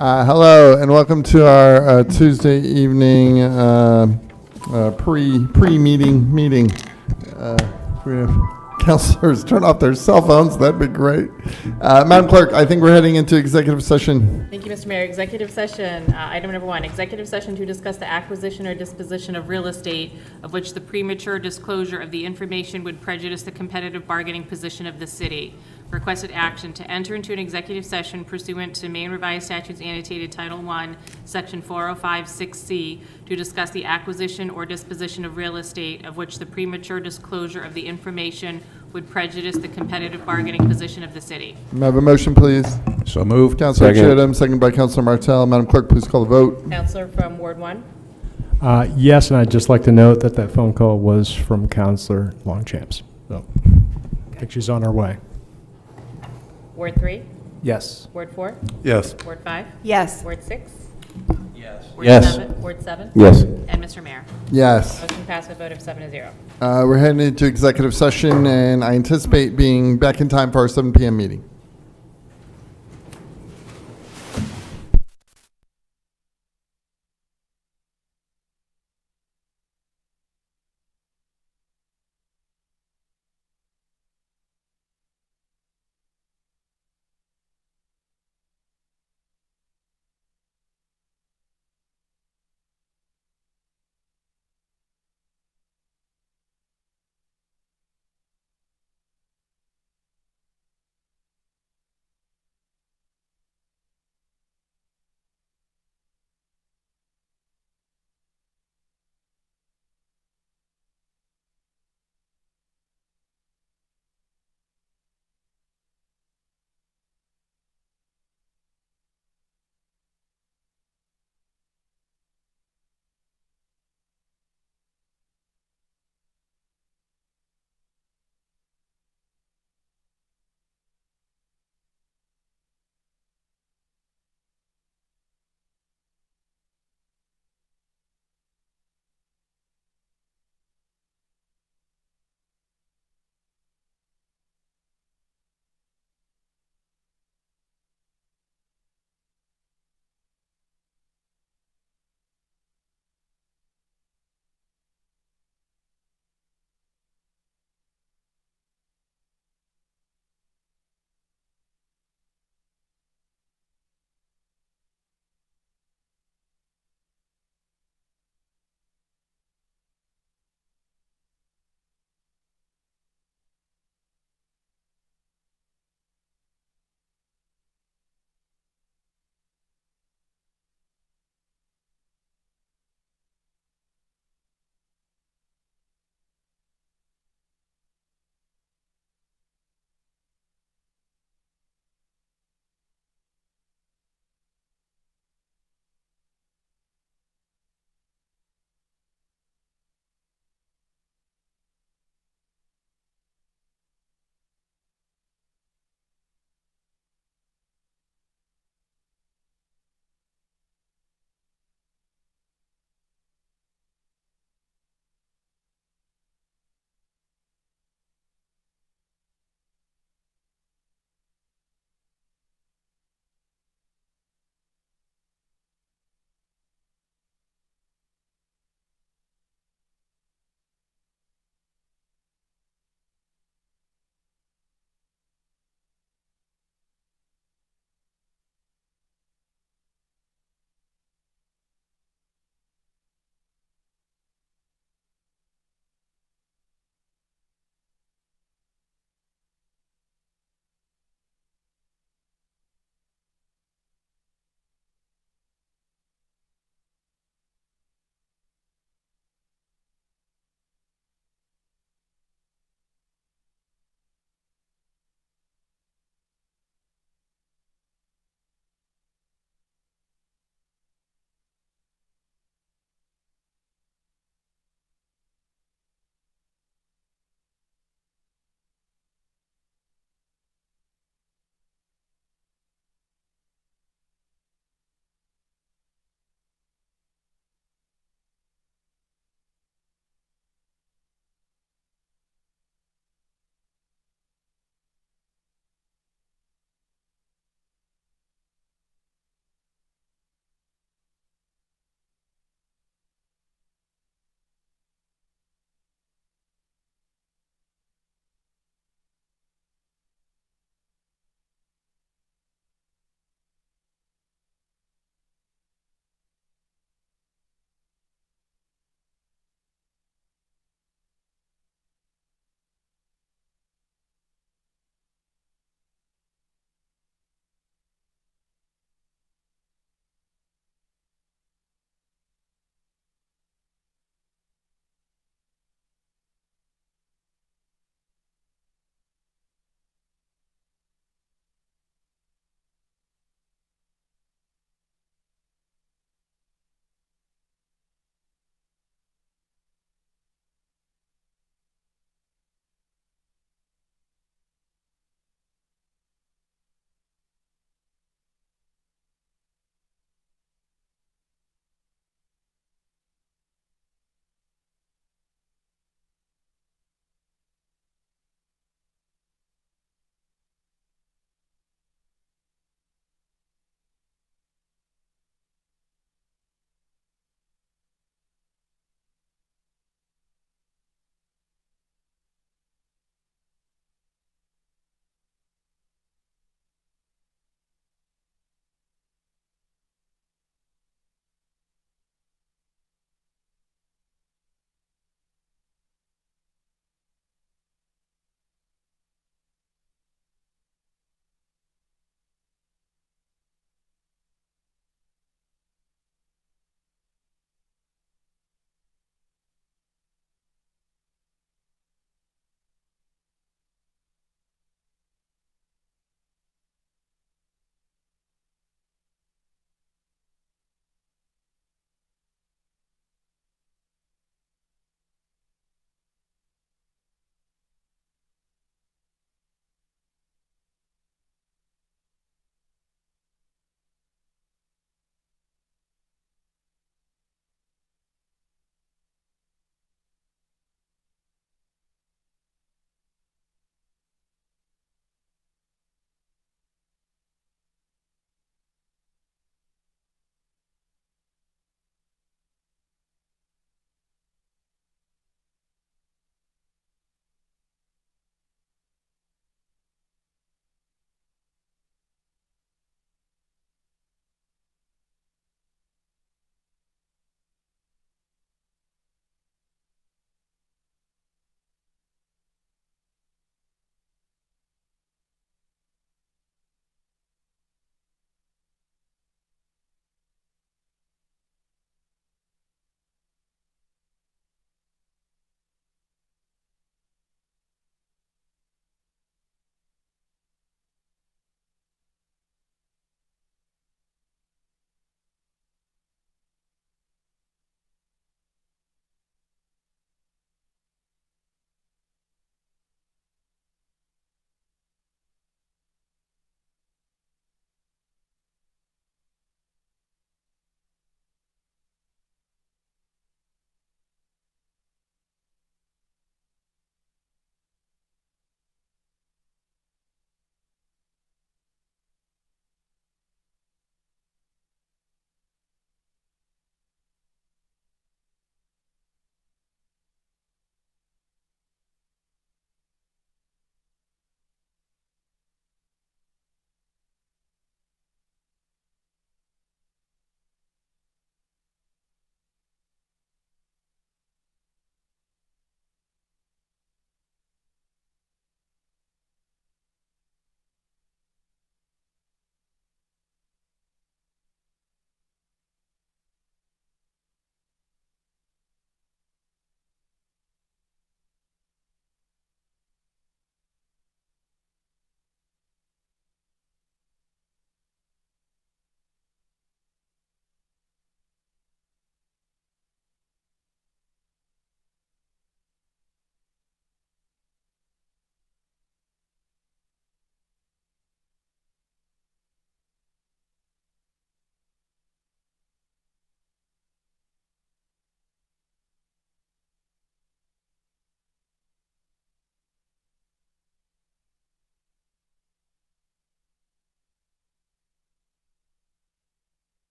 Hello, and welcome to our Tuesday evening pre-meeting meeting. We have counselors turn off their cell phones. That'd be great. Madam Clerk, I think we're heading into executive session. Thank you, Mr. Mayor. Executive session, item number 1, executive session to discuss the acquisition or disposition of real estate of which the premature disclosure of the information would prejudice the competitive bargaining position of the city. Requested action to enter into an executive session pursuant to Maine Revised Statutes Annotated Title I, Section 4056C, to discuss the acquisition or disposition of real estate of which the premature disclosure of the information would prejudice the competitive bargaining position of the city. May I have a motion, please? So moved. Councilor Chittum, second by Councilor Martell. Madam Clerk, please call the vote. Counselor from Ward 1? Yes, and I'd just like to note that that phone call was from Councilor Longchamps. So I think she's on her way. Ward 3? Yes. Ward 4? Yes. Ward 5? Yes. Ward 6? Yes. Ward Yes. 7? Ward 7? Yes. And Mr. Mayor. Yes. Motion passed with a vote of 7-0. We're heading into executive session, and I anticipate being back in time for our 7 p.m. meeting.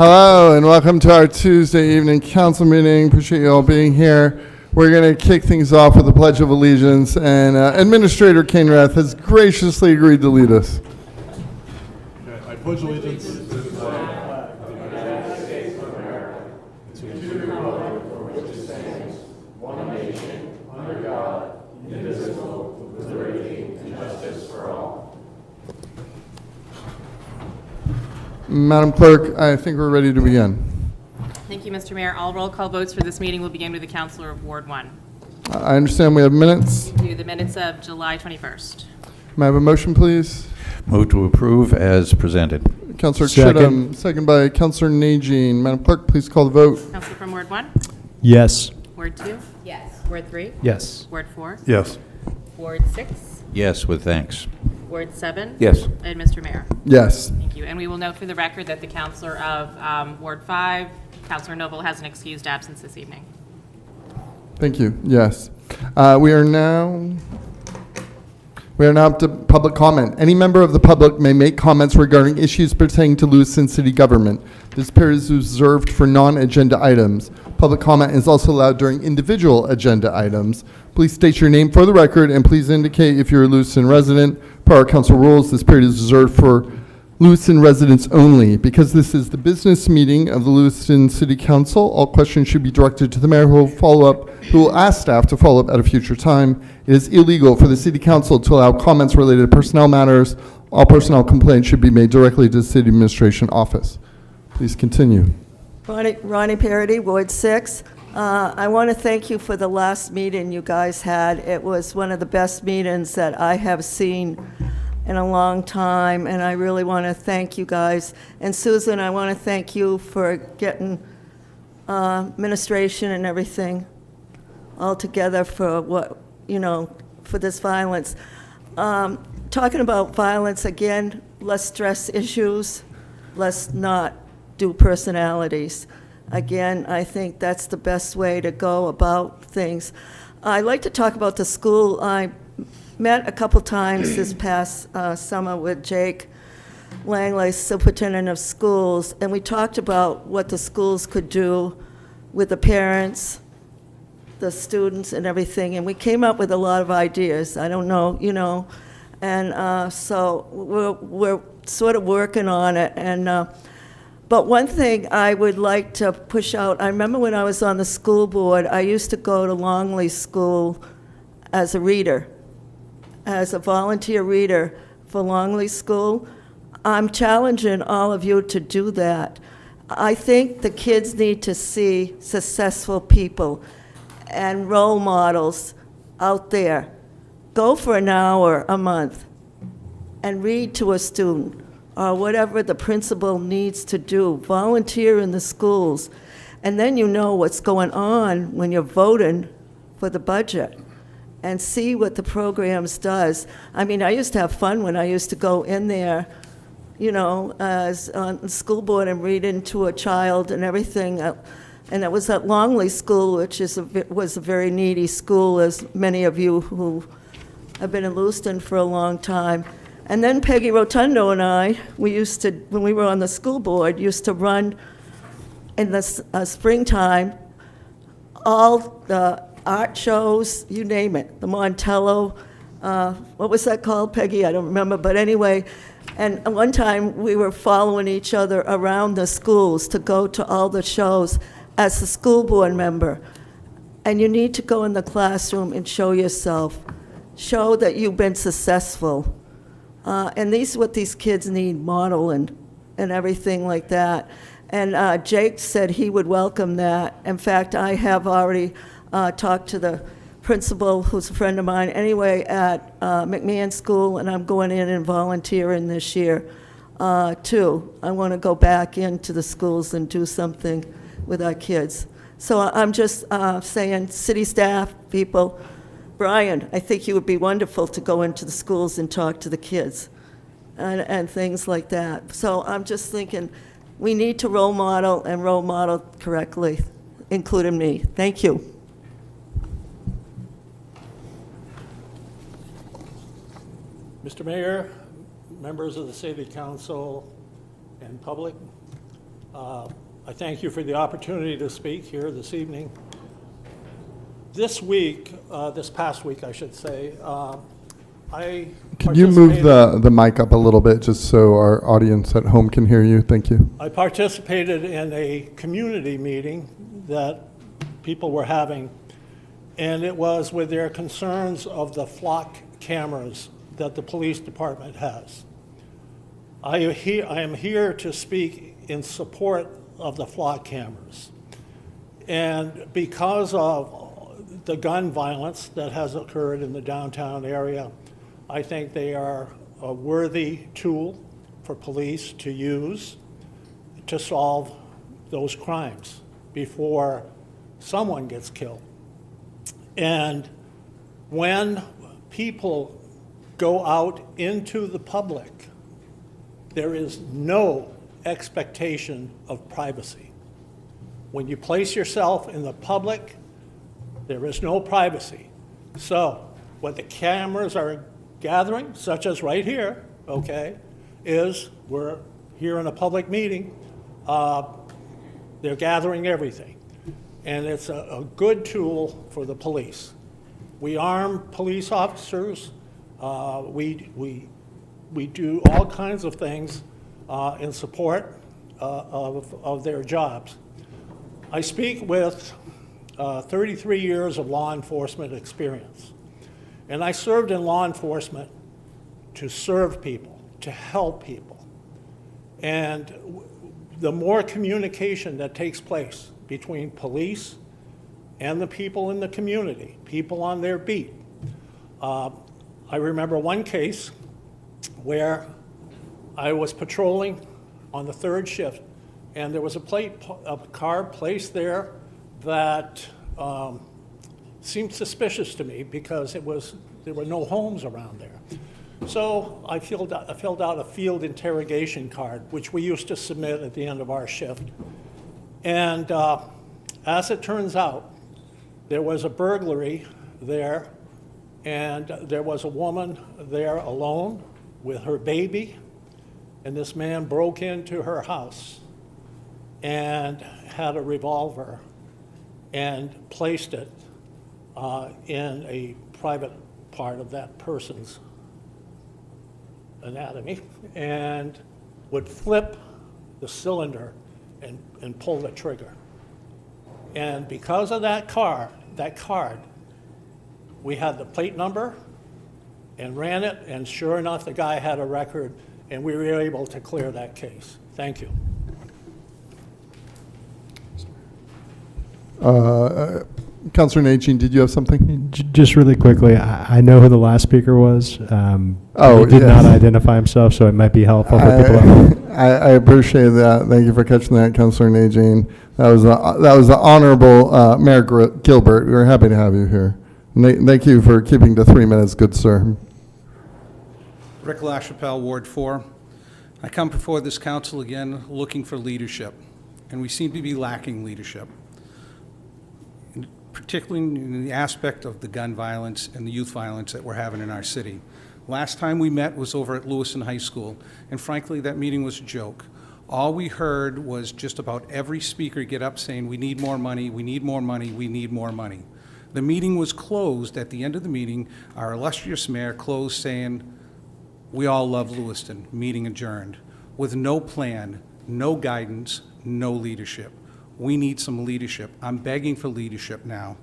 Hello and welcome to our Tuesday evening council meeting. Appreciate you all being here. We're going to kick things off with the Pledge of Allegiance, and Administrator Kainrath has graciously agreed to lead us. I pledge allegiance Madam Clerk, I think we're ready to begin. Thank you, Mr. Mayor. All roll call votes for this meeting will begin with the Counselor of Ward 1. I understand we have minutes. Do the minutes of July 21st. May I have a motion, please? Move to approve as presented. Councilor Second. Chittum, second by Councilor Najin. Madam Clerk, please call the vote. Counselor from Ward 1? Yes. Ward 2? Yes. Ward 3? Yes. Ward 4? yes. Ward 6? Yes, with thanks. Ward 7? Yes. And Mr. Mayor. Yes. Thank you. And we will note for the record that the Counselor of Ward 5, Counselor Noble, has an excused absence this evening. Thank you. Yes. We are now up to public comment. Any member of the public may make comments regarding issues pertaining to Lewiston City Government. This period is reserved for non-agenda items. Public comment is also allowed during individual agenda items. Please state your name for the record, and please indicate if you're a Lewiston resident. Per our council rules, this period is reserved for Lewiston residents only. Because this is the business meeting of the Lewiston City Council, all questions should be directed to the mayor, who will ask staff to follow up at a future time. It is illegal for the City Council to allow comments related to personnel matters. All personnel complaints should be made directly to the City Administration Office. Please continue. Ronnie Parody, Ward 6. I want to thank you for the last meeting you guys had. It was one of the best meetings that I have seen in a long time, and I really want to thank you guys. And Susan, I want to thank you for getting administration and everything all together for for this violence. Talking about violence, again, less stress issues, less not do personalities. Again, I think that's the best way to go about things. I'd like to talk about the school. I met a couple times this past summer with Jake Langley, superintendent of schools, and we talked about what the schools could do with the parents, the students, and everything, and we came up with a lot of ideas. I don't know, and so we're sort of working on it, and but one thing I would like to push out, I remember when I was on the school board, I used to go to Longley School as a reader, as a volunteer reader for Longley School. I'm challenging all of you to do that. I think the kids need to see successful people and role models out there. Go for an hour a month and read to a student, or whatever the principal needs to do. Volunteer in the schools. And then you know what's going on when you're voting for the budget, and see what the programs does. I mean, I used to have fun when I used to go in there, as on the school board and read into a child and everything. And it was at Longley School, which was a very needy school, as many of you who have been in Lewiston for a long time. And then Peggy Rotundo and I, we used to, when we were on the school board, used to run in the springtime all the art shows, you name it, the Montello, what was that called, Peggy? I don't remember, but anyway. And one time we were following each other around the schools to go to all the shows as a school board member. And you need to go in the classroom and show yourself, show that you've been successful. And these what these kids need, modeling and everything like that. And Jake said he would welcome that. In fact, I have already talked to the principal, who's a friend of mine anyway, at McMahon School, and I'm going in and volunteering this year too. I want to go back into the schools and do something with our kids. So I'm just saying, city staff, people, Brian, I think you would be wonderful to go into the schools and talk to the kids and things like that. So I'm just thinking we need to role model and role model correctly, including me. Thank you. Mr. Mayor, members of the City Council, and public, I thank you for the opportunity to speak here this evening. This week, this past week, I should say, I Can you move participated- the mic up a little bit just so our audience at home can hear you? Thank you. I participated in a community meeting that people were having, and it was with their concerns of the flock cameras that the police department has. I am here to speak in support of the flock cameras. And because of the gun violence that has occurred in the downtown area, I think they are a worthy tool for police to use to solve those crimes before someone gets killed. And when people go out into the public, there is no expectation of privacy. When you place yourself in the public, there is no privacy. So what the cameras are gathering, such as right here, okay, is we're here in a public meeting, they're gathering everything. And it's a good tool for the police. We arm police officers. We do all kinds of things in support of their jobs. I speak with 33 years of law enforcement experience. And I served in law enforcement to serve people, to help people. And the more communication that takes place between police and the people in the community, people on their beat. I remember one case where I was patrolling on the third shift, and there was a car placed there that seemed suspicious to me because there were no homes around there. So I filled out a field interrogation card, which we used to submit at the end of our shift. And as it turns out, there was a burglary there, and there was a woman there alone with her baby, and this man broke into her house and had a revolver and placed it in a private part of that person's anatomy, and would flip the cylinder and pull the trigger. And because of that card, we had the plate number and ran it, and sure enough, the guy had a record, and we were able to clear that case. Thank you. Councilor Najin, did you have something? Just really quickly, I know who the last speaker was. Oh, He did yes. not identify himself, so it might be helpful for people at home. I appreciate that. Thank you for catching that, Councilor Najin. That was the Honorable Mayor Gilbert. We're happy to have you here. Thank you for keeping to 3 minutes, good sir. Rick LaChapelle, Ward 4. I come before this council again looking for leadership, and we seem to be lacking leadership, particularly in the aspect of the gun violence and the youth violence that we're having in our city. Last time we met was over at Lewiston High School, and frankly, that meeting was a joke. All we heard was just about every speaker get up saying, we need more money, we need more money, we need more money. The meeting was closed. At the end of the meeting, our illustrious mayor closed saying, we all love Lewiston, meeting adjourned, with no plan, no guidance, no leadership. We need some leadership. I'm begging for leadership now.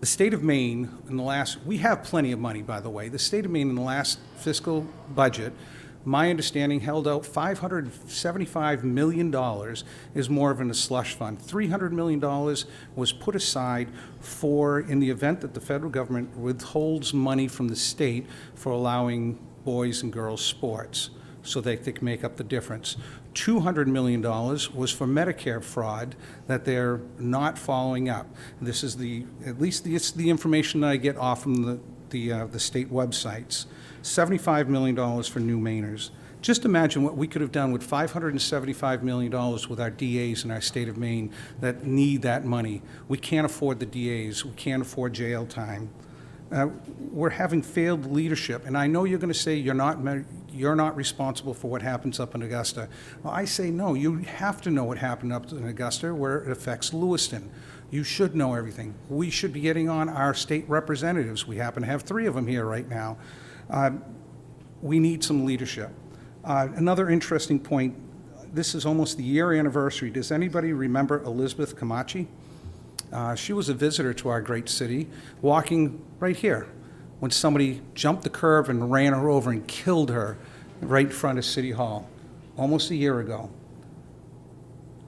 The state of Maine, we have plenty of money, by the way. The state of Maine in the last fiscal budget, my understanding, held out $575 million is more of a slush fund. $300 million was put aside for, in the event that the federal government withholds money from the state for allowing boys and girls sports, so they can make up the difference. $200 million was for Medicare fraud that they're not following up. This is at least the information that I get off from the state websites. $75 million for new Mainers. Just imagine what we could have done with $575 million with our DAs in our state of Maine that need that money. We can't afford the DAs. We can't afford jail time. We're having failed leadership, and I know you're going to say you're not responsible for what happens up in Augusta. Well, I say no. You have to know what happened up in Augusta, where it affects Lewiston. You should know everything. We should be getting on our state representatives. We happen to have 3 of them here right now. We need some leadership. Another interesting point, this is almost the year anniversary. Does anybody remember Elizabeth Camachi? She was a visitor to our great city, walking right here, when somebody jumped the curb and ran her over and killed her right in front of City Hall, almost a year ago.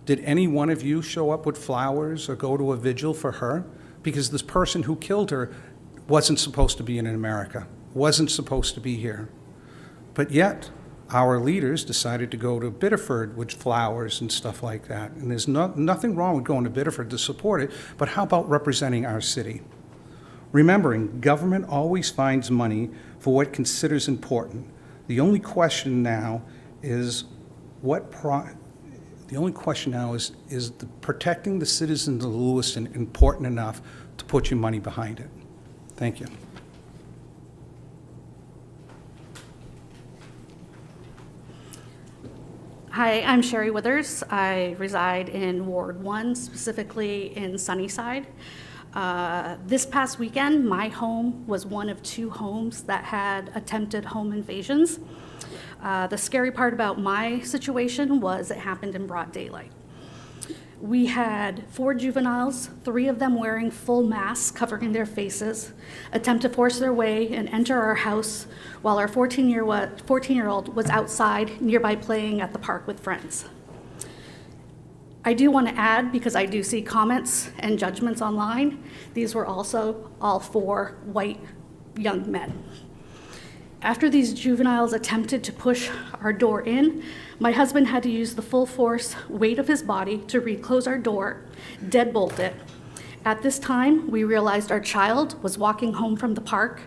Did any one of you show up with flowers or go to a vigil for her? Because this person who killed her wasn't supposed to be in America, wasn't supposed to be here. But yet, our leaders decided to go to Biddeford with flowers and stuff like that. And there's nothing wrong with going to Biddeford to support it, but how about representing our city? Remembering, government always finds money for what it considers important. The only question now is is protecting the citizens of Lewiston important enough to put your money behind it? Thank you. Hi, I'm Sherry Withers. I reside in Ward 1, specifically in Sunnyside. This past weekend, my home was one of 2 homes that had attempted home invasions. The scary part about my situation was it happened in broad daylight. We had 4 juveniles, 3 of them wearing full masks covering their faces, attempt to force their way and enter our house while our 14-year-old was outside nearby playing at the park with friends. I do want to add, because I do see comments and judgments online, these were also all 4 white young men. After these juveniles attempted to push our door in, my husband had to use the full force weight of his body to reclose our door, deadbolt it. At this time, we realized our child was walking home from the park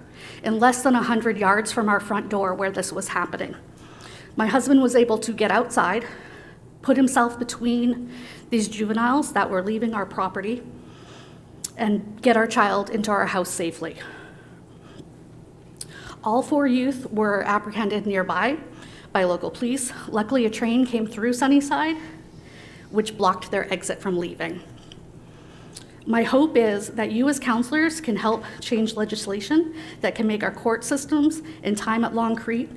in less than 100 yards from our front door where this was happening. My husband was able to get outside, put himself between these juveniles that were leaving our property, and get our child into our house safely. All 4 youth were apprehended nearby by local police. Luckily, a train came through Sunnyside, which blocked their exit from leaving. My hope is that you as counselors can help change legislation that can make our court systems and time at Long Creek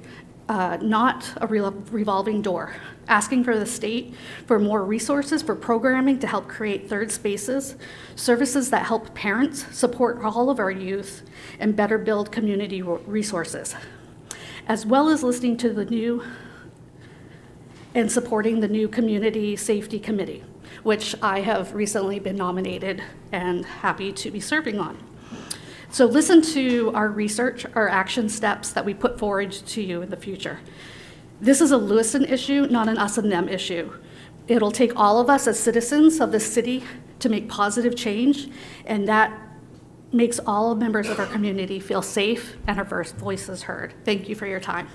not a revolving door, asking for the state for more resources for programming to help create third spaces, services that help parents support all of our youth, and better build community resources, as well as listening to the new and supporting the new Community Safety Committee, which I have recently been nominated and happy to be serving on. So listen to our research, our action steps that we put forward to you in the future. This is a Lewiston issue, not an us and them issue. It'll take all of us as citizens of this city to make positive change, and that makes all members of our community feel safe and our voices heard. Thank you for your time.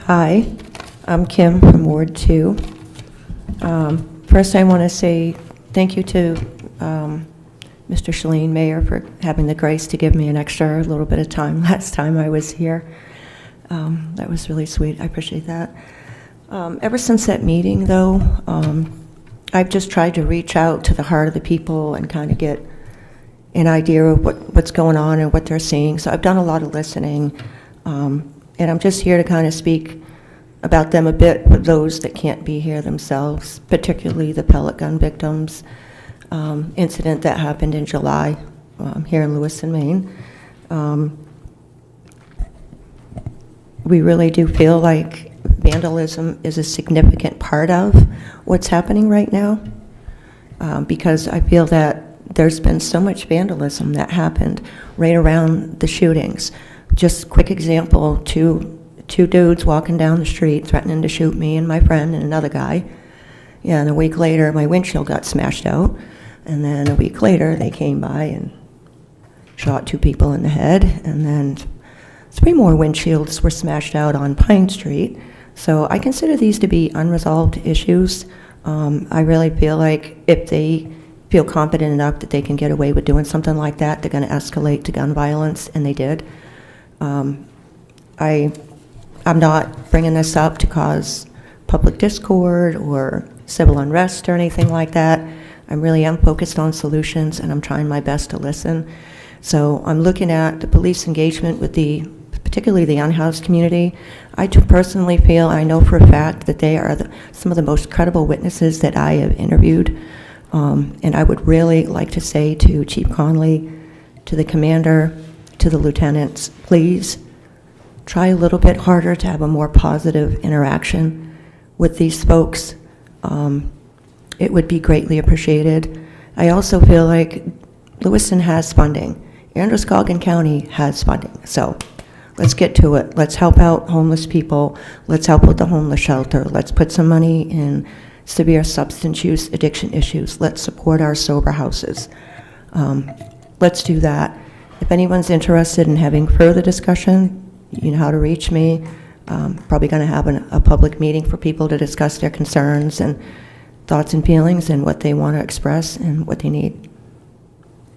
Hi, I'm Kim from Ward 2. First, I want to say thank you to Mr. Shalene, Mayor, for having the grace to give me an extra little bit of time last time I was here. That was really sweet. I appreciate that. Ever since that meeting, though, I've just tried to reach out to the heart of the people and kind of get an idea of what's going on and what they're seeing. So I've done a lot of listening. And I'm just here to kind of speak about them a bit for those that can't be here themselves, particularly the pellet gun victims incident that happened in July here in Lewiston, Maine. We really do feel like vandalism is a significant part of what's happening right now, because I feel that there's been so much vandalism that happened right around the shootings. Just quick example, two dudes walking down the street threatening to shoot me and my friend and another guy. Yeah, and a week later, my windshield got smashed out. And then a week later, they came by and shot 2 people in the head. And then 3 more windshields were smashed out on Pine Street. So I consider these to be unresolved issues. I really feel like if they feel confident enough that they can get away with doing something like that, they're going to escalate to gun violence, and they did. I'm not bringing this up to cause public discord or civil unrest or anything like that. I really am focused on solutions, and I'm trying my best to listen. So I'm looking at the police engagement with particularly the unhoused community. I do personally feel, I know for a fact, that they are some of the most credible witnesses that I have interviewed. And I would really like to say to Chief Conley, to the commander, to the lieutenants, please try a little bit harder to have a more positive interaction with these folks. It would be greatly appreciated. I also feel like Lewiston has funding. Androscoggin County has funding. So let's get to it. Let's help out homeless people. Let's help with the homeless shelter. Let's put some money in severe substance use addiction issues. Let's support our sober houses. Let's do that. If anyone's interested in having further discussion, you know how to reach me. Probably going to have a public meeting for people to discuss their concerns and thoughts and feelings and what they want to express and what they need.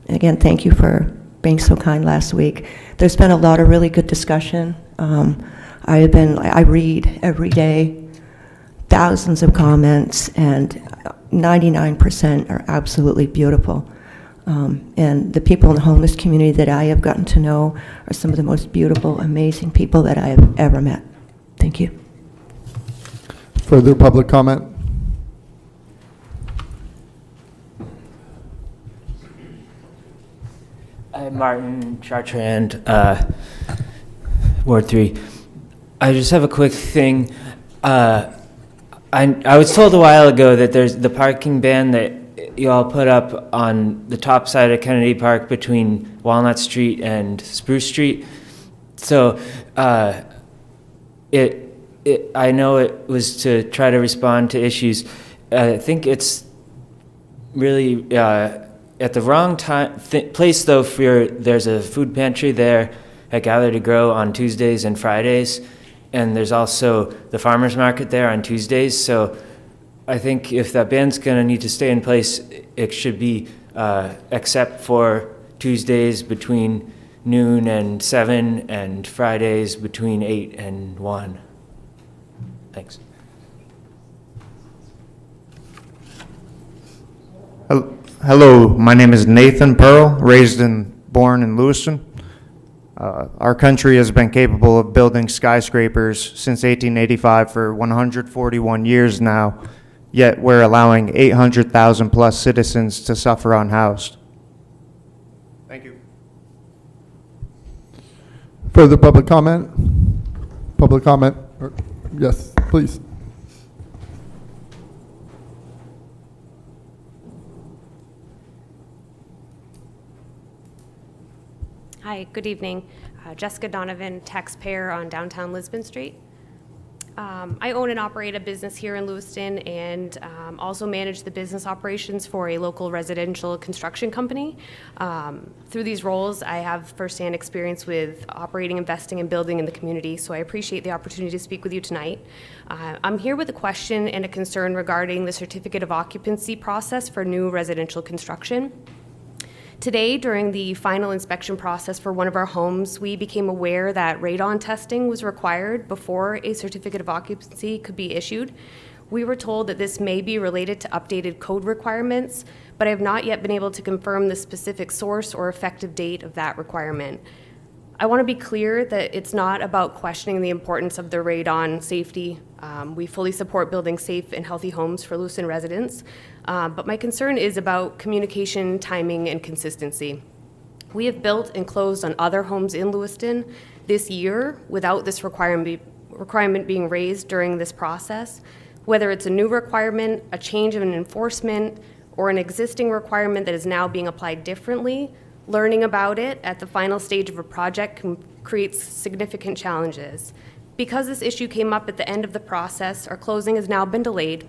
And again, thank you for being so kind last week. There's been a lot of really good discussion. I read every day thousands of comments, and 99% are absolutely beautiful. And the people in the homeless community that I have gotten to know are some of the most beautiful, amazing people that I have ever met. Thank you. Further public comment? I'm Martin Chartrand, Ward 3. I just have a quick thing. I was told a while ago that there's the parking ban that you all put up on the top side of Kennedy Park between Walnut Street and Spruce Street. So I know it was to try to respond to issues. I think it's really at the wrong place, though. There's a food pantry there at Gather to Grow on Tuesdays and Fridays, and there's also the farmers market there on Tuesdays. So I think if that ban's going to need to stay in place, it should be except for Tuesdays between noon and 7 and Fridays between 8 and 1. Thanks. Hello, my name is Nathan Pearl, raised and born in Lewiston. Our country has been capable of building skyscrapers since 1885 for 141 years now, yet we're allowing 800,000 plus citizens to suffer unhoused. Thank you. Further public comment? Public comment? Yes, please. Hi, good evening. Jessica Donovan, taxpayer on downtown Lisbon Street. I own and operate a business here in Lewiston and also manage the business operations for a local residential construction company. Through these roles, I have firsthand experience with operating, investing, and building in the community, so I appreciate the opportunity to speak with you tonight. I'm here with a question and a concern regarding the certificate of occupancy process for new residential construction. Today, during the final inspection process for one of our homes, we became aware that radon testing was required before a certificate of occupancy could be issued. We were told that this may be related to updated code requirements, but I have not yet been able to confirm the specific source or effective date of that requirement. I want to be clear that it's not about questioning the importance of the radon safety. We fully support building safe and healthy homes for Lewiston residents, but my concern is about communication, timing, and consistency. We have built and closed on other homes in Lewiston this year without this requirement being raised during this process. Whether it's a new requirement, a change of an enforcement, or an existing requirement that is now being applied differently, learning about it at the final stage of a project creates significant challenges. Because this issue came up at the end of the process, our closing has now been delayed.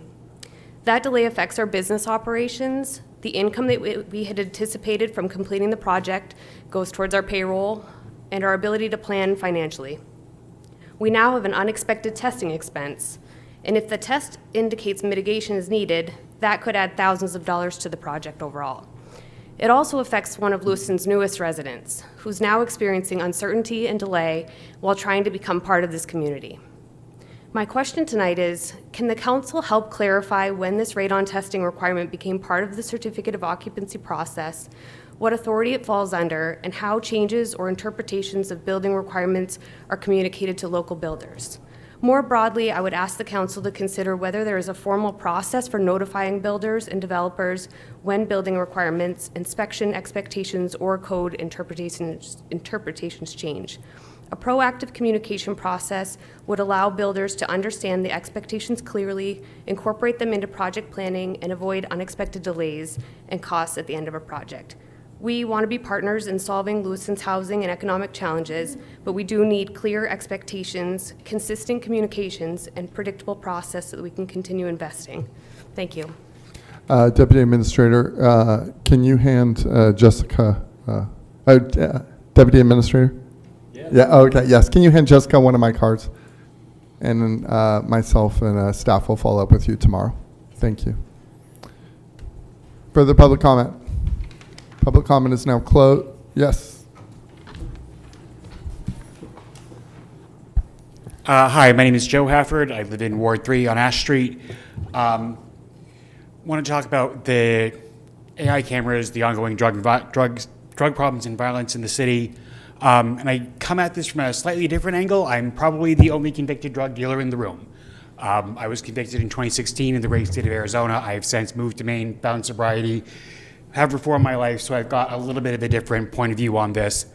That delay affects our business operations. The income that we had anticipated from completing the project goes towards our payroll and our ability to plan financially. We now have an unexpected testing expense, and if the test indicates mitigation is needed, that could add thousands of dollars to the project overall. It also affects one of Lewiston's newest residents, who's now experiencing uncertainty and delay while trying to become part of this community. My question tonight is, can the council help clarify when this radon testing requirement became part of the certificate of occupancy process, what authority it falls under, and how changes or interpretations of building requirements are communicated to local builders? More broadly, I would ask the council to consider whether there is a formal process for notifying builders and developers when building requirements, inspection expectations, or code interpretations change. A proactive communication process would allow builders to understand the expectations clearly, incorporate them into project planning, and avoid unexpected delays and costs at the end of a project. We want to be partners in solving Lewiston's housing and economic challenges, but we do need clear expectations, consistent communications, and predictable process so that we can continue investing. Thank you. Deputy Administrator, can you hand Jessica, Deputy Administrator? Yeah, okay, yes. Can you hand Jessica one of my cards? And then myself and staff will follow up with you tomorrow. Thank you. Further public comment? Public comment is now closed. Yes. Hi, my name is Joe Hafford. I live in Ward 3 on Ash Street. Want to talk about the AI cameras, the ongoing drug problems and violence in the city. And I come at this from a slightly different angle. I'm probably the only convicted drug dealer in the room. I was convicted in 2016 in the great state of Arizona. I have since moved to Maine, found sobriety, have reformed my life, so I've got a little bit of a different point of view on this.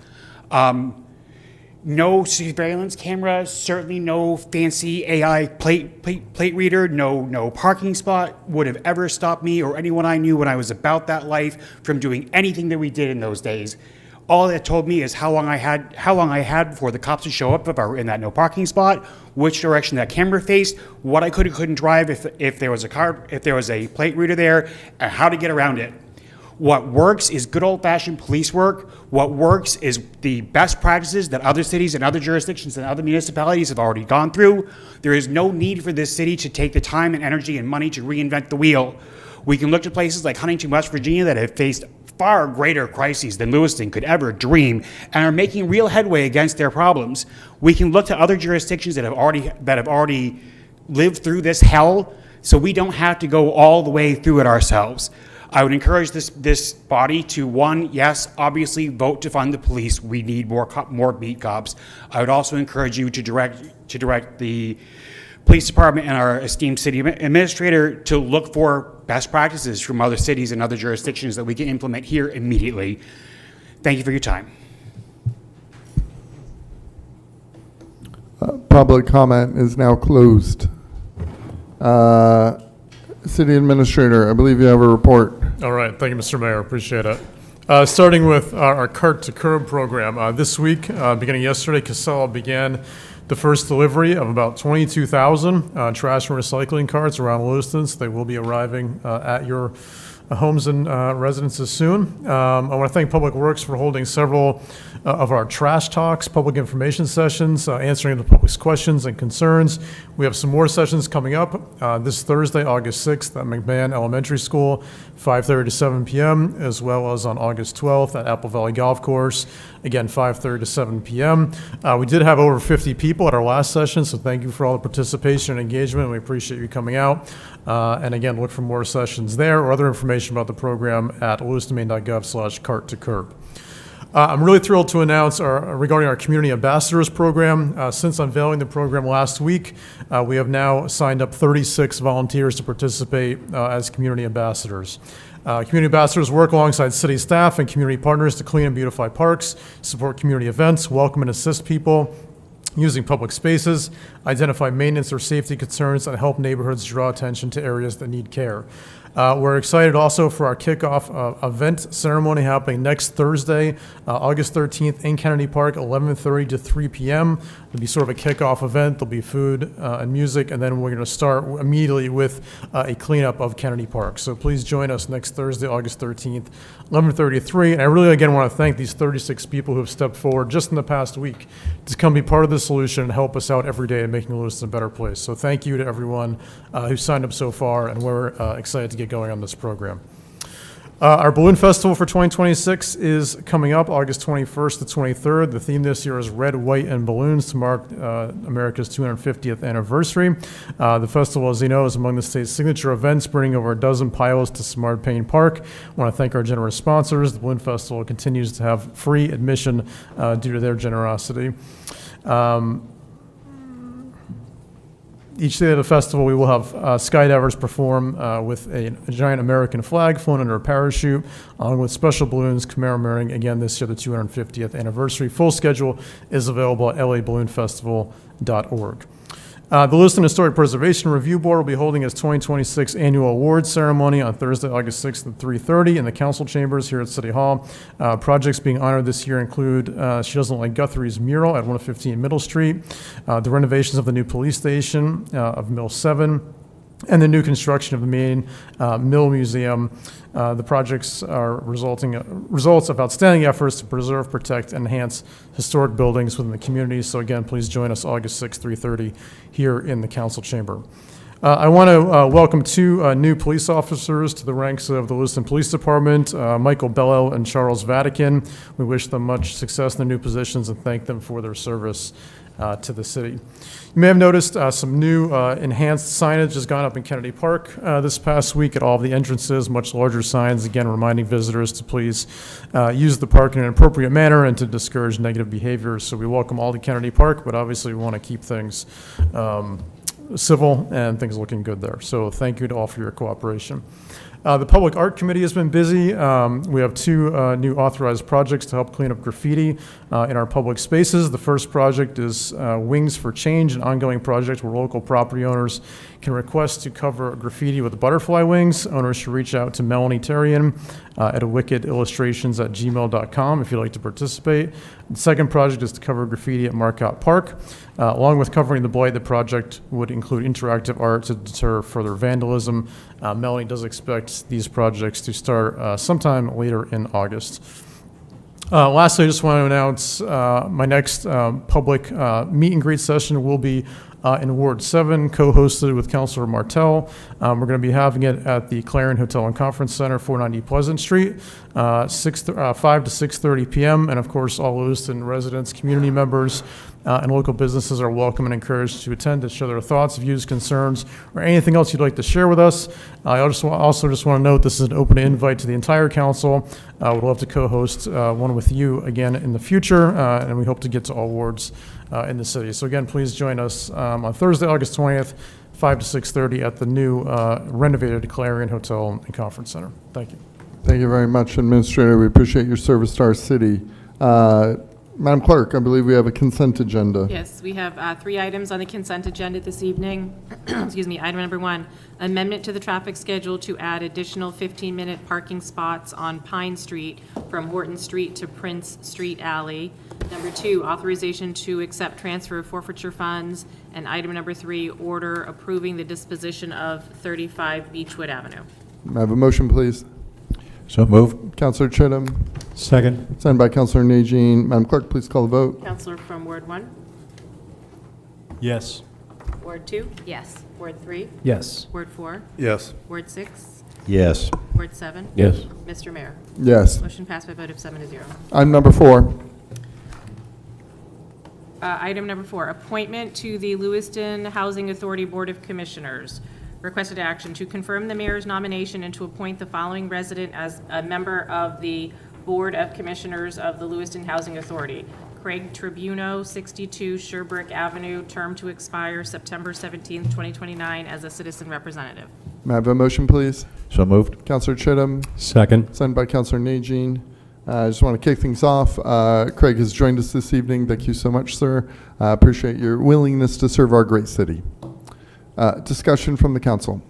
No surveillance cameras, certainly no fancy AI plate reader, no parking spot would have ever stopped me or anyone I knew when I was about that life from doing anything that we did in those days. All it told me is how long I had before the cops would show up if I were in that no parking spot, which direction that camera faced, what I could or couldn't drive if there was a plate reader there, and how to get around it. What works is good old-fashioned police work. What works is the best practices that other cities and other jurisdictions and other municipalities have already gone through. There is no need for this city to take the time and energy and money to reinvent the wheel. We can look to places like Huntington, West Virginia that have faced far greater crises than Lewiston could ever dream and are making real headway against their problems. We can look to other jurisdictions that have already lived through this hell, so we don't have to go all the way through it ourselves. I would encourage this body to, one, yes, obviously vote to fund the police. We need more beat cops. I would also encourage you to direct the police department and our esteemed city administrator to look for best practices from other cities and other jurisdictions that we can implement here immediately. Thank you for your time. Public comment is now closed. City Administrator, I believe you have a report. All right, thank you, Mr. Mayor, appreciate it. Starting with our Cart to Curb program. This week, beginning yesterday, COUNCILOR began the first delivery of about 22,000 trash and recycling carts around Lewiston. They will be arriving at your homes and residences soon. I want to thank Public Works for holding several of our trash talks, public information sessions, answering the public's questions and concerns. We have some more sessions coming up this Thursday, August 6th at McMahon Elementary School, 5:30 to 7 p.m., as well as on August 12th at Apple Valley Golf Course, again, 5:30 to 7 p.m. We did have over 50 people at our last session, so thank you for all the participation and engagement. We appreciate you coming out. And again, look for more sessions there or other information about the program at lewistonmaine.gov/cart-to-curb. I'm really thrilled to announce regarding our Community Ambassadors program. Since unveiling the program last week, we have now signed up 36 volunteers to participate as community ambassadors. Community ambassadors work alongside city staff and community partners to clean and beautify parks, support community events, welcome and assist people using public spaces, identify maintenance or safety concerns, and help neighborhoods draw attention to areas that need care. We're excited also for our kickoff event ceremony happening next Thursday, August 13th in Kennedy Park, 11:30 to 3 p.m. It'll be sort of a kickoff event. There'll be food and music, and then we're going to start immediately with a cleanup of Kennedy Park. So please join us next Thursday, August 13th, 11:30 to 3. And I really, again, want to thank these 36 people who have stepped forward just in the past week to come be part of the solution and help us out every day in making Lewiston a better place. So thank you to everyone who signed up so far, and we're excited to get going on this program. Our Balloon Festival for 2026 is coming up August 21st to 23rd. The theme this year is Red, White, and Balloons to mark America's 250th anniversary. The festival, as you know, is among the state's signature events, bringing over a dozen pilots to Smart Payne Park. I want to thank our generous sponsors. The Balloon Festival continues to have free admission due to their generosity. Each day of the festival, we will have skydivers perform with a giant American flag flown under a parachute, along with special balloons commemorating, again, this year, the 250th anniversary. Full schedule is available at laballoonfestival.org. The Lewiston Historic Preservation Review Board will be holding its 2026 annual awards ceremony on Thursday, August 6th at 3:30 in the council chambers here at City Hall. Projects being honored this year include She Doesn't Like Guthrie's mural at 115 Middle Street, the renovations of the new police station of Mill 7, and the new construction of the main Mill Museum. The projects are results of outstanding efforts to preserve, protect, and enhance historic buildings within the community. So again, please join us August 6th, 3:30 here in the council chamber. I want to welcome two new police officers to the ranks of the Lewiston Police Department, Michael Bello and Charles Vatican. We wish them much success in their new positions and thank them for their service to the city. You may have noticed some new enhanced signage has gone up in Kennedy Park this past week at all of the entrances, much larger signs, again, reminding visitors to please use the park in an appropriate manner and to discourage negative behavior. So we welcome all to Kennedy Park, but obviously we want to keep things civil and things looking good there. So thank you to all for your cooperation. The Public Art Committee has been busy. We have two new authorized projects to help clean up graffiti in our public spaces. The first project is Wings for Change, an ongoing project where local property owners can request to cover graffiti with butterfly wings. Owners should reach out to Melanie Terrian at wickedillustrations@gmail.com if you'd like to participate. The second project is to cover graffiti at Marcotte Park. Along with covering the blight, the project would include interactive art to deter further vandalism. Melanie does expect these projects to start sometime later in August. Lastly, I just want to announce my next public meet and greet session will be in Ward 7, co-hosted with Councilor Martell. We're going to be having it at the Clarion Hotel and Conference Center, 490 Pleasant Street, 5 to 6:30 p.m. And of course, all Lewiston residents, community members, and local businesses are welcome and encouraged to attend to share their thoughts, views, concerns, or anything else you'd like to share with us. I also just want to note this is an open invite to the entire council. We'd love to co-host one with you again in the future, and we hope to get to all wards in the city. So again, please join us on Thursday, August 20th, 5 to 6:30 at the new renovated Clarion Hotel and Conference Center. Thank you. Thank you very much, Administrator. We appreciate your service to our city. Madam Clerk, I believe we have a consent agenda. Yes, we have 3 items on the consent agenda this evening. Excuse me. Item number 1, amendment to the traffic schedule to add additional 15-minute parking spots on Pine Street from Horton Street to Prince Street Alley. Number 2, authorization to accept transfer of forfeiture funds. And item number 3, order approving the disposition of 35 Beechwood Avenue. May I have a motion, please? So moved. Councilor Chittum. Second. Signed by Councilor Najin. Madam Clerk, please call the vote. Counselor from Ward 1, Yes. Ward 2, Yes. Ward 3, Yes. Ward 4, Yes. Ward 6, Yes. Ward 7. Yes. Mr. Mayor. Yes. Motion passed by a vote of 7 to 0. Item number 4. Item number 4, appointment to the Lewiston Housing Authority Board of Commissioners. Requested action to confirm the mayor's nomination and to appoint the following resident as a member of the Board of Commissioners of the Lewiston Housing Authority. Craig Tribuno, 62 Sherbrooke Avenue, term to expire September 17th, 2029, as a citizen representative. May I have a motion, please? So moved. Councilor Chittum. Second. Signed by Councilor Najin. I just want to kick things off. Craig has joined us this evening. Thank you so much, sir. Appreciate your willingness to serve our great city. Discussion from the council.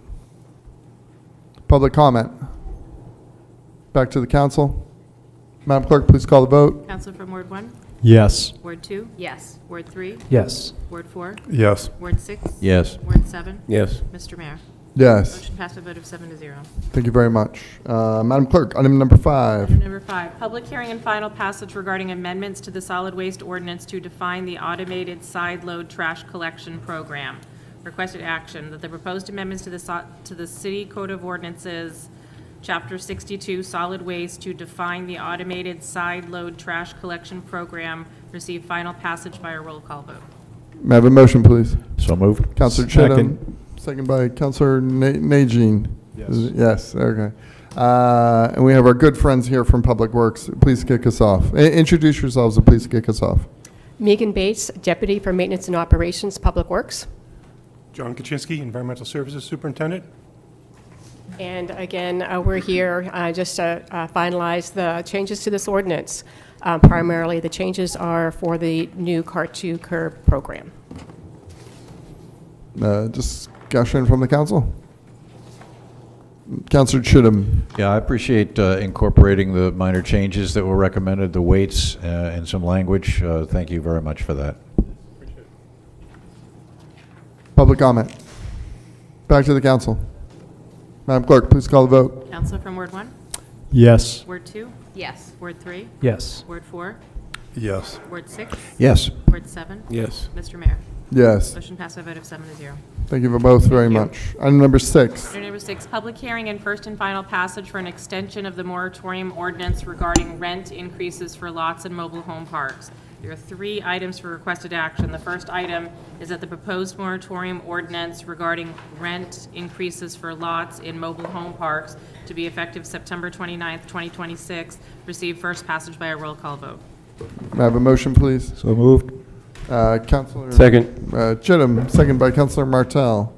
Public comment. Back to the council. Madam Clerk, please call the vote. Counselor from Ward 1? Yes. Ward 2? Yes. Ward 3? Yes. Ward 4? Yes. Ward 6? Yes. Ward 7? Yes. Mr. Mayor? Yes. Motion passed by a vote of 7-0. Thank you very much. Madam Clerk, item number 5. Item number 5, public hearing and final passage regarding amendments to the solid waste ordinance to define the automated side load trash collection program. Requested action that the proposed amendments to the City Code of Ordinances, Chapter 62, Solid Waste, to define the automated side load trash collection program receive final passage by a roll call vote. May I have a motion, please? So moved. Councilor Chittum. Second by Councilor Najin. Yes. Yes, okay. And we have our good friends here from Public Works. Please kick us off. Introduce yourselves and please kick us off. Megan Bates, Deputy for Maintenance and Operations, Public Works. John Kaczynski, Environmental Services Superintendent. And again, we're here just to finalize the changes to this ordinance. Primarily, the changes are for the new Car2 curb program. Discussion from the council? Councilor Chittum. Yeah, I appreciate incorporating the minor changes that were recommended, the weights and some language. Thank you very much for that. Public comment. Back to the council. Madam Clerk, please call the vote. Counselor from Ward 1? Yes. Ward 2? Yes. Ward 3? Yes. Ward 4? Yes. Ward 6? Yes. Ward 7? Yes. Mr. Mayor? Yes. Motion passed by a vote of 7-0. Thank you for both very much. Item number 6. Item number 6, public hearing and first and final passage for an extension of the moratorium ordinance regarding rent increases for lots and mobile home parks. There are 3 items for requested action. The first item is that the proposed moratorium ordinance regarding rent increases for lots in mobile home parks to be effective September 29th, 2026, receive first passage by a roll call vote. May I have a motion, please? So moved. Councilor Second. Chittum, second by Councilor Martell.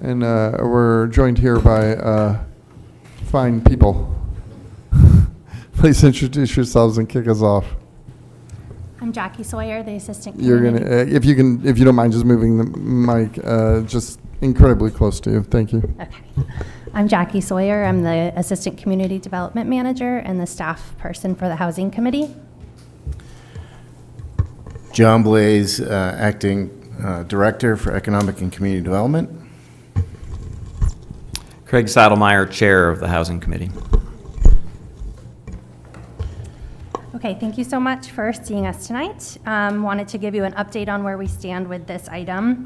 And we're joined here by fine people. Please introduce yourselves and kick us off. I'm Jackie Sawyer, the assistant. You're gonna, if you don't mind, just moving the mic just incredibly close to you. Thank you. Okay. I'm Jackie Sawyer. I'm the assistant community development manager and the staff person for the housing committee. John Blaze, acting director for economic and community development. Craig Saddlemeyer, chair of the housing committee. Okay, thank you so much for seeing us tonight. Wanted to give you an update on where we stand with this item.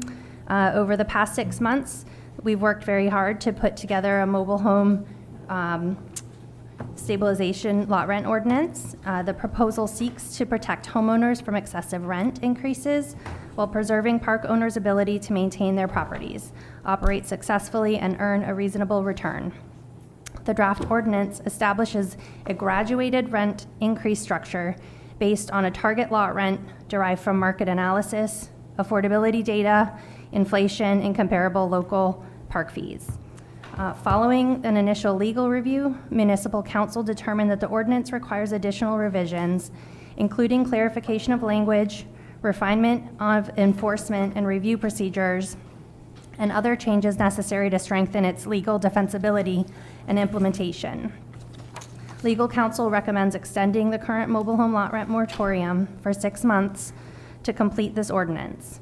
Over the past 6 months, we've worked very hard to put together a mobile home stabilization lot rent ordinance. The proposal seeks to protect homeowners from excessive rent increases while preserving park owners' ability to maintain their properties, operate successfully, and earn a reasonable return. The draft ordinance establishes a graduated rent increase structure based on a target lot rent derived from market analysis, affordability data, inflation, and comparable local park fees. Following an initial legal review, Municipal Council determined that the ordinance requires additional revisions, including clarification of language, refinement of enforcement and review procedures, and other changes necessary to strengthen its legal defensibility and implementation. Legal counsel recommends extending the current mobile home lot rent moratorium for 6 months to complete this ordinance.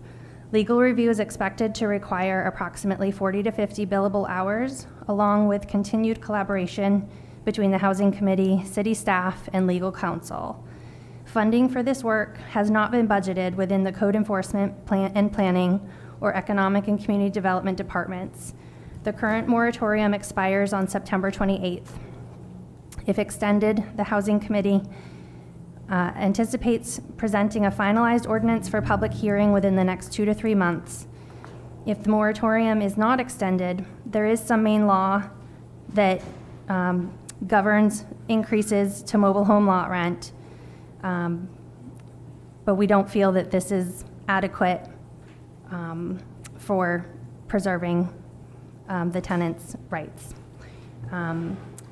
Legal review is expected to require approximately 40 to 50 billable hours, along with continued collaboration between the Housing Committee, city staff, and legal counsel. Funding for this work has not been budgeted within the code enforcement and planning or economic and community development departments. The current moratorium expires on September 28th. If extended, the Housing Committee anticipates presenting a finalized ordinance for public hearing within the next 2 to 3 months. If the moratorium is not extended, there is some Maine law that governs increases to mobile home lot rent, but we don't feel that this is adequate for preserving the tenants' rights.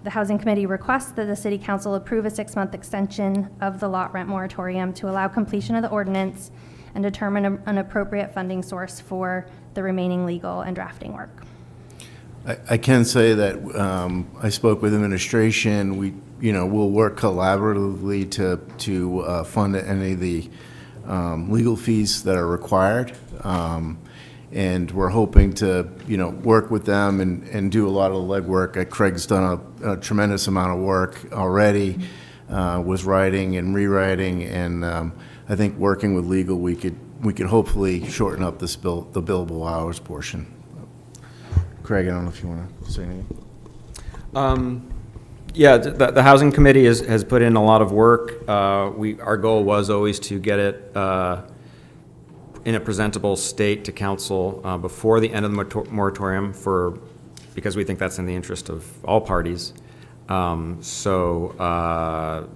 The Housing Committee requests that the City Council approve a 6-month extension of the lot rent moratorium to allow completion of the ordinance and determine an appropriate funding source for the remaining legal and drafting work. I can say that I spoke with administration. We'll work collaboratively to fund any of the legal fees that are required. And we're hoping to, work with them and do a lot of the legwork. Craig's done a tremendous amount of work already, was writing and rewriting, and I think working with legal, we could hopefully shorten up the billable hours portion. Craig, I don't know if you want to say anything. Yeah, the Housing Committee has put in a lot of work. Our goal was always to get it in a presentable state to council before the end of the moratorium because we think that's in the interest of all parties. So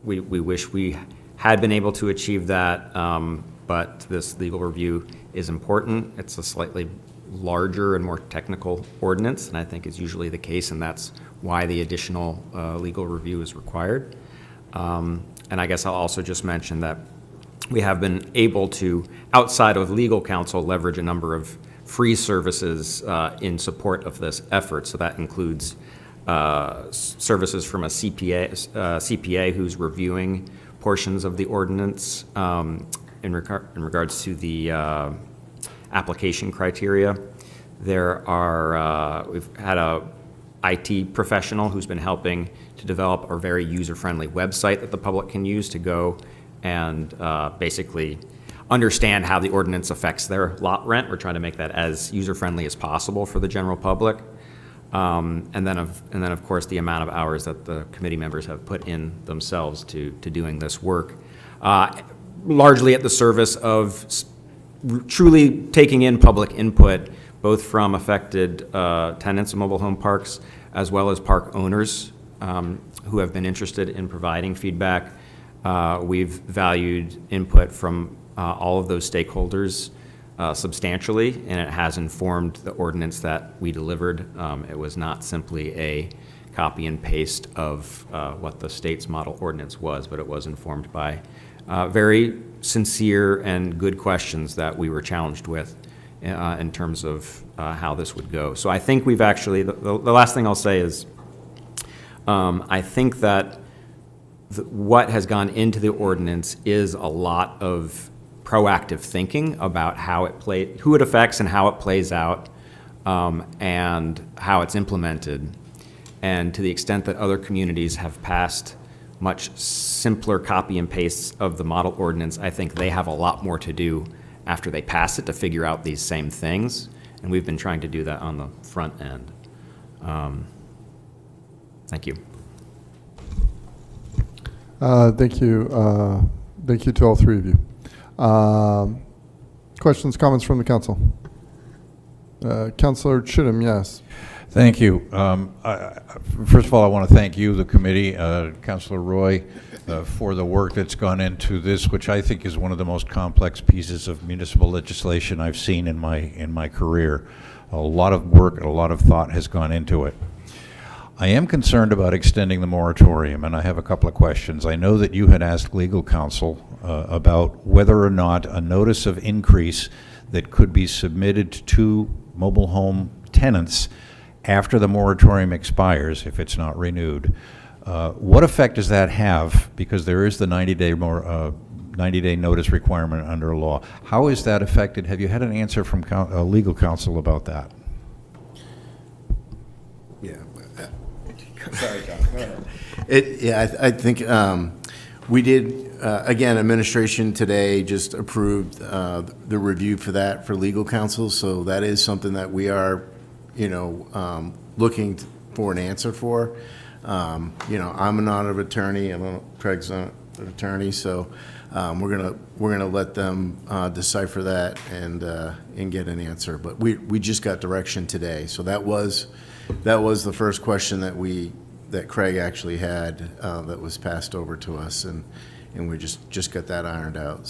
we wish we had been able to achieve that, but this legal review is important. It's a slightly larger and more technical ordinance, and I think is usually the case, and that's why the additional legal review is required. And I guess I'll also just mention that we have been able to, outside of legal counsel, leverage a number of free services in support of this effort. So that includes services from a CPA who's reviewing portions of the ordinance in regards to the application criteria. We've had a IT professional who's been helping to develop a very user-friendly website that the public can use to go and basically understand how the ordinance affects their lot rent. We're trying to make that as user-friendly as possible for the general public. And then of course, the amount of hours that the committee members have put in themselves to doing this work, largely at the service of truly taking in public input, both from affected tenants of mobile home parks as well as park owners who have been interested in providing feedback. We've valued input from all of those stakeholders substantially, and it has informed the ordinance that we delivered. It was not simply a copy and paste of what the state's model ordinance was, but it was informed by very sincere and good questions that we were challenged with in terms of how this would go. So I think we've actually, the last thing I'll say is I think that what has gone into the ordinance is a lot of proactive thinking about who it affects and how it plays out, and how it's implemented. And to the extent that other communities have passed much simpler copy and pastes of the model ordinance, I think they have a lot more to do after they pass it to figure out these same things. And we've been trying to do that on the front end. Thank you. Thank you. Thank you to all three of you. Questions, comments from the council? Councilor Chittum, yes. Thank you. First of all, I want to thank you, the committee, Councilor Roy, for the work that's gone into this, which I think is one of the most complex pieces of municipal legislation I've seen in my career. A lot of work and a lot of thought has gone into it. I am concerned about extending the moratorium, and I have a couple of questions. I know that you had asked legal counsel about whether or not a notice of increase that could be submitted to mobile home tenants after the moratorium expires, if it's not renewed, what effect does that have? Because there is the 90-day notice requirement under law. How is that affected? Have you had an answer from legal counsel about that? Yeah. Sorry, John. I think we did, again, administration today just approved the review for that for legal counsel, so that is something that we are, looking for an answer for. I'm not an attorney, Craig's not an attorney, so we're gonna let them decipher that and get an answer. But we just got direction today, so that was the first question that Craig actually had that was passed over to us, and we just got that ironed out.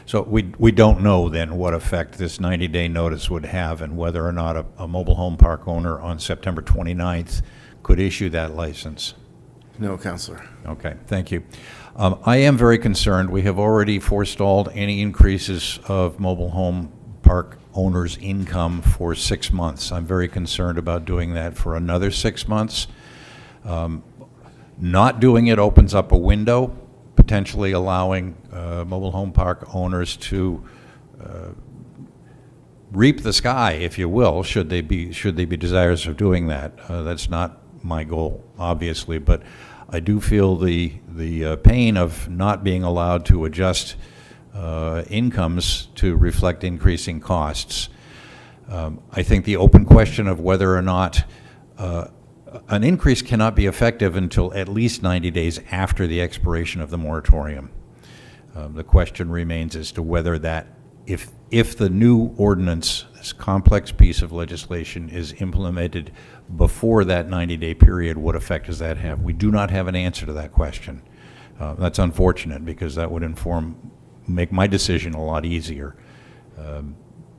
So we don't know then what effect this 90-day notice would have, and whether or not a mobile home park owner on September 29th could issue that license. No, Councilor. Okay, thank you. I am very concerned. We have already forestalled any increases of mobile home park owner's income for 6 months. I'm very concerned about doing that for another 6 months. Not doing it opens up a window, potentially allowing mobile home park owners to reap the sky, if you will, should they be desirous of doing that. That's not my goal, obviously, but I do feel the pain of not being allowed to adjust incomes to reflect increasing costs. I think the open question of whether or not an increase cannot be effective until at least 90 days after the expiration of the moratorium. The question remains as to whether that, if the new ordinance, this complex piece of legislation, is implemented before that 90-day period, what effect does that have? We do not have an answer to that question. That's unfortunate, because that would make my decision a lot easier.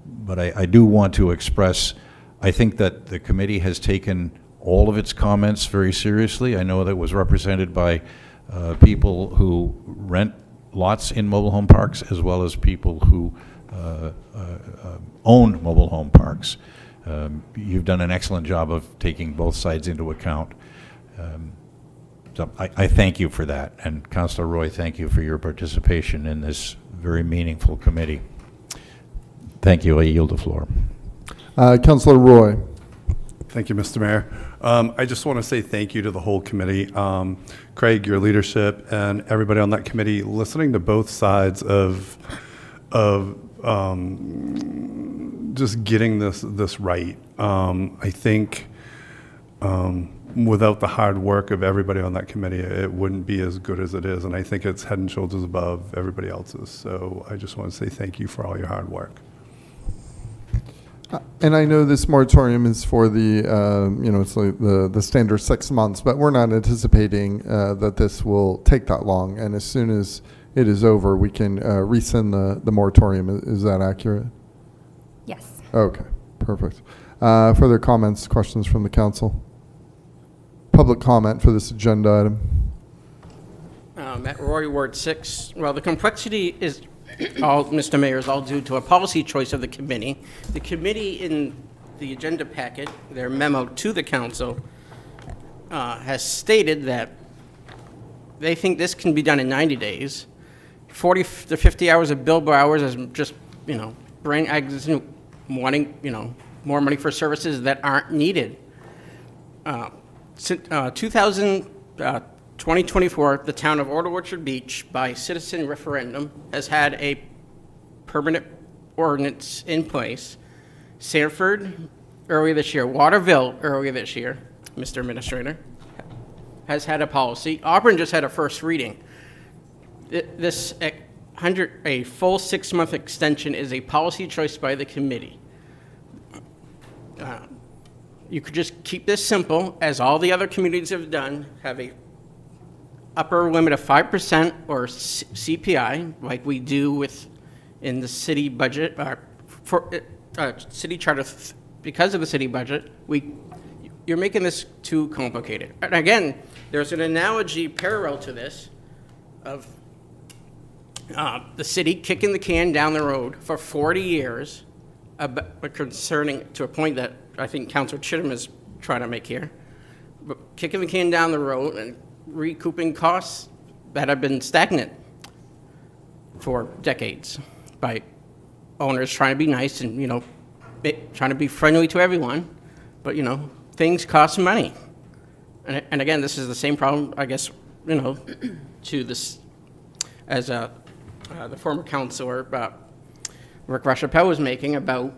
But I do want to express, I think that the committee has taken all of its comments very seriously. I know that it was represented by people who rent lots in mobile home parks, as well as people who own mobile home parks. You've done an excellent job of taking both sides into account. So I thank you for that. And Councilor Roy, thank you for your participation in this very meaningful committee. Thank you. I yield the floor. Councilor Roy. Thank you, Mr. Mayor. I just want to say thank you to the whole committee. Craig, your leadership, and everybody on that committee, listening to both sides of just getting this right. I think without the hard work of everybody on that committee, it wouldn't be as good as it is. And I think it's head and shoulders above everybody else's. So I just want to say thank you for all your hard work. And I know this moratorium is for the, it's like the standard 6 months, but we're not anticipating that this will take that long. And as soon as it is over, we can rescind the moratorium. Is that accurate? Yes. Okay, perfect. Further comments, questions from the council? Public comment for this agenda item. Matt Roy, Ward 6. Well, the complexity is all, Mr. Mayor, is all due to a policy choice of the committee. The committee, in the agenda packet, their memo to the council, has stated that they think this can be done in 90 days. 40 to 50 hours of billable hours is just, wanting, more money for services that aren't needed. Since 2024, the town of Old Orchard Beach, by citizen referendum, has had a permanent ordinance in place. Sanford, earlier this year, Waterville, earlier this year, Mr. Administrator, has had a policy. Auburn just had a first reading. This a full 6-month extension is a policy choice by the committee. You could just keep this simple, as all the other communities have done, have a upper limit of 5% or CPI, like we do in the city budget, for city charter. Because of the city budget, you're making this too complicated. And again, there's an analogy parallel to this of the city kicking the can down the road for 40 years, concerning to a point that I think Councilor Chittum is trying to make here, but kicking the can down the road and recouping costs that have been stagnant for decades by owners trying to be nice and, trying to be friendly to everyone, but, things cost money. And again, this is the same problem, I guess, to this, as the former councilor, Rick Rashapel was making about,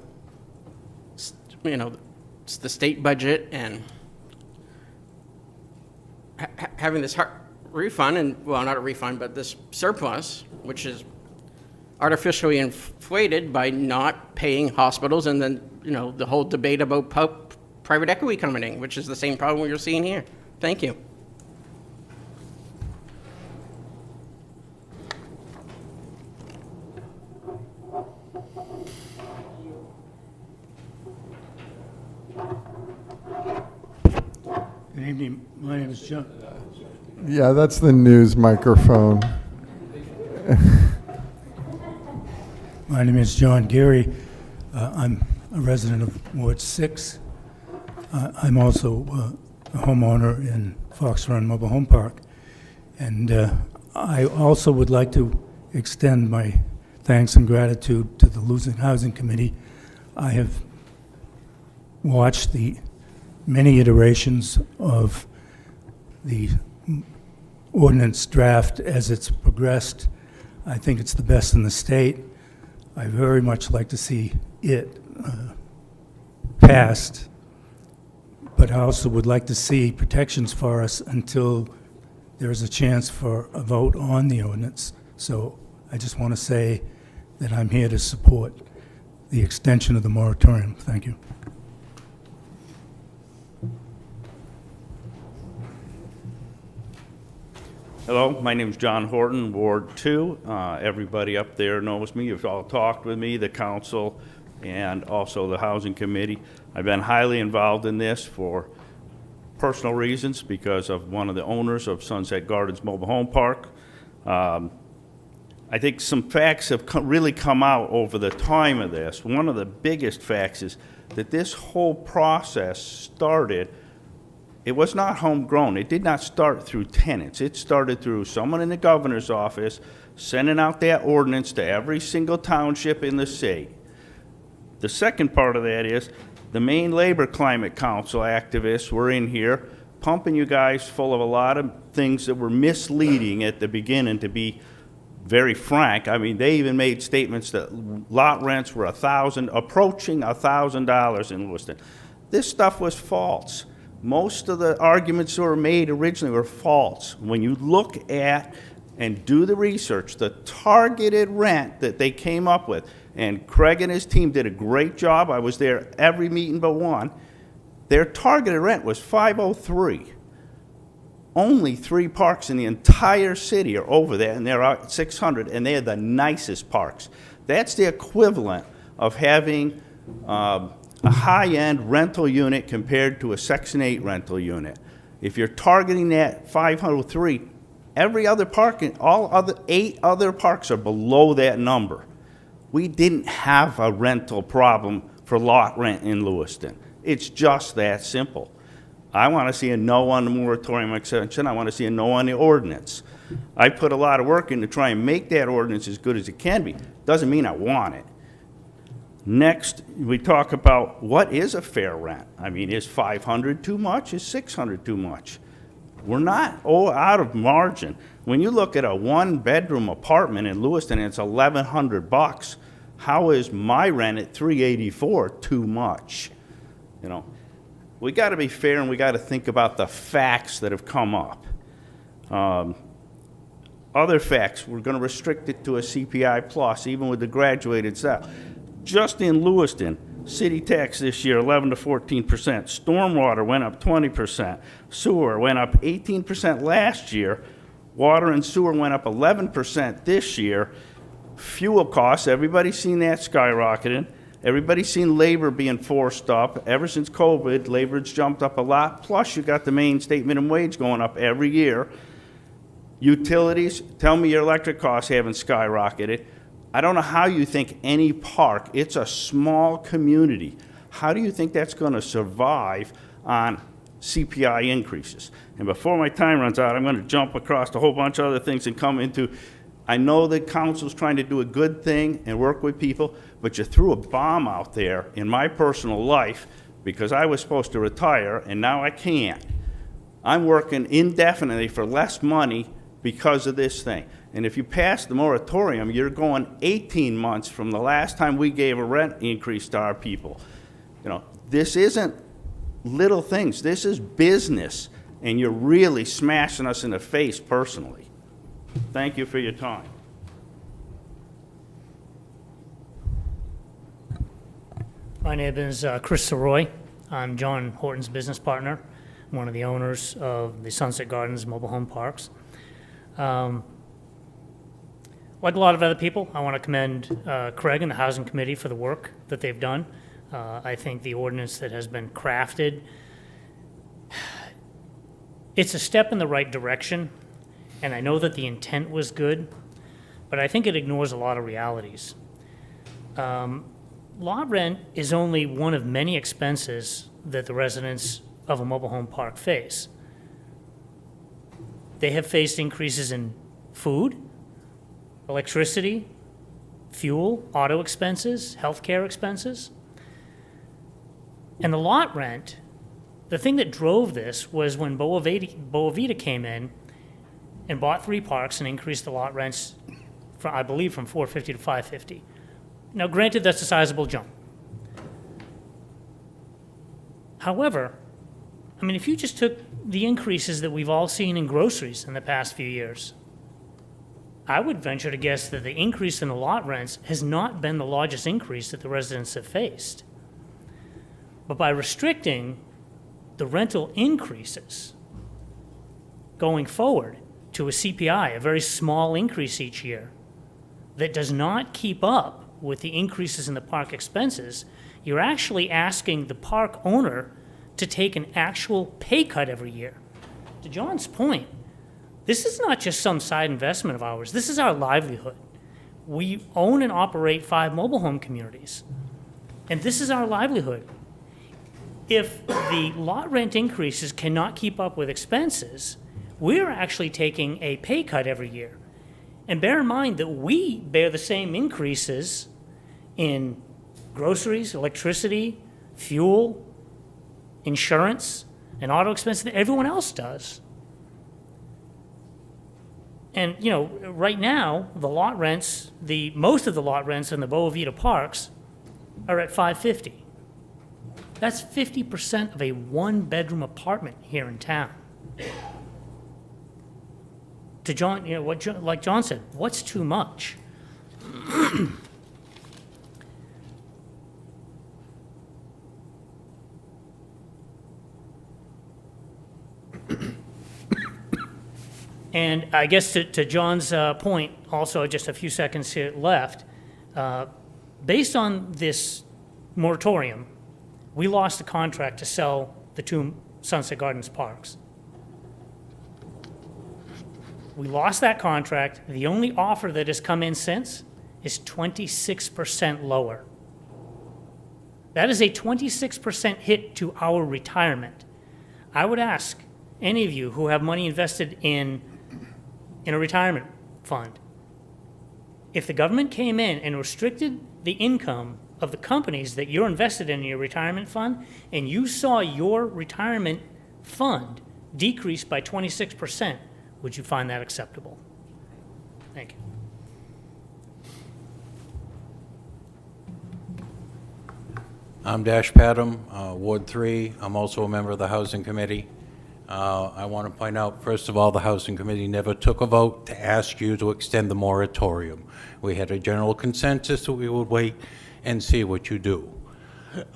the state budget and having this refund, and, well, not a refund, but this surplus, which is artificially inflated by not paying hospitals, and then, the whole debate about private equity coming in, which is the same problem we're seeing here. Thank you. Good evening. My name is John. Yeah, that's the news microphone. My name is John Gary. I'm a resident of Ward 6. I'm also a homeowner in Fox Run Mobile Home Park. And I also would like to extend my thanks and gratitude to the Lewiston Housing Committee. I have watched the many iterations of the ordinance draft as it's progressed. I think it's the best in the state. I very much like to see it passed, but I also would like to see protections for us until there's a chance for a vote on the ordinance. So I just want to say that I'm here to support the extension of the moratorium. Thank you. Hello, my name's John Horton, Ward 2. Everybody up there knows me. You've all talked with me, the council, and also the Housing Committee. I've been highly involved in this for personal reasons because of one of the owners of Sunset Gardens Mobile Home Park. I think some facts have really come out over the time of this. One of the biggest facts is that this whole process started, it was not homegrown. It did not start through tenants. It started through someone in the governor's office sending out that ordinance to every single township in the state. The second part of that is the Maine Labor Climate Council activists were in here pumping you guys full of a lot of things that were misleading at the beginning, to be very frank. I mean, they even made statements that lot rents were approaching $1,000 in Lewiston. This stuff was false. Most of the arguments that were made originally were false. When you look at and do the research, the targeted rent that they came up with, and Craig and his team did a great job. I was there every meeting but one. Their targeted rent was $503. Only 3 parks in the entire city are over that, and they're at $600, and they're the nicest parks. That's the equivalent of having a high-end rental unit compared to a Section 8 rental unit. If you're targeting that 503, every other park, all other 8 other parks are below that number. We didn't have a rental problem for lot rent in Lewiston. It's just that simple. I want to see a no on the moratorium extension. I want to see a no on the ordinance. I put a lot of work in to try and make that ordinance as good as it can be. Doesn't mean I want it. Next, we talk about what is a fair rent. I mean, is 500 too much? Is 600 too much? We're not out of margin. When you look at a 1-bedroom apartment in Lewiston and it's $1,100, how is my rent at $384 too much? You know, we got to be fair, and we got to think about the facts that have come up. Other facts, we're going to restrict it to a CPI plus, even with the graduated stuff. Just in Lewiston, city tax this year 11 to 14%. Stormwater went up 20%. Sewer went up 18% last year. Water and sewer went up 11% this year. Fuel costs, everybody's seen that skyrocketing. Everybody's seen labor being forced up. Ever since COVID, labor's jumped up a lot. Plus, you got the Maine state minimum wage going up every year. Utilities, tell me your electric costs haven't skyrocketed. I don't know how you think any park, it's a small community, how do you think that's going to survive on CPI increases? And before my time runs out, I'm going to jump across a whole bunch of other things and come into, I know the council's trying to do a good thing and work with people, but you threw a bomb out there in my personal life because I was supposed to retire and now I can't. I'm working indefinitely for less money because of this thing. And if you pass the moratorium, you're going 18 months from the last time we gave a rent increase to our people. You know, this isn't little things. This is business, and you're really smashing us in the face personally. Thank you for your time. My name is Chris Soroy. I'm John Horton's business partner, one of the owners of the Sunset Gardens Mobile Home Parks. Like a lot of other people, I want to commend Craig and the Housing Committee for the work that they've done. I think the ordinance that has been crafted, it's a step in the right direction, and I know that the intent was good, but I think it ignores a lot of realities. lot rent is only one of many expenses that the residents of a mobile home park face. They have faced increases in food, electricity, fuel, auto expenses, healthcare expenses. And the lot rent, the thing that drove this was when Boa Vita came in and bought 3 parks and increased the lot rents, from, I believe, from $450 to $550. Now, granted, that's a sizable jump. However, I mean, if you just took the increases that we've all seen in groceries in the past few years, I would venture to guess that the increase in the lot rents has not been the largest increase that the residents have faced. But by restricting the rental increases going forward to a CPI, a very small increase each year, that does not keep up with the increases in the park expenses, you're actually asking the park owner to take an actual pay cut every year. To John's point, this is not just some side investment of ours. This is our livelihood. We own and operate 5 mobile home communities, and this is our livelihood. If the lot rent increases cannot keep up with expenses, we're actually taking a pay cut every year. And bear in mind that we bear the same increases in groceries, electricity, fuel, insurance, and auto expenses that everyone else does. And, you know, right now, the lot rents, most of the lot rents in the Boa Vita parks are at $550. That's 50% of a 1-bedroom apartment here in town. To John, you know, like John said, what's too much? And I guess to John's point, also just a few seconds here left, based on this moratorium, we lost the contract to sell the 2 Sunset Gardens parks. We lost that contract. The only offer that has come in since is 26% lower. That is a 26% hit to our retirement. I would ask any of you who have money invested in a retirement fund, if the government came in and restricted the income of the companies that you're invested in your retirement fund, and you saw your retirement fund decrease by 26%, would you find that acceptable? Thank you. I'm Dash Padam, Ward 3. I'm also a member of the Housing Committee. I want to point out, first of all, the Housing Committee never took a vote to ask you to extend the moratorium. We had a general consensus that we would wait and see what you do.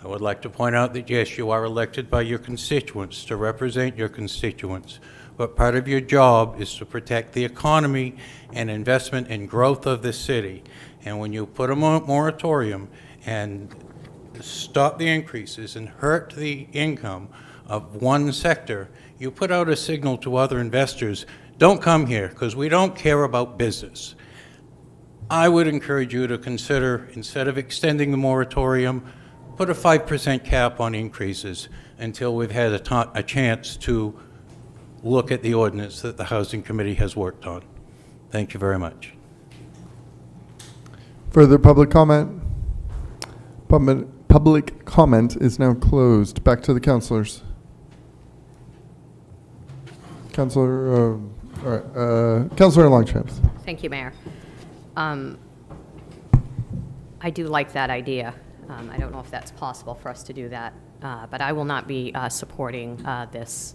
I would like to point out that, yes, you are elected by your constituents to represent your constituents, but part of your job is to protect the economy and investment and growth of this city. And when you put a moratorium and stop the increases and hurt the income of one sector, you put out a signal to other investors, don't come here because we don't care about business. I would encourage you to consider, instead of extending the moratorium, put a 5% cap on increases until we've had a chance to look at the ordinance that the Housing Committee has worked on. Thank you very much. Further public comment? Public comment is now closed. Back to the councilors. Councilor Longchamps. Thank you, Mayor. I do like that idea. I don't know if that's possible for us to do that, but I will not be supporting this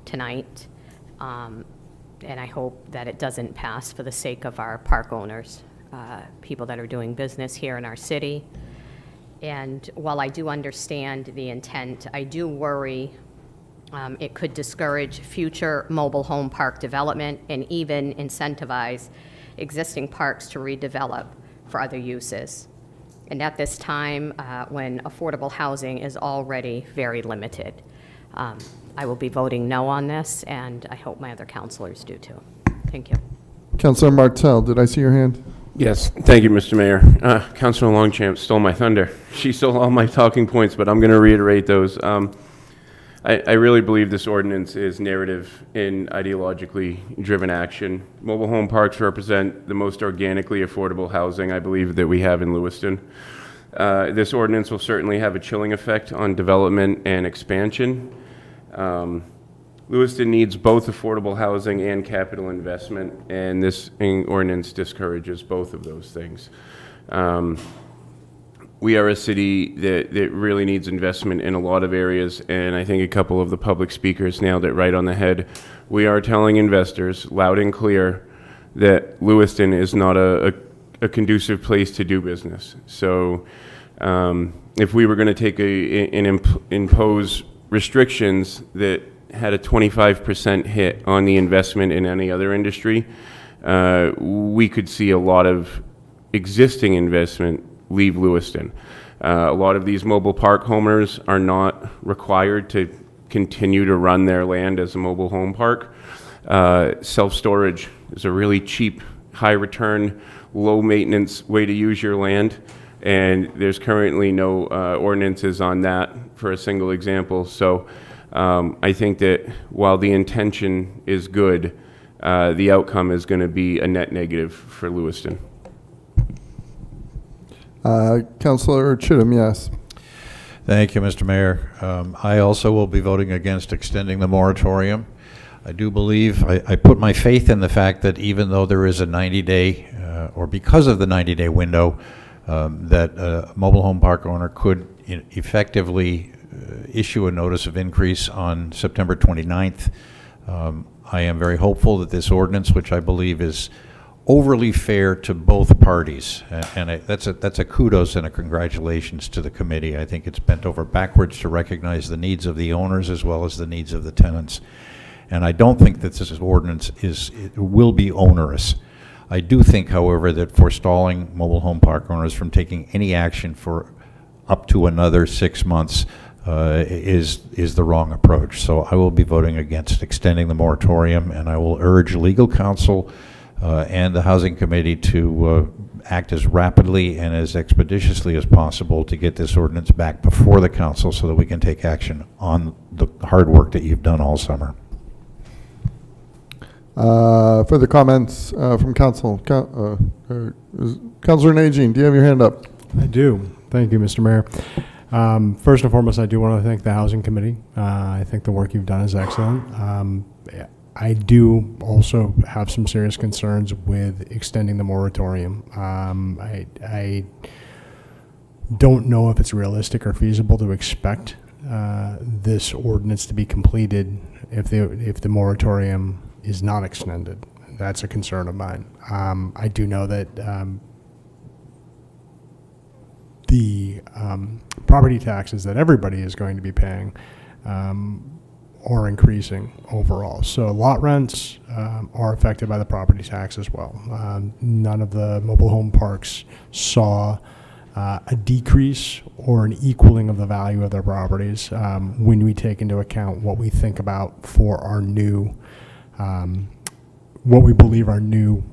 tonight. And I hope that it doesn't pass for the sake of our park owners, people that are doing business here in our city. And while I do understand the intent, I do worry it could discourage future mobile home park development and even incentivize existing parks to redevelop for other uses. And at this time, when affordable housing is already very limited, I will be voting no on this, and I hope my other councilors do too. Thank you. Councilor Martell, did I see your hand? Yes, thank you, Mr. Mayor. Councilor Longchamp stole my thunder. She stole all my talking points, but I'm going to reiterate those. I really believe this ordinance is narrative and ideologically driven action. Mobile home parks represent the most organically affordable housing I believe that we have in Lewiston. This ordinance will certainly have a chilling effect on development and expansion. Lewiston needs both affordable housing and capital investment, and this ordinance discourages both of those things. We are a city that really needs investment in a lot of areas, and I think a couple of the public speakers nailed it right on the head. We are telling investors loud and clear that Lewiston is not a conducive place to do business. So if we were going to take impose restrictions that had a 25% hit on the investment in any other industry, we could see a lot of existing investment leave Lewiston. A lot of these mobile park homeowners are not required to continue to run their land as a mobile home park. Self-storage is a really cheap, high return, low maintenance way to use your land, and there's currently no ordinances on that for a single example. So I think that while the intention is good, the outcome is going to be a net negative for Lewiston. Councilor Chittum, yes. Thank you, Mr. Mayor. I also will be voting against extending the moratorium. I do believe, I put my faith in the fact that even though there is a 90-day, or because of the 90-day window, that a mobile home park owner could effectively issue a notice of increase on September 29th. I am very hopeful that this ordinance, which I believe is overly fair to both parties, and that's a kudos and a congratulations to the committee. I think it's bent over backwards to recognize the needs of the owners as well as the needs of the tenants. And I don't think that this ordinance will be onerous. I do think, however, that forestalling mobile home park owners from taking any action for up to another 6 months is the wrong approach. So I will be voting against extending the moratorium, and I will urge legal counsel and the Housing Committee to act as rapidly and as expeditiously as possible to get this ordinance back before the council so that we can take action on the hard work that you've done all summer. Further comments from council? Councilor Najin, do you have your hand up? I do. Thank you, Mr. Mayor. First and foremost, I do want to thank the Housing Committee. I think the work you've done is excellent. I do also have some serious concerns with extending the moratorium. I don't know if it's realistic or feasible to expect this ordinance to be completed if the moratorium is not extended. That's a concern of mine. I do know that the property taxes that everybody is going to be paying are increasing overall. So lot rents are affected by the property tax as well. None of the mobile home parks saw a decrease or an equaling of the value of their properties when we take into account what we think about for our new what we believe our new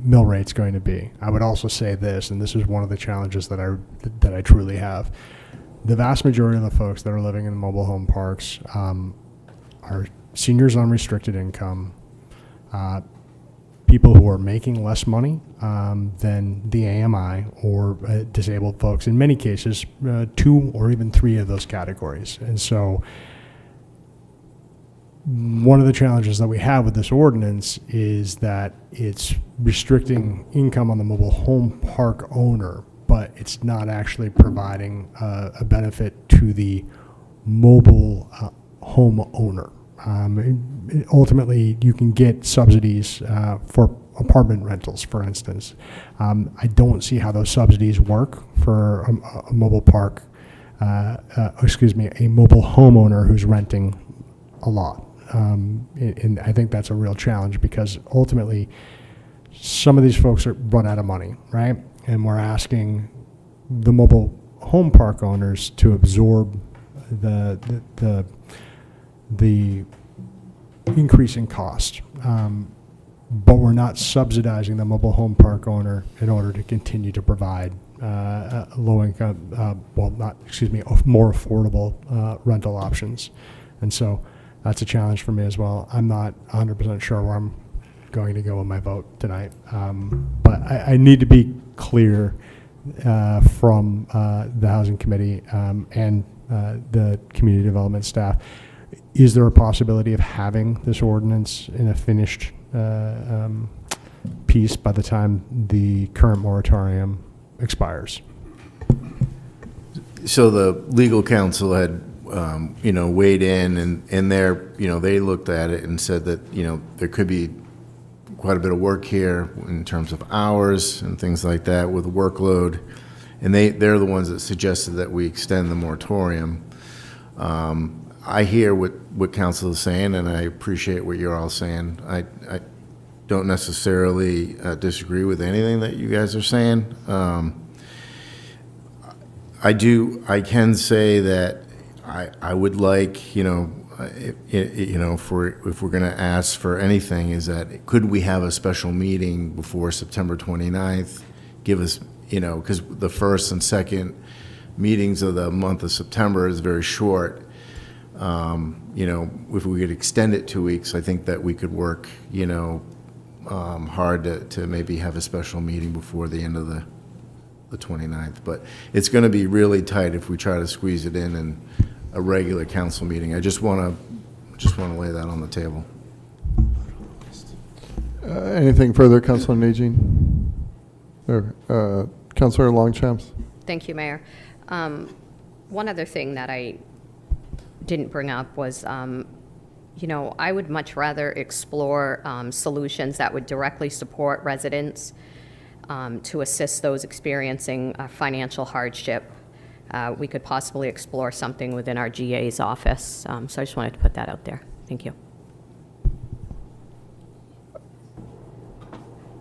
mill rate's going to be. I would also say this, and this is one of the challenges that I truly have. The vast majority of the folks that are living in mobile home parks are seniors on restricted income, people who are making less money than the AMI or disabled folks, in many cases, 2 or even 3 of those categories. And so one of the challenges that we have with this ordinance is that it's restricting income on the mobile home park owner, but it's not actually providing a benefit to the mobile home owner. Ultimately, you can get subsidies for apartment rentals, for instance. I don't see how those subsidies work for a mobile park, a mobile homeowner who's renting a lot. And I think that's a real challenge because ultimately some of these folks are run out of money, right? And we're asking the mobile home park owners to absorb the increasing cost. but we're not subsidizing the mobile home park owner in order to continue to provide low-income, more affordable rental options. And so that's a challenge for me as well. I'm not 100% sure where I'm going to go with my vote tonight. But I need to be clear from the Housing Committee and the Community Development staff. Is there a possibility of having this ordinance in a finished piece by the time the current moratorium expires? So the legal counsel had, weighed in, and they looked at it and said that, there could be quite a bit of work here in terms of hours and things like that with workload. And they're the ones that suggested that we extend the moratorium. I hear what council is saying, and I appreciate what you're all saying. I don't necessarily disagree with anything that you guys are saying. I can say that I would like, if we're going to ask for anything, is that could we have a special meeting before September 29th? Give us, because the first and second meetings of the month of September is very short. If we could extend it 2 weeks, I think that we could work, hard to maybe have a special meeting before the end of the 29th. But it's going to be really tight if we try to squeeze it in a regular council meeting. I just want to lay that on the table. Anything further, Councilor Najin? Councilor Longchamps? Thank you, Mayor. One other thing that I didn't bring up was, I would much rather explore solutions that would directly support residents to assist those experiencing financial hardship. We could possibly explore something within our GA's office. So I just wanted to put that out there. Thank you.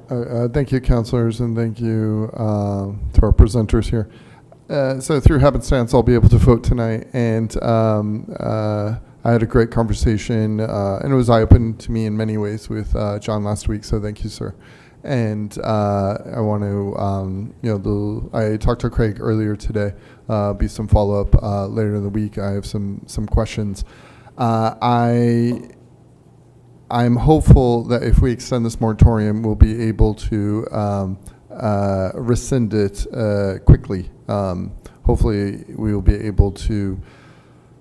Thank you, councilors, and thank you to our presenters here. So through happenstance, I'll be able to vote tonight, and I had a great conversation, and it was eye-opening to me in many ways with John last week, so thank you, sir. And I want to, I talked to Craig earlier today, be some follow-up later in the week. I have some questions. I'm hopeful that if we extend this moratorium, we'll be able to rescind it quickly. Hopefully, we will be able to,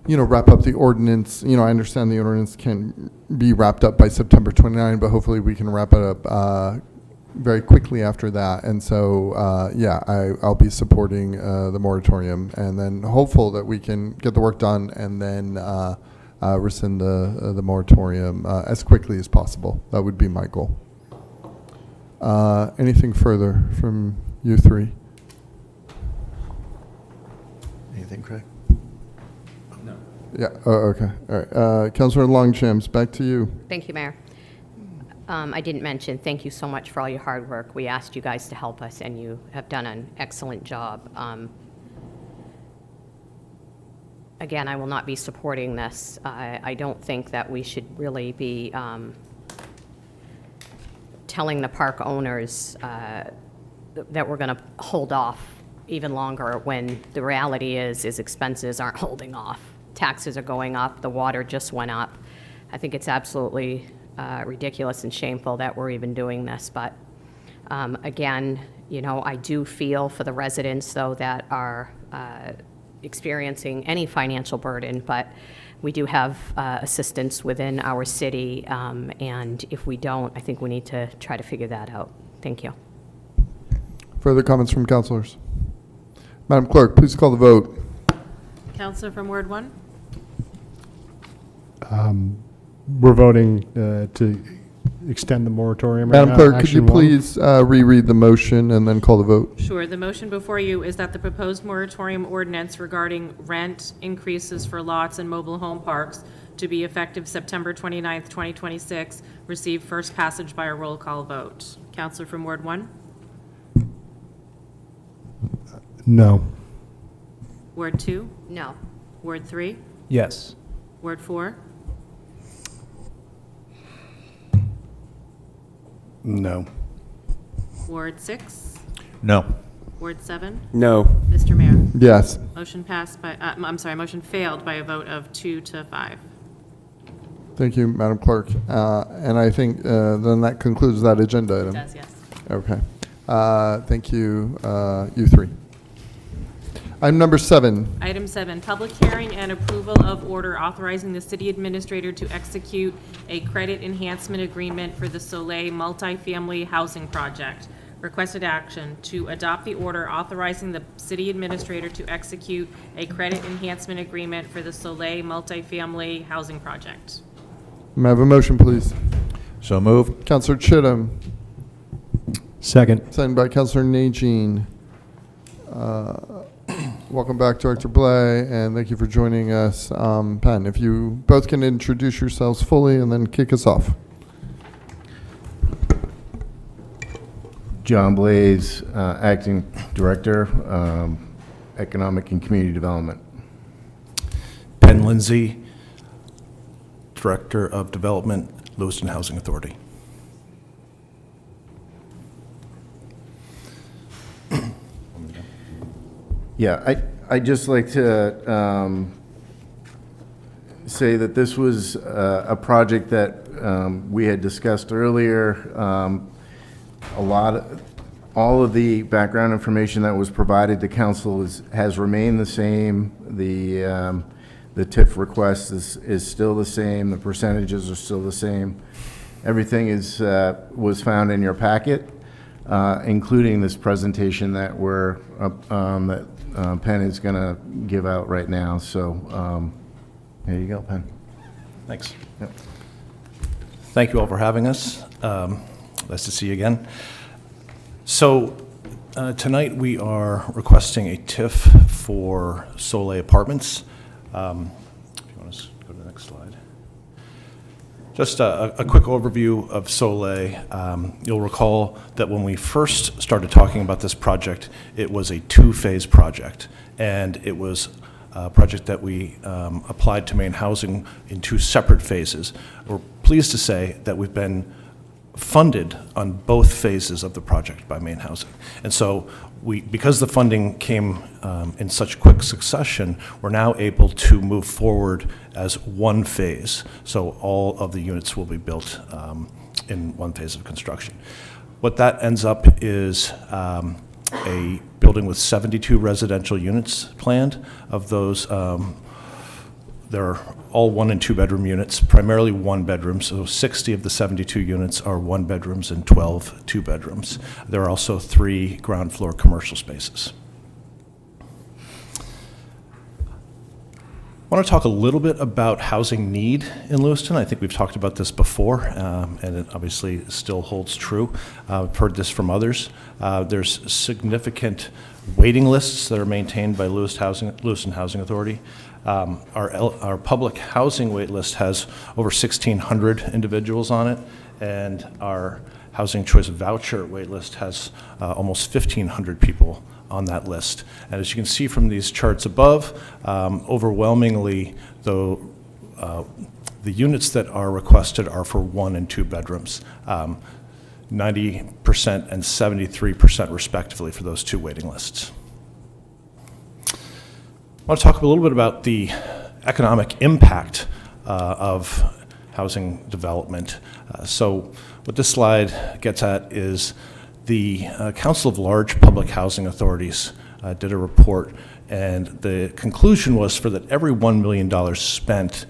wrap up the ordinance. I understand the ordinance can be wrapped up by September 29, but hopefully we can wrap it up very quickly after that. And so, I'll be supporting the moratorium, and then hopeful that we can get the work done and then rescind the moratorium as quickly as possible. That would be my goal. Anything further from you three? Anything, Craig? No. Yeah. Oh, okay. All right. Councilor Longchamps, back to you. Thank you, Mayor. I didn't mention, thank you so much for all your hard work. We asked you guys to help us, and you have done an excellent job. Again, I will not be supporting this. I don't think that we should really be telling the park owners that we're going to hold off even longer when the reality is expenses aren't holding off. Taxes are going up. The water just went up. I think it's absolutely ridiculous and shameful that we're even doing this. But again, I do feel for the residents, though, that are experiencing any financial burden, but we do have assistance within our city, and if we don't, I think we need to try to figure that out. Thank you. Further comments from councilors? Madam Clerk, please call the vote. Councilor from Ward 1? We're voting to extend the moratorium right now. Madam Clerk, could you please reread the motion and then call the vote? Sure. The motion before you is that the proposed moratorium ordinance regarding rent increases for lots and mobile home parks to be effective September 29th, 2026, receive first passage by a roll call vote. Councilor from Ward 1? No. Ward 2? No. Ward 3? Yes. Ward 4? No. Ward 6? No. Ward 7? No. Mr. Mayor? Yes. Motion passed by, motion failed by a vote of 2 to 5. Thank you, Madam Clerk. And I think then that concludes that agenda item. It does, yes. Okay. Thank you, you three. Item number 7. Item 7, public hearing and approval of order authorizing the city administrator to execute a credit enhancement agreement for the Soleil multifamily housing project. Requested action to adopt the order authorizing the city administrator to execute a credit enhancement agreement for the Soleil multifamily housing project. May I have a motion, please? So moved. Councilor Chittum. Second. Second by Councilor Najin. Welcome back, Director Blais, and thank you for joining us. Penn, if you both can introduce yourselves fully and then kick us off. John Blaze, Acting Director, Economic and Community Development. Penn Lindsay, Director of Development, Lewiston Housing Authority. Yeah, I'd just like to say that this was a project that we had discussed earlier. All of the background information that was provided to council has remained the same. The TIF request is still the same. The percentages are still the same. Everything was found in your packet, including this presentation that Penn is going to give out right now. So there you go, Penn. Thanks. Yep. Thank you all for having us. Nice to see you again. So tonight we are requesting a TIF for Soleil Apartments. If you want to go to the next slide. Just a quick overview of Soleil. You'll recall that when we first started talking about this project, it was a 2-phase project, and it was a project that we applied to Maine Housing in 2 separate phases. We're pleased to say that we've been funded on both phases of the project by Maine Housing. And so because the funding came in such quick succession, we're now able to move forward as 1 phase. So all of the units will be built in 1 phase of construction. What that ends up is a building with 72 residential units planned. Of those, they're all 1 and 2 bedroom units, primarily 1 bedroom. So 60 of the 72 units are 1 bedrooms and 12 2 bedrooms. There are also 3 ground floor commercial spaces. I want to talk a little bit about housing need in Lewiston. I think we've talked about this before, and it obviously still holds true. I've heard this from others. There's significant waiting lists that are maintained by Lewiston Housing Authority. Our public housing wait list has over 1,600 individuals on it, and our housing choice voucher wait list has almost 1,500 people on that list. And as you can see from these charts above, overwhelmingly, though, the units that are requested are for 1 and 2 bedrooms, 90% and 73% respectively for those 2 waiting lists. I want to talk a little bit about the economic impact of housing development. So what this slide gets at is the Council of Large Public Housing Authorities did a report, and the conclusion was for that every $1 million spent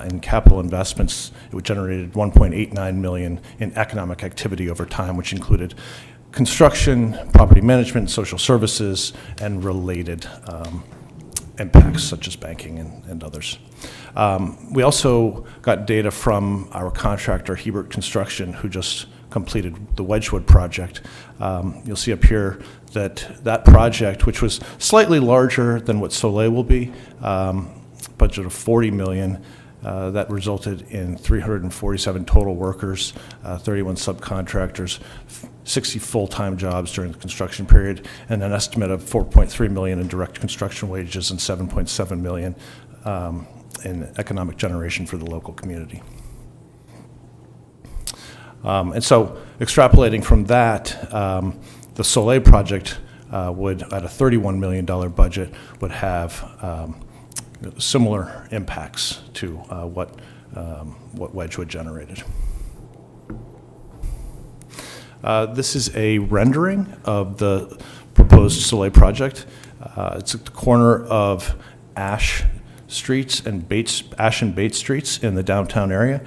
in capital investments, it generated $1.89 million in economic activity over time, which included construction, property management, social services, and related impacts such as banking and others. We also got data from our contractor, Hebert Construction, who just completed the Wedgwood project. You'll see up here that project, which was slightly larger than what Soleil will be, budget of $40 million, that resulted in 347 total workers, 31 subcontractors, 60 full-time jobs during the construction period, and an estimate of $4.3 million in direct construction wages and $7.7 million in economic generation for the local community. And so extrapolating from that, the Soleil project would, at a $31 million budget, would have similar impacts to what Wedgwood generated. This is a rendering of the proposed Soleil project. It's at the corner of Ash Streets and Ash and Bates Streets in the downtown area.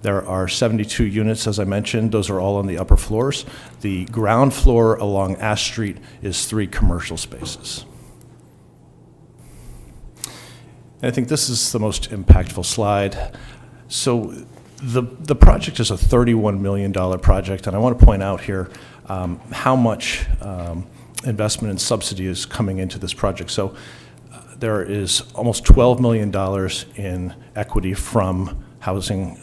There are 72 units, as I mentioned. Those are all on the upper floors. The ground floor along Ash Street is 3 commercial spaces. And I think this is the most impactful slide. So the project is a $31 million project, and I want to point out here how much investment and subsidy is coming into this project. So there is almost $12 million in equity from housing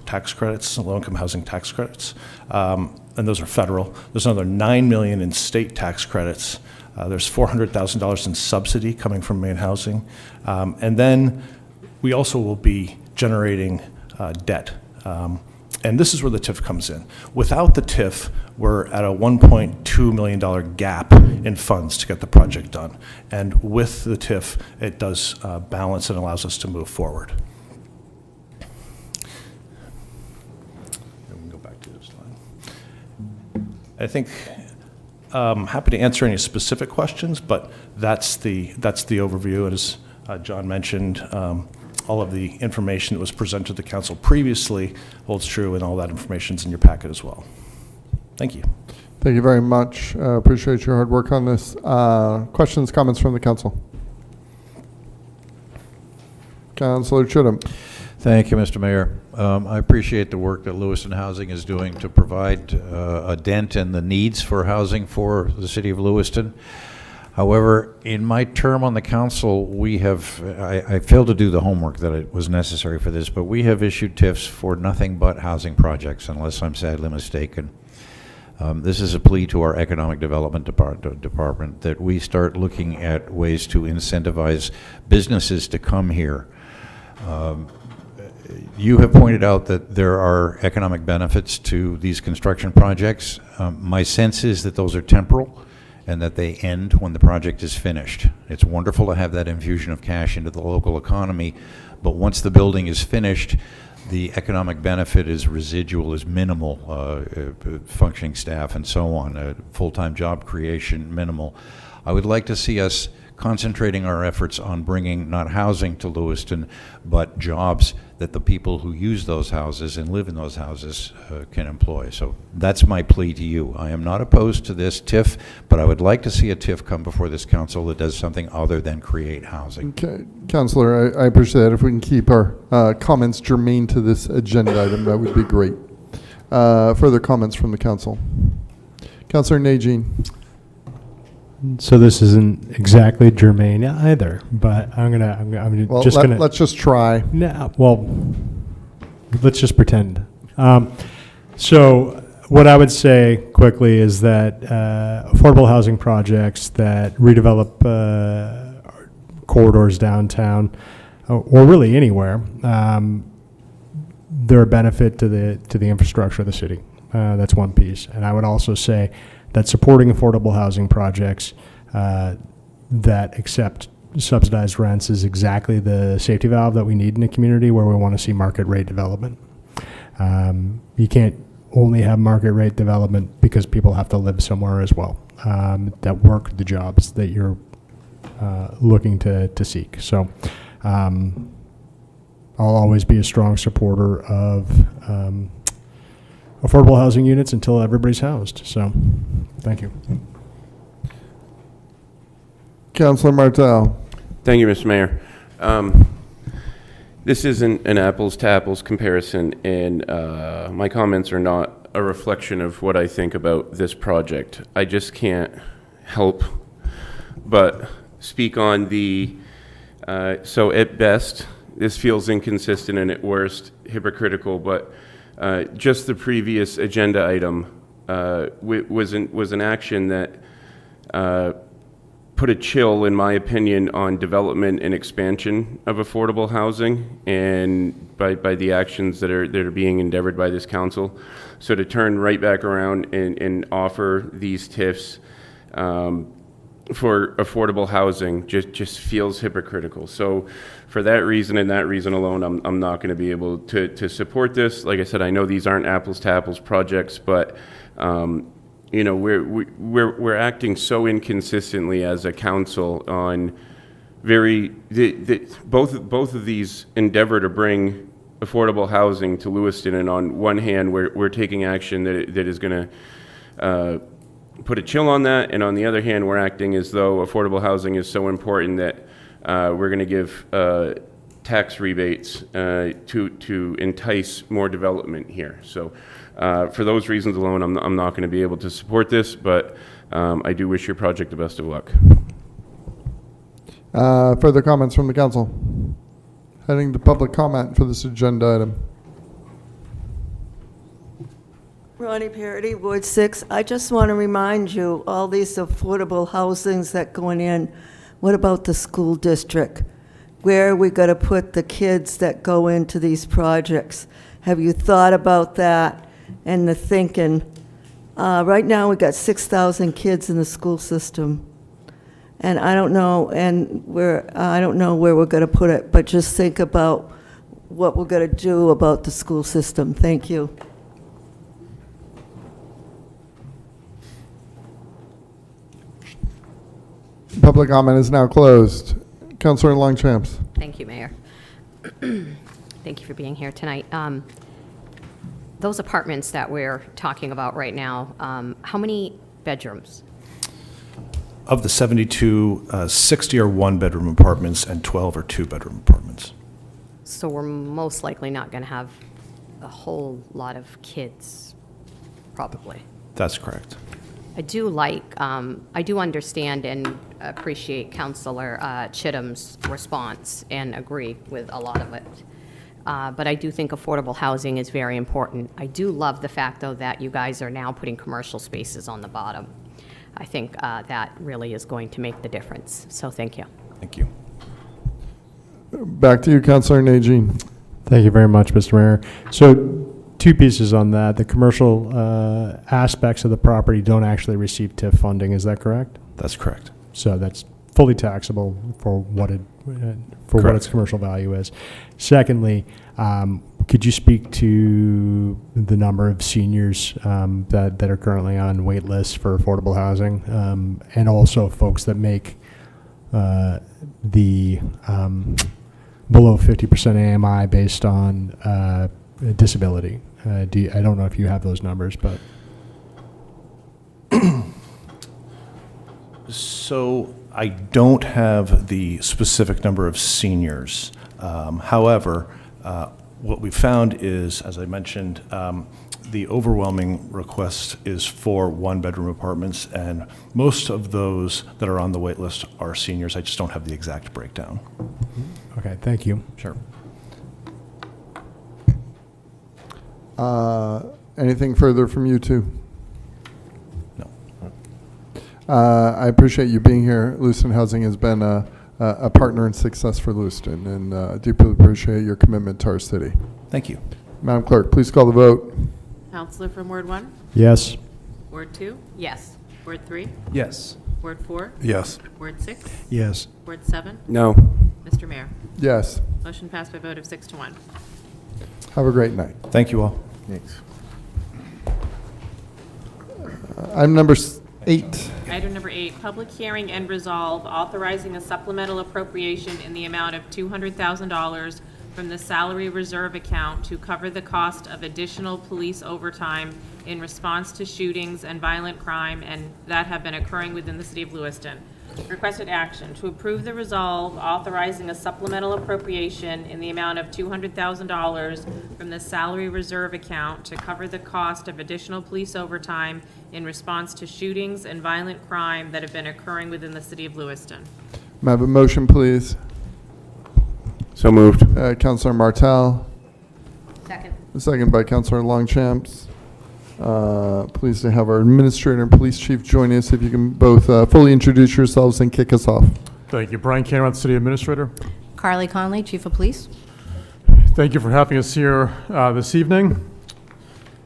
tax credits, low-income housing tax credits, and those are federal. There's another $9 million in state tax credits. There's $400,000 in subsidy coming from Maine Housing. And then we also will be generating debt. And this is where the TIF comes in. Without the TIF, we're at a $1.2 million gap in funds to get the project done. And with the TIF, it does balance and allows us to move forward. We can go back to this slide. I think I'm happy to answer any specific questions, but that's the overview. And as John mentioned, all of the information that was presented to the council previously holds true, and all that information is in your packet as well. Thank you. Thank you very much. Appreciate your hard work on this. Questions, comments from the council? Councilor Chittum. Thank you, Mr. Mayor. I appreciate the work that Lewiston Housing is doing to provide a dent in the needs for housing for the city of Lewiston. However, in my term on the council, I failed to do the homework that it was necessary for this, but we have issued TIFs for nothing but housing projects, unless I'm sadly mistaken. This is a plea to our economic development department that we start looking at ways to incentivize businesses to come here. You have pointed out that there are economic benefits to these construction projects. My sense is that those are temporal and that they end when the project is finished. It's wonderful to have that infusion of cash into the local economy, but once the building is finished, the economic benefit is residual, is minimal, functioning staff and so on, full-time job creation, minimal. I would like to see us concentrating our efforts on bringing not housing to Lewiston, but jobs that the people who use those houses and live in those houses can employ. So that's my plea to you. I am not opposed to this TIF, but I would like to see a TIF come before this council that does something other than create housing. Okay, Councilor, I appreciate that. If we can keep our comments germane to this agenda item, that would be great. Further comments from the council? Councilor Najin. So this isn't exactly germane either, but I'm gonna let's just try. No, well, let's just pretend. So what I would say quickly is that affordable housing projects that redevelop corridors downtown, or really anywhere, they're a benefit to the infrastructure of the city. That's one piece, and I would also say that supporting affordable housing projects that accept subsidized rents is exactly the safety valve that we need in a community where we want to see market rate development. You can't only have market rate development because people have to live somewhere as well that work the jobs that you're looking to seek. So I'll always be a strong supporter of affordable housing units until everybody's housed. So, thank you. Councilor Martel. Thank you, Mr. Mayor. This isn't an apples to apples comparison, and my comments are not a reflection of what I think about this project. I just can't help but speak on the, so at best, this feels inconsistent, and at worst, hypocritical, but just the previous agenda item was an action that put a chill, in my opinion, on development and expansion of affordable housing, and by the actions that are being endeavored by this council. So to turn right back around and offer these TIFs for affordable housing just feels hypocritical. So for that reason and that reason alone, I'm not going to be able to support this. Like I said, I know these aren't apples to apples projects, but you know, we're acting so inconsistently as a council on both of these endeavor to bring affordable housing to Lewiston, and on one hand, we're taking action that is going to put a chill on that, and on the other hand, we're acting as though affordable housing is so important that we're going to give tax rebates to entice more development here. So for those reasons alone, I'm not going to be able to support this, but I do wish your project the best of luck. Further comments from the council? Heading to public comment for this agenda item. Ronnie Parity, Ward 6. I just want to remind you, all these affordable housings that going in, what about the school district? Where are we going to put the kids that go into these projects? Have you thought about that and the thinking? Right now, we got 6,000 kids in the school system. And I don't know, I don't know where we're going to put it, but just think about what we're going to do about the school system. Thank you. Public comment is now closed. Councilor Longchamps. Thank you, Mayor. Thank you for being here tonight. Those apartments that we're talking about right now, how many bedrooms? Of the 72, 60 are one-bedroom apartments and 12 are two-bedroom apartments. So we're most likely not going to have a whole lot of kids, probably. That's correct. I do understand and appreciate Councilor Chittum's response and agree with a lot of it. But I do think affordable housing is very important. I do love the fact, though, that you guys are now putting commercial spaces on the bottom. I think that really is going to make the difference. So thank you. Thank you. Back to you, Councilor Najin. Thank you very much, Mr. Mayor. So two pieces on that. The commercial aspects of the property don't actually receive TIF funding. Is that correct? That's correct. So that's fully taxable for what its commercial value is. Secondly, could you speak to the number of seniors that are currently on wait lists for affordable housing, and also folks that make the below 50% AMI based on disability? I don't know if you have those numbers, but. So I don't have the specific number of seniors. However, what we found is, as I mentioned, the overwhelming request is for one-bedroom apartments, and most of those that are on the wait list are seniors. I just don't have the exact breakdown. Okay, thank you. Sure. Anything further from you two? No. I appreciate you being here. Lewiston Housing has been a partner in success for Lewiston, and deeply appreciate your commitment to our city. Thank you. Madam Clerk, please call the vote. Councilor from Ward 1? Yes. Ward 2? Yes. Ward 3? Yes. Ward 4? Yes. Ward 6? Yes. Ward 7? No. Mr. Mayor? Yes. Motion passed by a vote of 6-1. Have a great night. Thank you all. Thanks. Item number 8. Item number 8, public hearing and resolve authorizing a supplemental appropriation in the amount of $200,000 from the salary reserve account to cover the cost of additional police overtime in response to shootings and violent crime and that have been occurring within the city of Lewiston. Requested action to approve the resolve authorizing a supplemental appropriation in the amount of $200,000 from the salary reserve account to cover the cost of additional police overtime in response to shootings and violent crime that have been occurring within the city of Lewiston. May I have a motion, please? So moved. Councilor Martell. Second. Second by Councilor Longchamps. Pleased to have our administrator and police chief join us. If you can both fully introduce yourselves and kick us off. Thank you. Brian Cameron, City Administrator. Carly Conley, Chief of Police. Thank you for having us here this evening.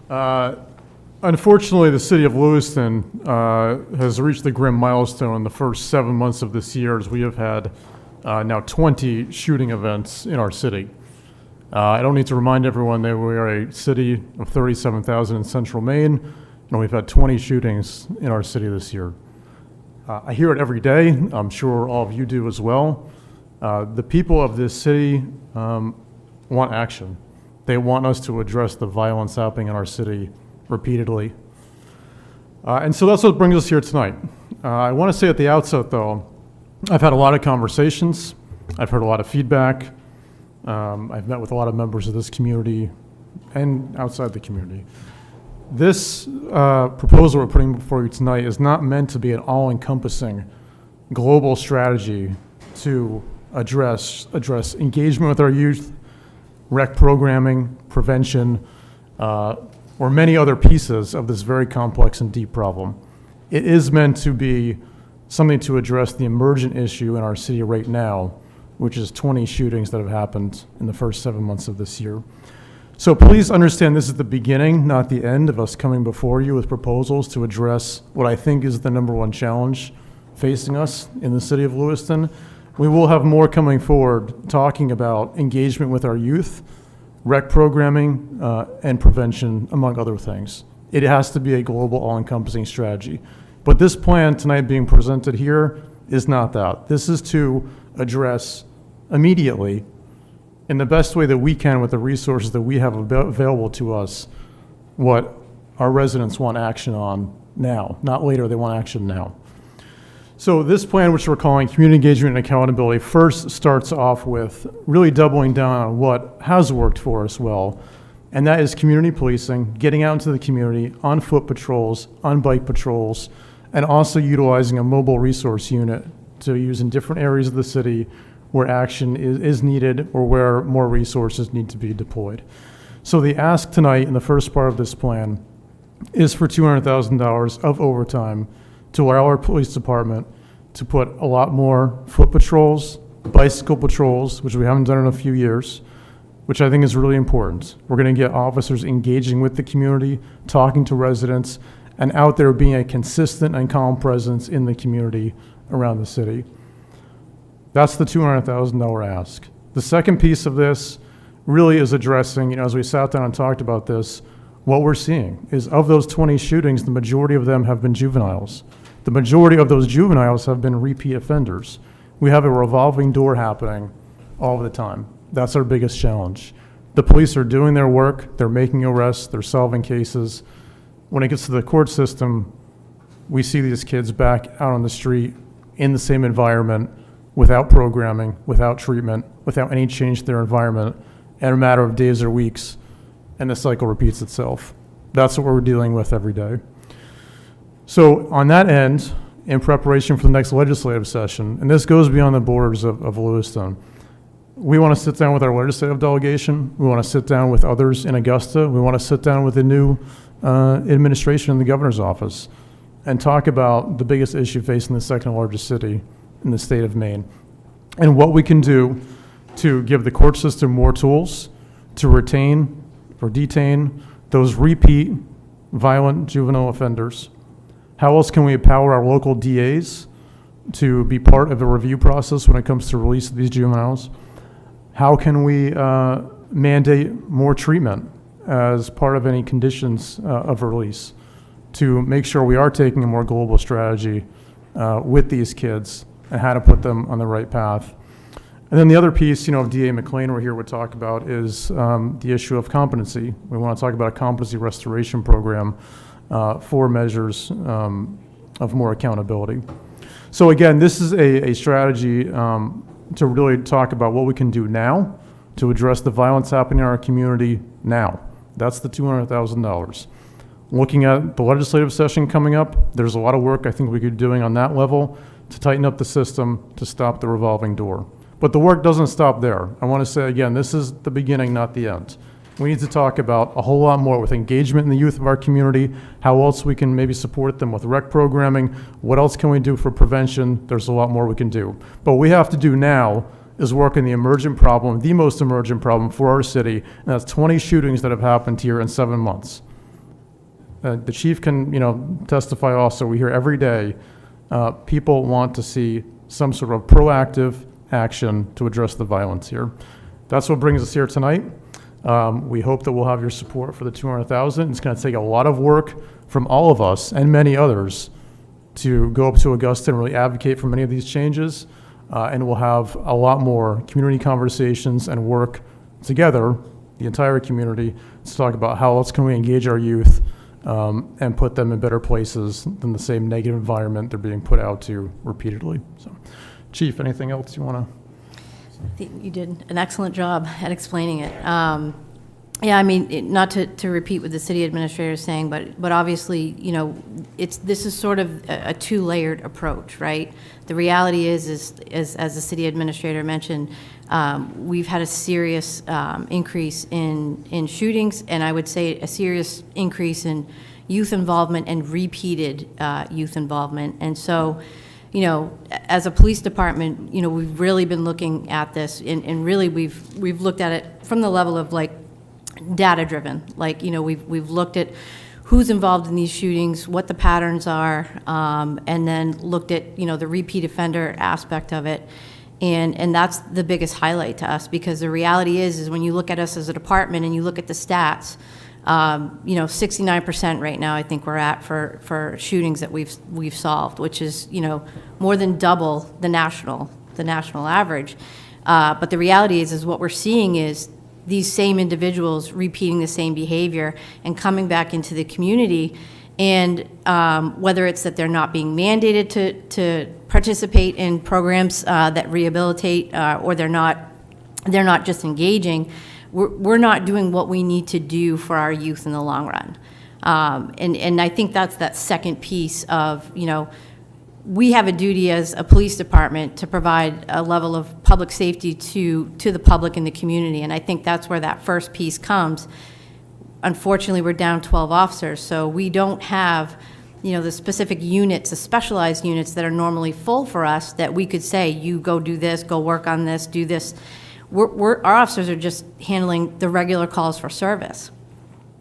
Unfortunately, the city of Lewiston has reached the grim milestone in the first 7 months of this year, as we have had now 20 shooting events in our city. I don't need to remind everyone that we are a city of 37,000 in central Maine, and we've had 20 shootings in our city this year. I hear it every day. I'm sure all of you do as well. The people of this city want action. They want us to address the violence happening in our city repeatedly. And so that's what brings us here tonight. I want to say at the outset, though, I've had a lot of conversations. I've heard a lot of feedback. I've met with a lot of members of this community and outside the community. This proposal we're putting before you tonight is not meant to be an all-encompassing global strategy to address engagement with our youth, rec programming, prevention, or many other pieces of this very complex and deep problem. It is meant to be something to address the emergent issue in our city right now, which is 20 shootings that have happened in the first 7 months of this year. So please understand this is the beginning, not the end, of us coming before you with proposals to address what I think is the #1 challenge facing us in the city of Lewiston. We will have more coming forward talking about engagement with our youth, rec programming, and prevention, among other things. It has to be a global, all-encompassing strategy. But this plan tonight being presented here is not that. This is to address immediately, in the best way that we can with the resources that we have available to us, what our residents want action on now, not later. They want action now. So this plan, which we're calling Community Engagement and Accountability, first starts off with really doubling down on what has worked for us well, and that is community policing, getting out into the community on foot patrols, on bike patrols, and also utilizing a mobile resource unit to use in different areas of the city where action is needed or where more resources need to be deployed. So the ask tonight in the first part of this plan is for $200,000 of overtime to allow our police department to put a lot more foot patrols, bicycle patrols, which we haven't done in a few years, which I think is really important. We're going to get officers engaging with the community, talking to residents, and out there being a consistent and calm presence in the community around the city. That's the $200,000 ask. The second piece of this really is addressing, as we sat down and talked about this, what we're seeing is of those 20 shootings, the majority of them have been juveniles. The majority of those juveniles have been repeat offenders. We have a revolving door happening all the time. That's our biggest challenge. The police are doing their work, they're making arrests, they're solving cases. When it gets to the court system, we see these kids back out on the street in the same environment without programming, without treatment, without any change to their environment in a matter of days or weeks, and the cycle repeats itself. That's what we're dealing with every day. So on that end, in preparation for the next legislative session, and this goes beyond the borders of Lewiston, we want to sit down with our legislative delegation. We want to sit down with others in Augusta. We want to sit down with the new administration in the governor's office and talk about the biggest issue facing the second largest city in the state of Maine and what we can do to give the court system more tools to retain or detain those repeat violent juvenile offenders. How else can we empower our local DAs to be part of the review process when it comes to release of these juveniles? How can we mandate more treatment as part of any conditions of release to make sure we are taking a more global strategy with these kids and how to put them on the right path? And then the other piece, DA McLean we're here would talk about is the issue of competency. We want to talk about a competency restoration program for measures of more accountability. So again, this is a strategy to really talk about what we can do now to address the violence happening in our community now. That's the $200,000. Looking at the legislative session coming up, there's a lot of work I think we could be doing on that level to tighten up the system to stop the revolving door. But the work doesn't stop there. I want to say again, this is the beginning, not the end. We need to talk about a whole lot more with engagement in the youth of our community, how else we can maybe support them with rec programming, what else can we do for prevention. There's a lot more we can do. But what we have to do now is work on the emergent problem, the most emergent problem for our city, and that's 20 shootings that have happened here in 7 months. The chief can, testify also. We hear every day people want to see some sort of proactive action to address the violence here. That's what brings us here tonight. We hope that we'll have your support for the $200,000. It's going to take a lot of work from all of us and many others to go up to Augusta and really advocate for many of these changes. And we'll have a lot more community conversations and work together, the entire community, to talk about how else can we engage our youth and put them in better places than the same negative environment they're being put out to repeatedly. So, Chief, anything else you want to? You did an excellent job at explaining it. Yeah, I mean, not to repeat what the city administrator is saying, but obviously, this is sort of a two-layered approach, right? The reality is as the city administrator mentioned, we've had a serious increase in shootings, and I would say a serious increase in youth involvement and repeated youth involvement. And so, as a police department, we've really been looking at this, and really we've looked at it from the level of like data-driven. Like, we've looked at who's involved in these shootings, what the patterns are, and then looked at, the repeat offender aspect of it. And that's the biggest highlight to us, because the reality is when you look at us as a department and you look at the stats, 69% right now I think we're at for shootings that we've solved, which is, more than double the national average. But the reality is what we're seeing is these same individuals repeating the same behavior and coming back into the community, and whether it's that they're not being mandated to participate in programs that rehabilitate, or they're not just engaging, we're not doing what we need to do for our youth in the long run. And I think that's that second piece of, we have a duty as a police department to provide a level of public safety to the public and the community. And I think that's where that first piece comes. Unfortunately, we're down 12 officers, so we don't have, the specific units, the specialized units that are normally full for us that we could say, you go do this, go work on this, do this. Our officers are just handling the regular calls for service.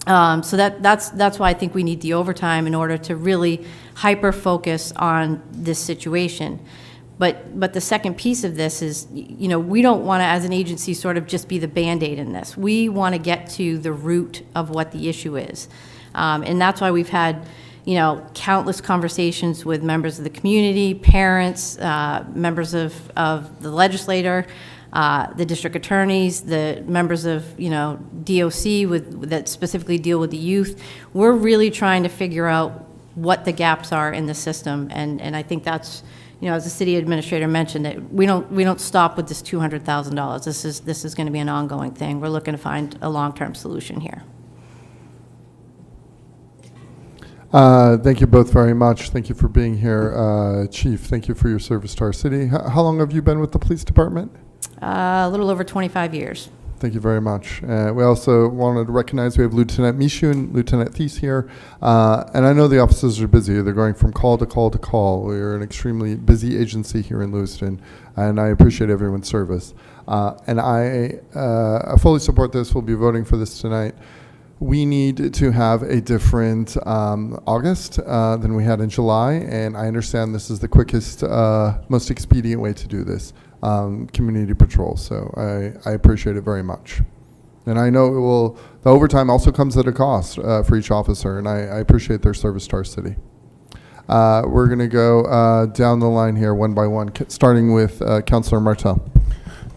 So that's why I think we need the overtime in order to really hyper-focus on this situation. But the second piece of this is, we don't want to, as an agency, sort of just be the Band-Aid in this. We want to get to the root of what the issue is. And that's why we've had, countless conversations with members of the community, parents, members of the legislature, the district attorneys, the members of, DOC that specifically deal with the youth. We're really trying to figure out what the gaps are in the system. And I think that's, as the city administrator mentioned, that we don't stop with this $200,000. This is going to be an ongoing thing. We're looking to find a long-term solution here. Thank you both very much. Thank you for being here. Chief, thank you for your service to our city. How long have you been with the police department? A little over 25 years. Thank you very much. We also wanted to recognize we have Lieutenant Michu and Lieutenant Thies here. And I know the officers are busy. They're going from call to call to call. We're an extremely busy agency here in Lewiston, and I appreciate everyone's service. And I fully support this. We'll be voting for this tonight. We need to have a different August than we had in July, and I understand this is the quickest, most expedient way to do this. Community patrol. So I appreciate it very much. And I know the overtime also comes at a cost for each officer, and I appreciate their service to our city. We're going to go down the line here one by one, starting with Councilor Martel.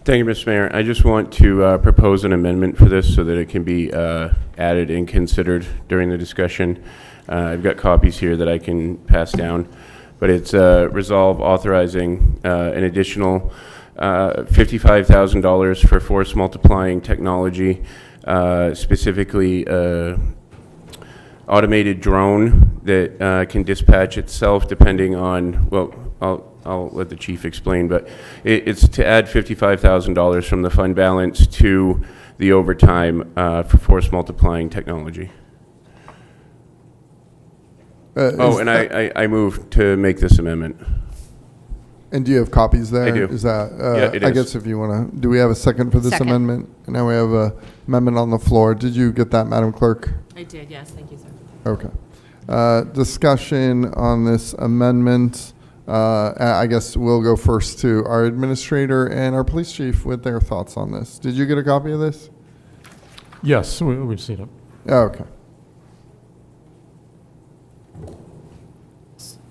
Thank you, Mr. Mayor. I just want to propose an amendment for this so that it can be added and considered during the discussion. I've got copies here that I can pass down, but it's resolve authorizing an additional $55,000 for force multiplying technology, specifically automated drone that can dispatch itself depending on, well, I'll let the chief explain, but it's to add $55,000 from the fund balance to the overtime for force multiplying technology. And I move to make this amendment. And do you have copies there? I do. Is that, Yeah, it I is. guess if you want to, do we have a second for this Second. amendment? And now we have a amendment on the floor. Did you get that, Madam Clerk? I did, yes, thank you, sir. Okay. Discussion on this amendment. I guess we'll go first to our administrator and our police chief with their thoughts on this. Did you get a copy of this? Yes, we've seen it. Oh, okay.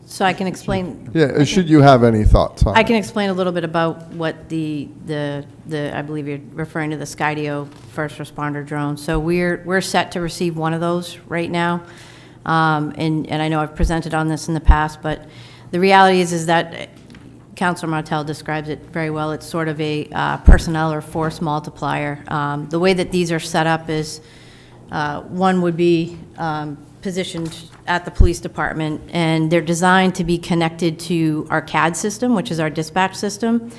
So I can explain. Yeah, should you have any thoughts on I it? can explain a little bit about what the I believe you're referring to the Skydio first responder drone. So we're set to receive one of those right now. And I know I've presented on this in the past, but the reality is that Councilor Martell describes it very well. It's sort of a personnel or force multiplier. The way that these are set up is one would be positioned at the police department, and they're designed to be connected to our CAD system, which is our dispatch system.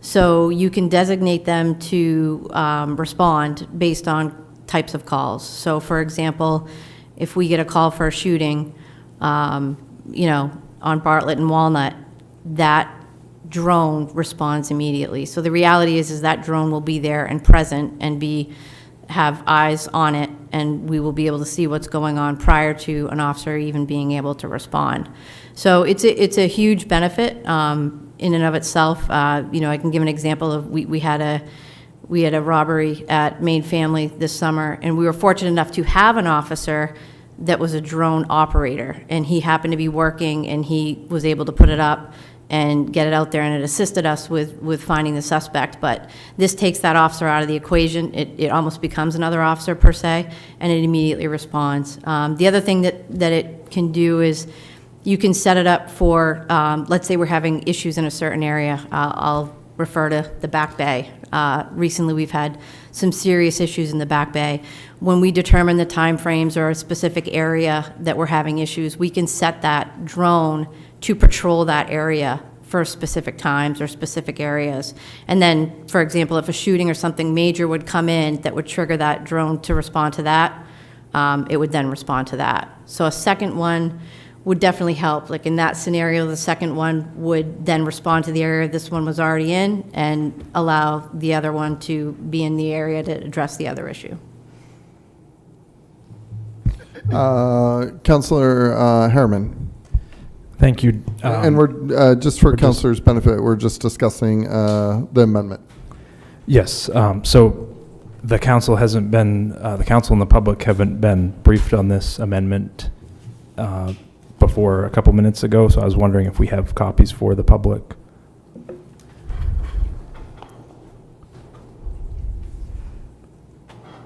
So you can designate them to respond based on types of calls. So for example, if we get a call for a shooting, on Bartlett and Walnut, that drone responds immediately. So the reality is that drone will be there and present and have eyes on it, and we will be able to see what's going on prior to an officer even being able to respond. So it's a huge benefit in and of itself. I can give an example of we had a robbery at Main Family this summer, and we were fortunate enough to have an officer that was a drone operator, and he happened to be working, and he was able to put it up and get it out there, and it assisted us with finding the suspect. But this takes that officer out of the equation. It almost becomes another officer per se, and it immediately responds. The other thing that it can do is you can set it up for, let's say we're having issues in a certain area. I'll refer to the Back Bay. Recently, we've had some serious issues in the Back Bay. When we determine the timeframes or a specific area that we're having issues, we can set that drone to patrol that area for specific times or specific areas. And then, for example, if a shooting or something major would come in that would trigger that drone to respond to that, it would then respond to that. So a second one would definitely help. Like in that scenario, the second one would then respond to the area this one was already in and allow the other one to be in the area to address the other issue. Councilor Harriman. Thank you. And we're, just for Councilor's benefit, we're just discussing the amendment. Yes. So the council hasn't been, the council and the public haven't been briefed on this amendment before a couple minutes ago, so I was wondering if we have copies for the public.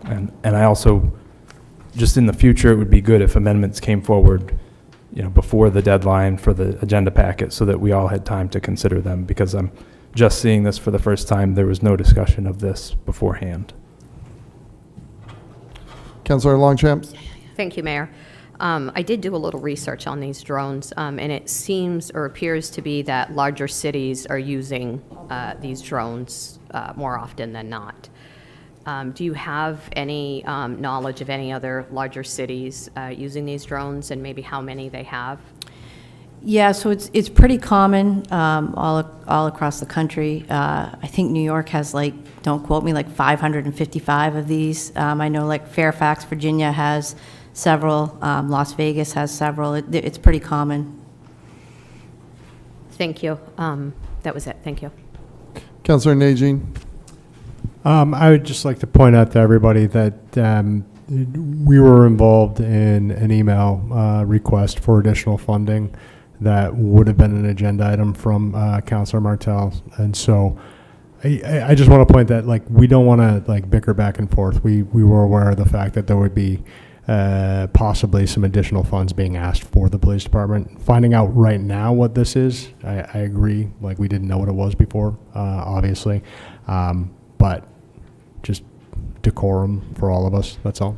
And I also, just in the future, it would be good if amendments came forward, before the deadline for the agenda packet so that we all had time to consider them, because I'm just seeing this for the first time. There was no discussion of this beforehand. Councilor Longchamp. Thank you, Mayor. I did do a little research on these drones, and it seems or appears to be that larger cities are using these drones more often than not. Do you have any knowledge of any other larger cities using these drones, and maybe how many they have? Yeah, so it's pretty common all across the country. I think New York has don't quote me, 555 of these. I know Fairfax, Virginia has several. Las Vegas has several. It's pretty common. Thank you. That was it. Thank you. Councilor Najin. I would just like to point out to everybody that we were involved in an email request for additional funding that would have been an agenda item from Councilor Martell. And so I just want to point that we don't want to bicker back and forth. We were aware of the fact that there would be possibly some additional funds being asked for the police department. Finding out right now what this is, I agree. We didn't know what it was before, obviously. But just decorum for all of us, that's all.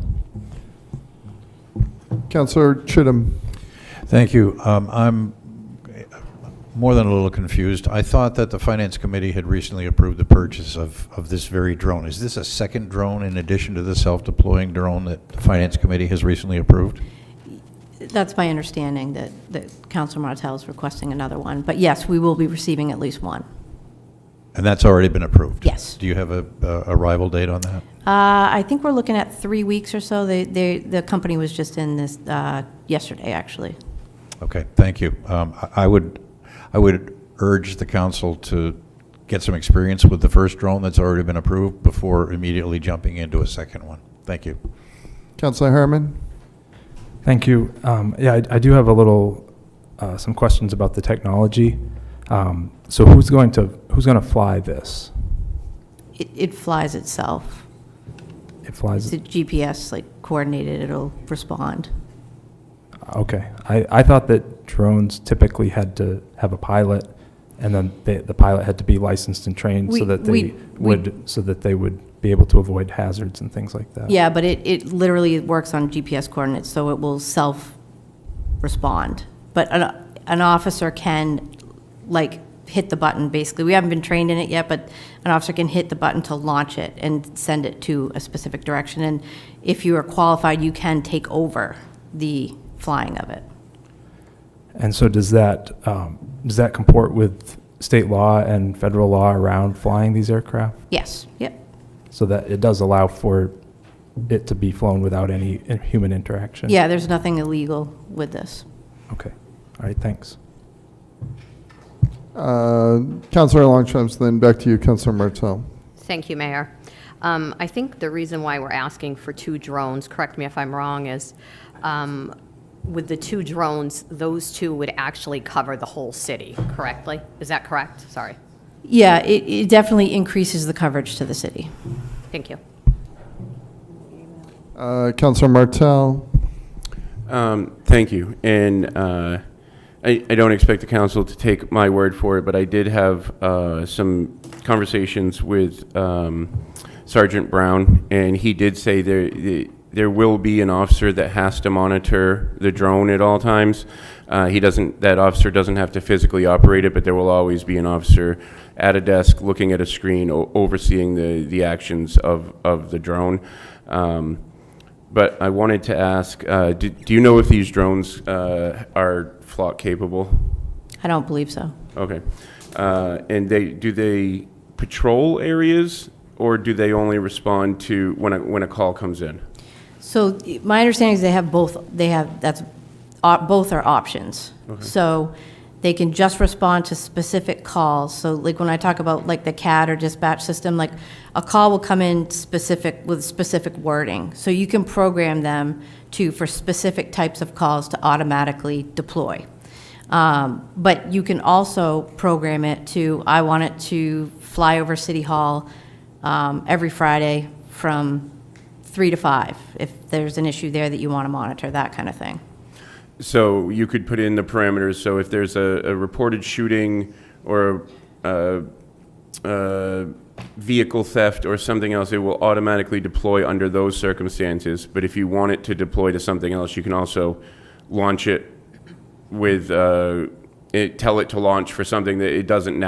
Councilor Chittum. Thank you. more than a little confused. I thought that the Finance Committee had recently approved the purchase of this very drone. Is this a second drone in addition to the self-deploying drone that the Finance Committee has recently approved? That's my understanding, that Councilor Martell is requesting another one. But yes, we will be receiving at least one. And that's already been approved? Yes. Do you have a arrival date on that? I think we're looking at 3 weeks or so. The company was just in this yesterday, actually. Okay, thank you. I would urge the council to get some experience with the first drone that's already been approved before immediately jumping into a second one. Thank you. Councillor Harriman? Thank you. Yeah, I do have a little, some questions about the technology. So who's going to fly this? It flies itself. It flies. It's GPS, like coordinated, it'll respond. Okay. I thought that drones typically had to have a pilot, and then the pilot had to be licensed and trained so that they would be able to avoid hazards and things like that. Yeah, but it literally works on GPS coordinates, so it will self-respond. But an officer can, like, hit the button, basically. We haven't been trained in it yet, but an officer can hit the button to launch it and send it to a specific direction. And if you are qualified, you can take over the flying of it. And so does that comport with state law and federal law around flying these aircraft? Yes, yep. So that it does allow for it to be flown without any human interaction? Yeah, there's nothing illegal with this. Okay. All right, thanks. Councillor Longchamps, then back to you, Councillor Martell. Thank you, Mayor. I think the reason why we're asking for 2 drones, correct me if I'm wrong, is with the 2 drones, those 2 would actually cover the whole city, correctly? Is that correct? Sorry. Yeah, it definitely increases the coverage to the city. Thank you. Councillor Martell. Thank you. And I don't expect the council to take my word for it, but I did have some conversations with Sergeant Brown, and he did say there will be an officer that has to monitor the drone at all times. That officer doesn't have to physically operate it, but there will always be an officer at a desk looking at a screen overseeing the actions of the drone. But I wanted to ask, do you know if these drones are flock capable? I don't believe so. Okay. And do they patrol areas, or do they only respond to when a call comes in? So my understanding is they have both. Both are options. Okay. So they can just respond to specific calls. So like when I talk about like the CAD or dispatch system, like a call will come in with specific wording. So you can program them for specific types of calls to automatically deploy. But you can also program it I want it to fly over City Hall every Friday from 3 to 5, if there's an issue there that you want to monitor, that kind of thing. So you could put in the parameters, so if there's a reported shooting or vehicle theft or something else, it will automatically deploy under those circumstances. But if you want it to deploy to something else, you can also launch it with, tell it to launch for something that it doesn't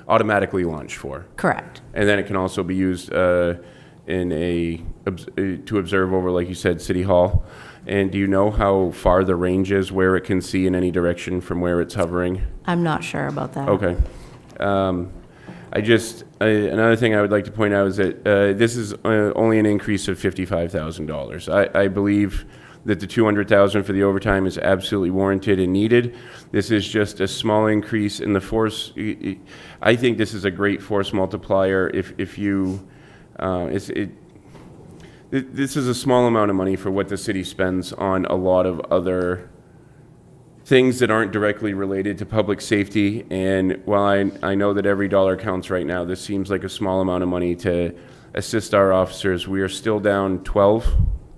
automatically launch for. Correct. And then it can also be used to observe over, like you said, City Hall. And do you know how far the range is, where it can see in any direction from where it's hovering? I'm not sure about that. Okay. Another thing I would like to point out is that this is only an increase of $55,000. I believe that the $200,000 for the overtime is absolutely warranted and needed. This is just a small increase in the force. I think this is a great force multiplier. This is a small amount of money for what the city spends on a lot of other things that aren't directly related to public safety. And while I know that every dollar counts right now, this seems like a small amount of money to assist our officers. We are still down 12.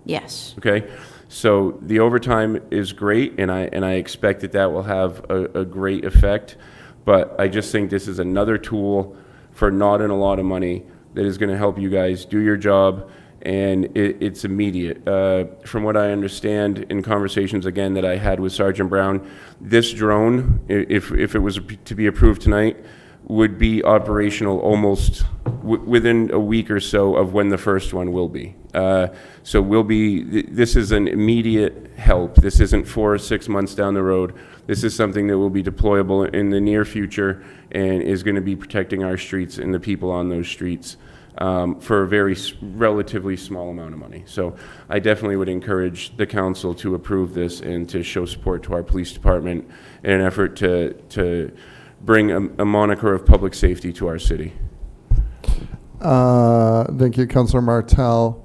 Yes. Okay. So the overtime is great, and I expect that will have a great effect. But I just think this is another tool for not a lot of money that is going to help you guys do your job and it's immediate. From what I understand in conversations, again, that I had with Sergeant Brown, this drone, if it was to be approved tonight, would be operational almost within a week or so of when the first one will be. So this is an immediate help. This isn't 4 or 6 months down the road. This is something that will be deployable in the near future and is going to be protecting our streets and the people on those streets for a very relatively small amount of money. So I definitely would encourage the council to approve this and to show support to our police department in an effort to bring a moniker of public safety to our city. Thank you, Councilor Martel.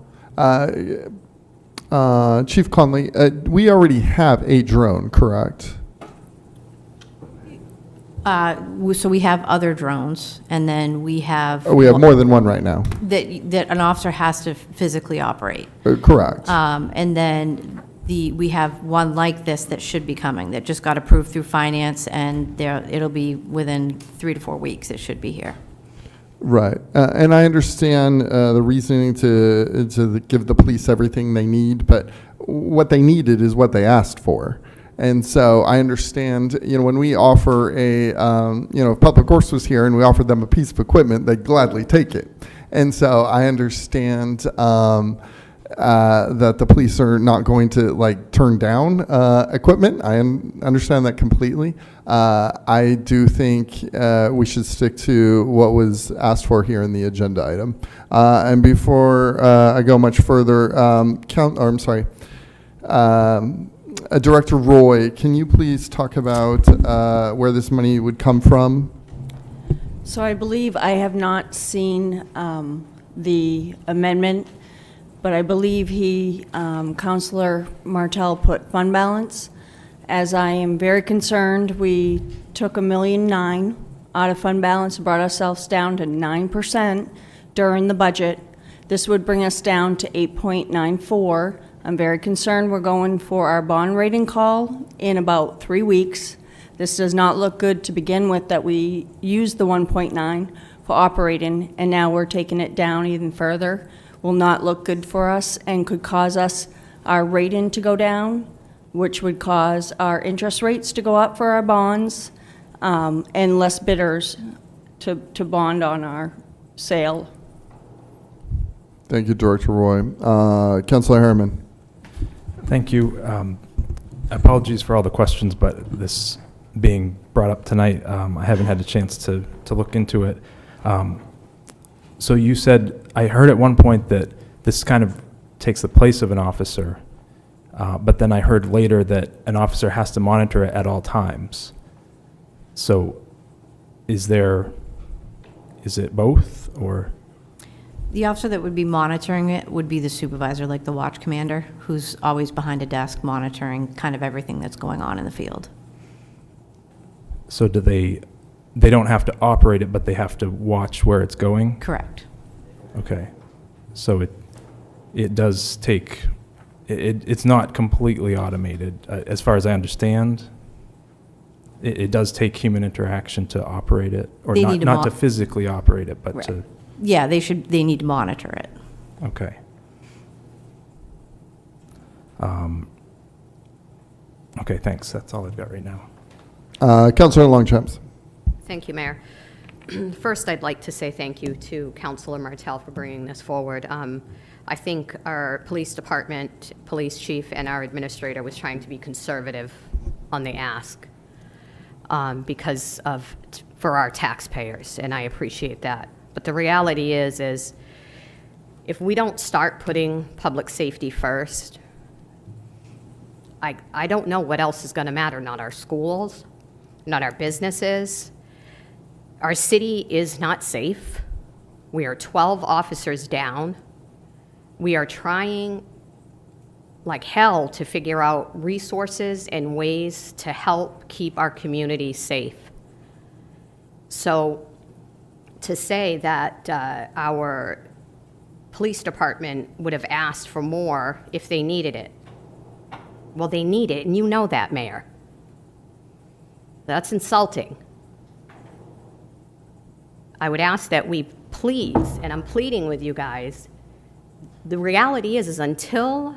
Chief Conley, we already have a drone, correct? So we have other drones, and then we have. We have more than one right now. That an officer has to physically operate. Correct. And then we have one like this that should be coming, that just got approved through finance, and it'll be within 3 to 4 weeks, it should be here. Right. And I understand the reasoning to give the police everything they need, but what they needed is what they asked for. And so I understand, when we offer if Public Works was here and we offered them a piece of equipment, they'd gladly take it. And so I understand that the police are not going to turn down equipment. I understand that completely. I do think we should stick to what was asked for here in the agenda item. And before I go much further, Director Roy, can you please talk about where this money would come from? So I believe I have not seen the amendment, but I believe Councilor Martel put fund balance. As I am very concerned, we took $1.9 million out of fund balance and brought ourselves down to 9% during the budget. This would bring us down to 8.94. I'm very concerned we're going for our bond rating call in about 3 weeks. This does not look good to begin with, that we used the 1.9 for operating, and now we're taking it down even further. Will not look good for us and could cause our rating to go down, which would cause our interest rates to go up for our bonds, and less bidders to bond on our sale. Thank you, Director Roy. Councilor Harriman. Thank you. Apologies for all the questions, but this being brought up tonight, I haven't had a chance to look into it. So you said, I heard at one point that this kind of takes the place of an officer, but then I heard later that an officer has to monitor it at all times. So is it both, or? The officer that would be monitoring it would be the supervisor, like the watch commander, who's always behind a desk monitoring kind of everything that's going on in the field. So do they don't have to operate it, but they have to watch where it's going? Correct. Okay. So it does take, it's not completely automated. As far as I understand, it does take human interaction to operate it, or not to physically operate it, but right. to. Yeah, they need to monitor it. Okay. Okay, thanks. That's all I've got right now. Councilor Longchamps. Thank you, Mayor. First, I'd like to say thank you to Councilor Martel for bringing this forward. I think our police department, police chief, and our administrator was trying to be conservative on the ask for our taxpayers, and I appreciate that. But the reality is if we don't start putting public safety first, I don't know what else is going to matter. Not our schools, not our businesses. Our city is not safe. We are 12 officers down. We are trying like hell to figure out resources and ways to help keep our community safe. So to say that our police department would have asked for more if they needed it. Well, they need it, and you know that, Mayor. That's insulting. I would ask that we please, and I'm pleading with you guys, the reality is until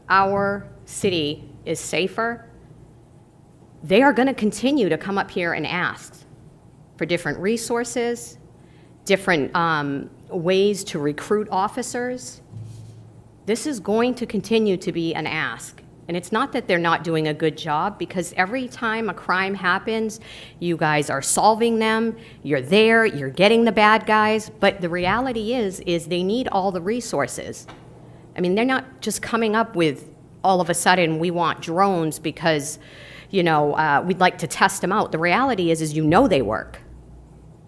our city is safer, they are going to continue to come up here and ask for different resources, different ways to recruit officers. This is going to continue to be an ask. And it's not that they're not doing a good job, because every time a crime happens, you guys are solving them, you're there, you're getting the bad guys, but the reality is they need all the resources. I mean, they're not just coming up with, all of a sudden, we want drones because, we'd like to test them out. The reality is you know they work.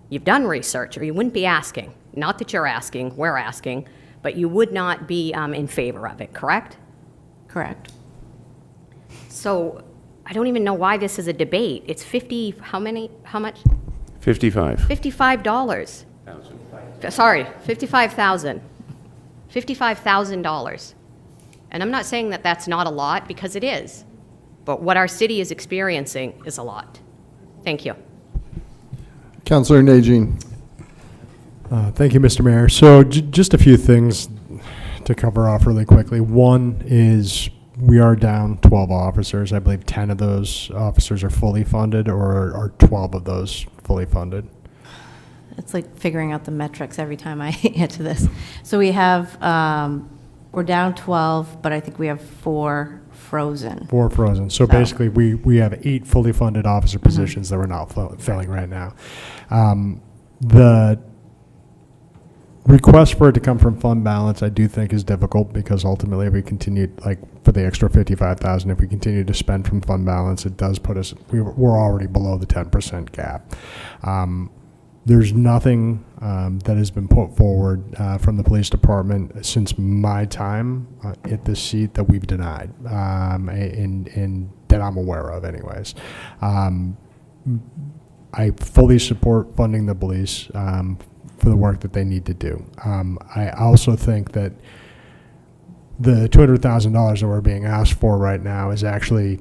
You've done research, or you wouldn't be asking. Not that you're asking, we're asking, but you would not be in favor of it, correct? Correct. So I don't even know why this is a debate. It's how much? 55. $55. Sorry, $55,000. $55,000. And I'm not saying that that's not a lot, because it is. But what our city is experiencing is a lot. Thank you. Councillor Najin. Thank you, Mr. Mayor. So just a few things to cover off really quickly. One is we are down 12 officers. I believe 10 of those officers are fully funded, or are 12 of those fully funded? It's like figuring out the metrics every time I answer this. So we have, we're down 12, but I think we have 4 frozen. 4 frozen. So basically, we have 8 fully funded officer positions that we're not filling right now. The request for it to come from fund balance, I do think, is difficult, because ultimately, if we continue, like for the extra $55,000, if we continue to spend from fund balance, it does put us, we're already below the 10% gap. There's nothing that has been put forward from the police department since my time at this seat that we've denied, and that I'm aware of anyways. I fully support funding the police for the work that they need to do. I also think that the $200,000 that we're being asked for right now is actually,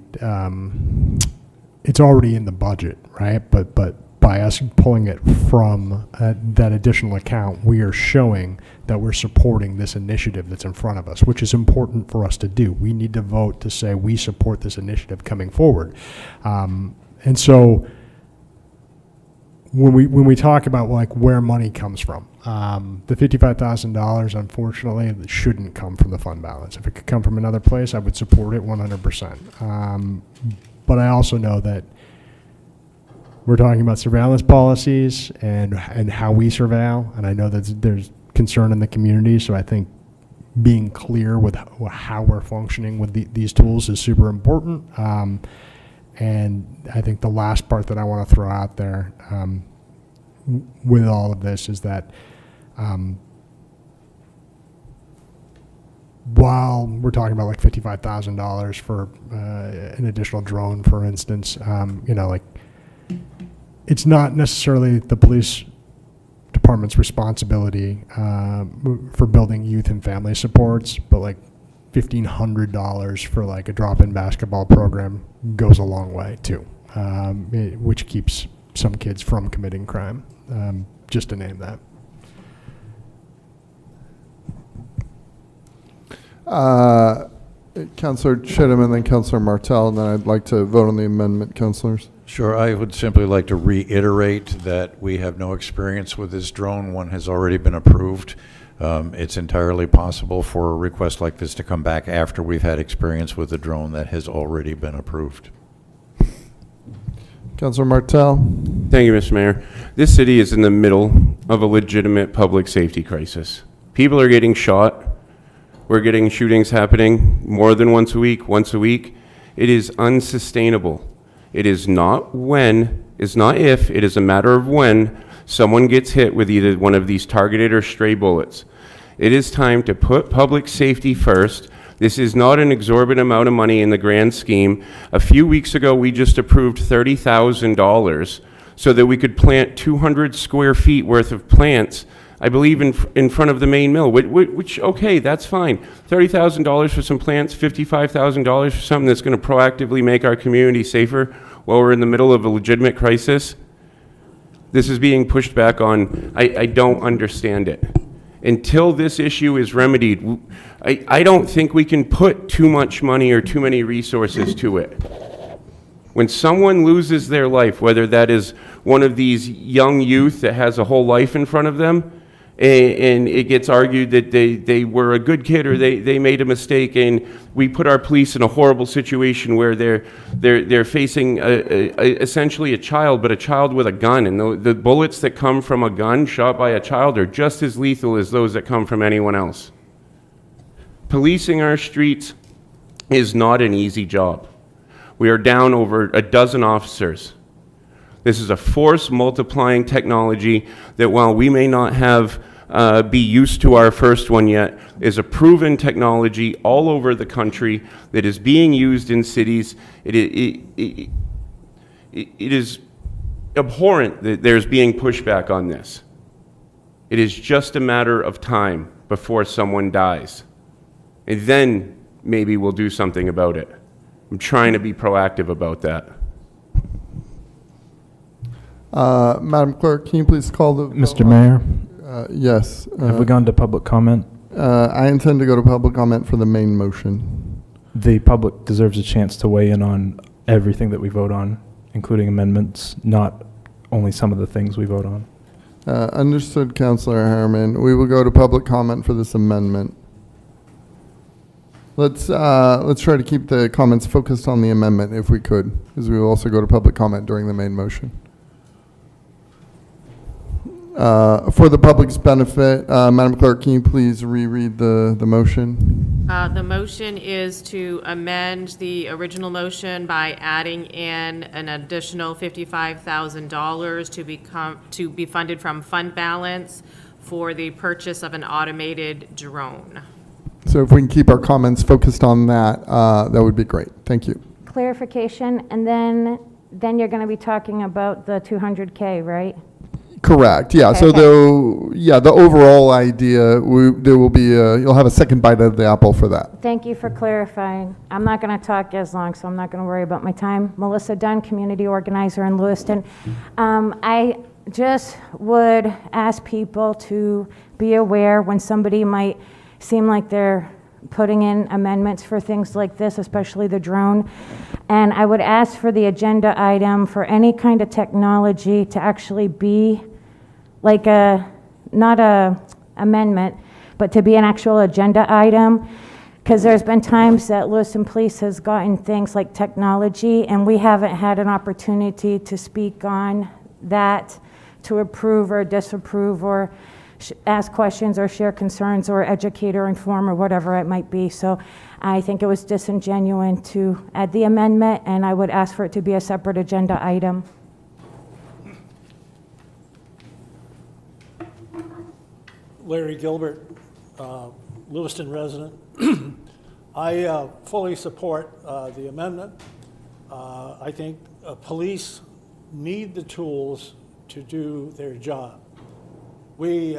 it's already in the budget, right? But by us pulling it from that additional account, we are showing that we're supporting this initiative that's in front of us, which is important for us to do. We need to vote to say we support this initiative coming forward. And so when we talk about like where money comes from, the $55,000, unfortunately, shouldn't come from the fund balance. If it could come from another place, I would support it 100%. But I also know that we're talking about surveillance policies and how we surveil, and I know that there's concern in the community, so I think being clear with how we're functioning with these tools is super important. And I think the last part that I want to throw out there with all of this is that while we're talking about like $55,000 for an additional drone, for instance, like it's not necessarily the police department's responsibility for building youth and family supports, but like $1,500 for like a drop-in basketball program goes a long way too, which keeps some kids from committing crime, just to name that. Councillor Chittum and then Councillor Martell, and then I'd like to vote on the amendment, councillors. Sure, I would simply like to reiterate that we have no experience with this drone. One has already been approved. It's entirely possible for a request like this to come back after we've had experience with a drone that has already been approved. Councillor Martell. Thank you, Mr. Mayor. This city is in the middle of a legitimate public safety crisis. People are getting shot. We're getting shootings happening more than once a week. It is unsustainable. It is not when, it's not if, it is a matter of when someone gets hit with either one of these targeted or stray bullets. It is time to put public safety first. This is not an exorbitant amount of money in the grand scheme. A few weeks ago, we just approved $30,000 so that we could plant 200 square feet worth of plants, I believe, in front of the main mill, which okay, that's fine. $30,000 for some plants, $55,000 for something that's going to proactively make our community safer while we're in the middle of a legitimate crisis. This is being pushed back on. I don't understand it. Until this issue is remedied, I don't think we can put too much money or too many resources to it. When someone loses their life, whether that is one of these young youth that has a whole life in front of them, and it gets argued that they were a good kid or they made a mistake, and we put our police in a horrible situation where they're facing essentially a child, but a child with a gun, and the bullets that come from a gun shot by a child are just as lethal as those that come from anyone else. Policing our streets is not an easy job. We are down over a dozen officers. This is a force multiplying technology that, while we may not have be used to our first one yet, is a proven technology all over the country that is being used in cities. It is abhorrent that there's being pushback on this. It is just a matter of time before someone dies. And then maybe we'll do something about it. I'm trying to be proactive about that. Madam Clerk, can you please call the... Mr. Mayor, yes. have we gone to public comment? I intend to go to public comment for the main motion. The public deserves a chance to weigh in on everything that we vote on, including amendments, not only some of the things we vote on. Understood, Councillor Harriman. We will go to public comment for this amendment. Let's try to keep the comments focused on the amendment if we could, because we will also go to public comment during the main motion. For the public's benefit, Madam Clerk, can you please reread the motion? The motion is to amend the original motion by adding in an additional $55,000 to be funded from fund balance for the purchase of an automated drone. So if we can keep our comments focused on that, that would be great. Thank you. Clarification, and then you're going to be talking about the 200K, right? Correct. Yeah. Okay, So okay. the overall idea, there will be you'll have a second bite of the apple for that. Thank you for clarifying. I'm not going to talk as long, so I'm not going to worry about my time. Melissa Dunn, community organizer in Lewiston. I just would ask people to be aware when somebody might seem like they're putting in amendments for things like this, especially the drone. And I would ask for the agenda item for any kind of technology to actually be like not a amendment, but to be an actual agenda item. Because there's been times that Lewiston Police has gotten things like technology, and we haven't had an opportunity to speak on that, to approve or disapprove or ask questions or share concerns or educate or inform or whatever it might be. So I think it was disingenuous to add the amendment, and I would ask for it to be a separate agenda item. Larry Gilbert, Lewiston resident. I fully support the amendment. I think police need the tools to do their job. We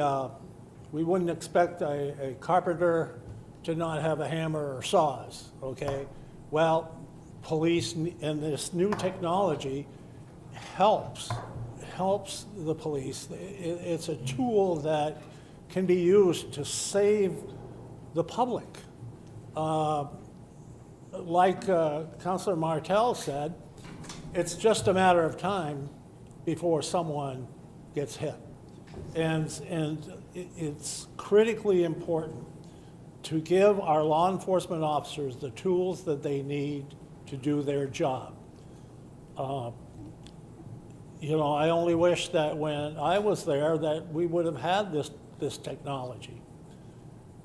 wouldn't expect a carpenter to not have a hammer or saws, okay? Well, police and this new technology helps the police. It's a tool that can be used to save the public. Like Councilor Martell said, it's just a matter of time before someone gets hit. And it's critically important to give our law enforcement officers the tools that they need to do their job. You know, I only wish that when I was there that we would have had this technology.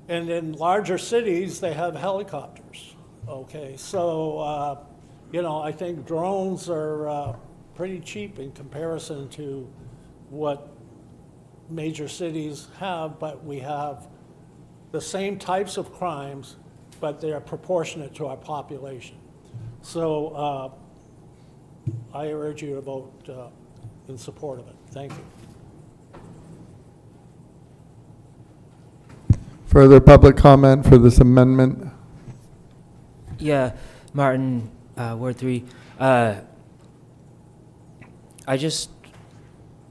And in larger cities, they have helicopters, okay? So, you know, I think drones are pretty cheap in comparison to what major cities have, but we have the same types of crimes, but they are proportionate to our population. So I urge you to vote in support of it. Thank you. Further public comment for this amendment? Yeah, Martin, Ward 3.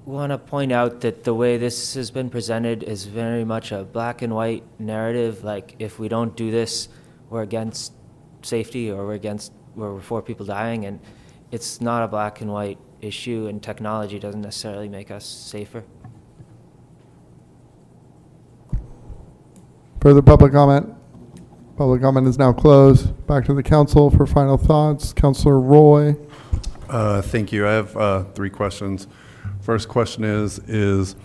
want to point out that the way this has been presented is very much a black and white narrative. Like, if we don't do this, we're against safety, or we're for people dying, and it's not a black and white issue, and technology doesn't necessarily make us safer. Further public comment? Public comment is now closed. Back to the council for final thoughts. Councilor Roy. Thank you. I have 3 questions. First question is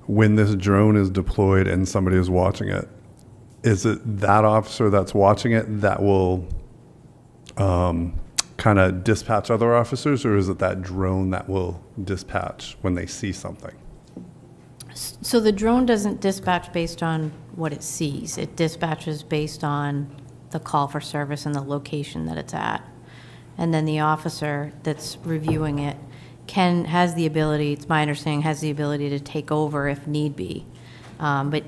when this drone is deployed and somebody is watching it, is it that officer that's watching it that will kind of dispatch other officers, or is it that drone that will dispatch when they see something? So the drone doesn't dispatch based on what it sees. It dispatches based on the call for service and the location that it's at. And then the officer that's reviewing it has the ability, it's my understanding, has the ability to take over if need be. But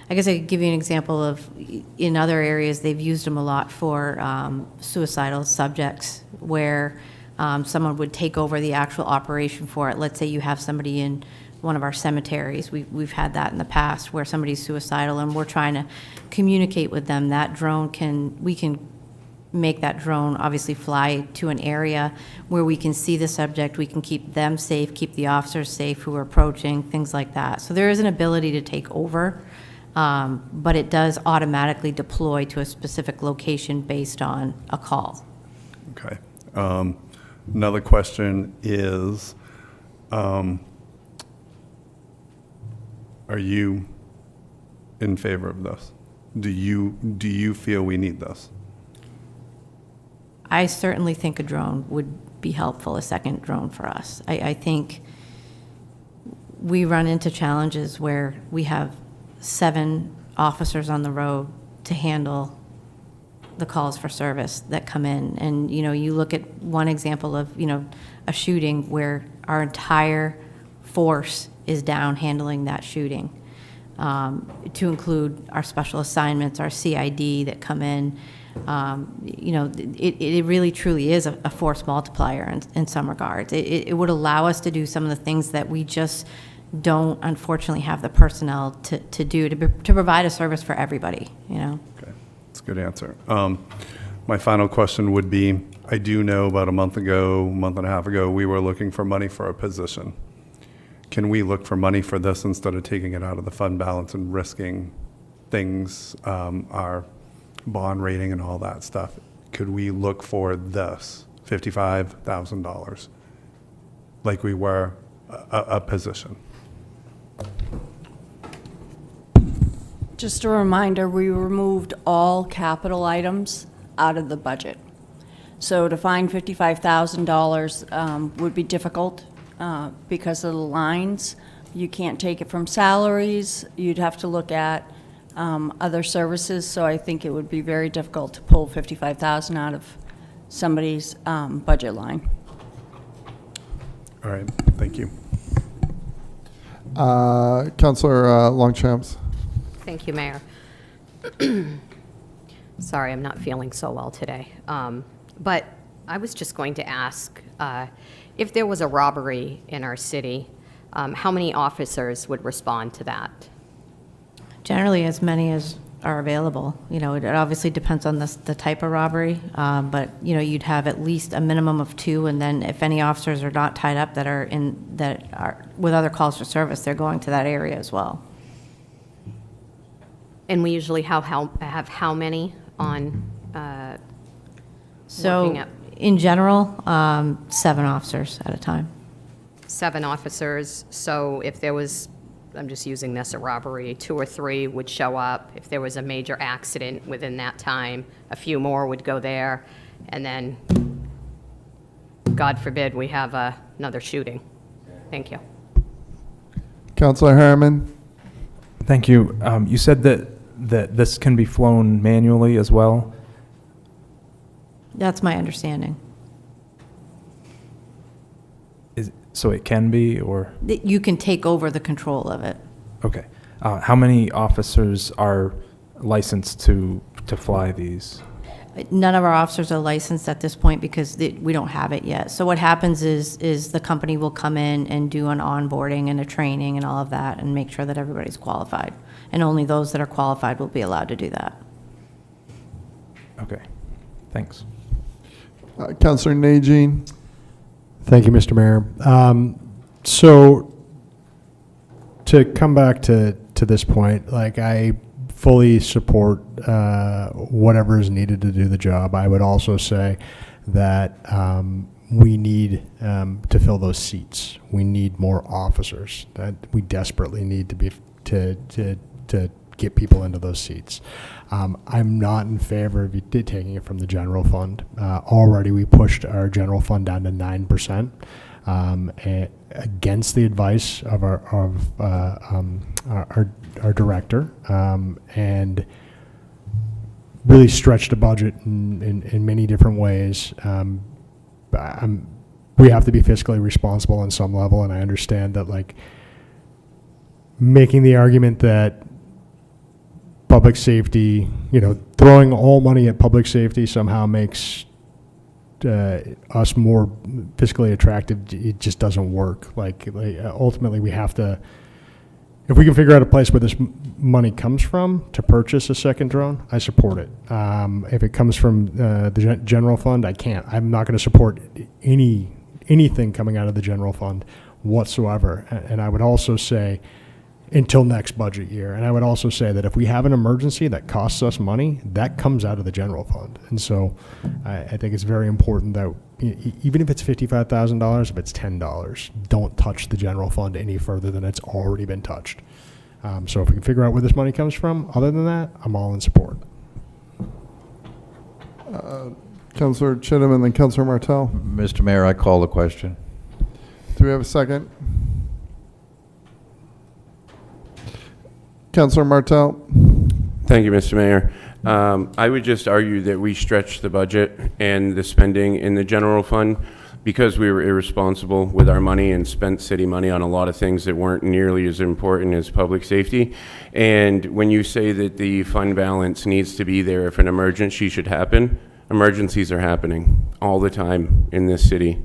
I guess I could give you an example of, in other areas, they've used them a lot for suicidal subjects, where someone would take over the actual operation for it. Let's say you have somebody in one of our cemeteries. We've had that in the past, where somebody's suicidal and we're trying to communicate with them. That drone we can make that drone obviously fly to an area where we can see the subject, we can keep them safe, keep the officers safe who are approaching, things like that. So there is an ability to take over, but it does automatically deploy to a specific location based on a call. Okay. Another question is, are you in favor of this? Do you feel we need this? I certainly think a drone would be helpful, a second drone for us. I think we run into challenges where we have 7 officers on the road to handle the calls for service that come in. And, you look at one example of, a shooting where our entire force is down handling that shooting, to include our special assignments, our CID that come in. It really truly is a force multiplier in some regards. It would allow us to do some of the things that we just don't, unfortunately, have the personnel to do, to provide a service for everybody, Okay, that's a good answer. My final question would be, I do know about a month and a half ago, we were looking for money for a position. Can we look for money for this instead of taking it out of the fund balance and risking things, our bond rating and all that stuff? Could we look for this $55,000 like we were a position? Just a reminder, we removed all capital items out of the budget. So to find $55,000 would be difficult because of the lines. You can't take it from salaries. You'd have to look at other services, so I think it would be very difficult to pull $55,000 out of somebody's budget line. All right, thank you. Councilor Longchamps. Thank you, Mayor. Sorry, I'm not feeling so well today. But I was just going to ask, if there was a robbery in our city, how many officers would respond to that? Generally, as many as are available. It obviously depends on the type of robbery, but, you'd have at least a minimum of 2, and then if any officers are not tied up that are with other calls for service, they're going to that area as well. And we usually have how many on So, working at in general, 7 officers at a time. 7 officers? So if there was, I'm just using this, a robbery, 2 or 3 would show up. If there was a major accident within that time, a few more would go there, and then, God forbid, we have another shooting. Thank you. Councilor Harriman. Thank you. You said that this can be flown manually as well? That's my understanding. So it can be, or? That you can take over the control of it. Okay. How many officers are licensed to fly these? None of our officers are licensed at this point because we don't have it yet. So what happens is the company will come in and do an onboarding and a training and all of that and make sure that everybody's qualified. And only those that are qualified will be allowed to do that. Okay, thanks. Councillor Najin. Thank you, Mr. Mayor. So to come back to this point, like I fully support whatever is needed to do the job. I would also say that we need to fill those seats. We need more officers. That we desperately need to be to get people into those seats. I'm not in favor of taking it from the general fund. Already we pushed our general fund down to 9%. Against the advice of our director, and really stretched the budget in many different ways. We have to be fiscally responsible on some level, and I understand that, like, making the argument that public safety, throwing all money at public safety somehow makes us more fiscally attractive, it just doesn't work. Like ultimately we have to, if we can figure out a place where this money comes from to purchase a second drone, I support it. If it comes from the general fund, I can't. I'm not going to support anything coming out of the general fund whatsoever. And I would also say, until next budget year. And I would also say that if we have an emergency that costs us money, that comes out of the general fund. And so I think it's very important that even if it's $55,000, if it's $10, don't touch the general fund any further than it's already been touched. So if we can figure out where this money comes from, other than that, I'm all in support. Councillor Chittum and then Councillor Martell. Mr. Mayor, I call the question. Do we have a second? Councillor Martell. Thank you, Mr. Mayor. I would just argue that we stretched the budget and the spending in the general fund because we were irresponsible with our money and spent city money on a lot of things that weren't nearly as important as public safety. And when you say that the fund balance needs to be there if an emergency should happen, emergencies are happening all the time in this city.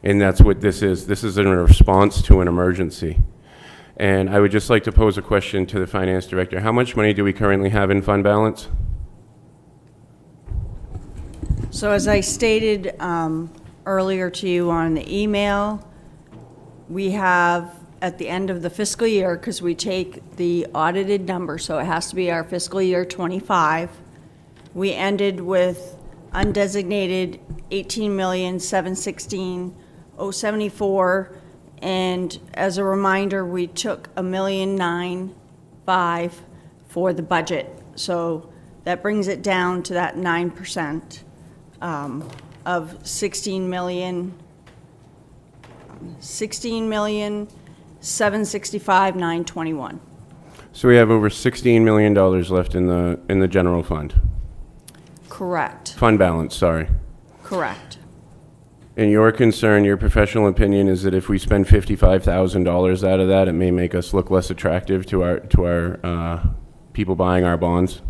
And that's what this is. This is in response to an emergency. And I would just like to pose a question to the finance director. How much money do we currently have in fund balance? So as I stated earlier to you on the email, we have at the end of the fiscal year, because we take the audited number, so it has to be our fiscal year 25, we ended with undesignated $18,716,074. And as a reminder, we took $1,995,000 for the budget. So that brings it down to that 9% of $16,765,921. So we have over $16 million left in the general fund. Correct. Fund balance, sorry. Correct. And your concern, your professional opinion is that if we spend $55,000 out of that, it may make us look less attractive to our people buying our bonds?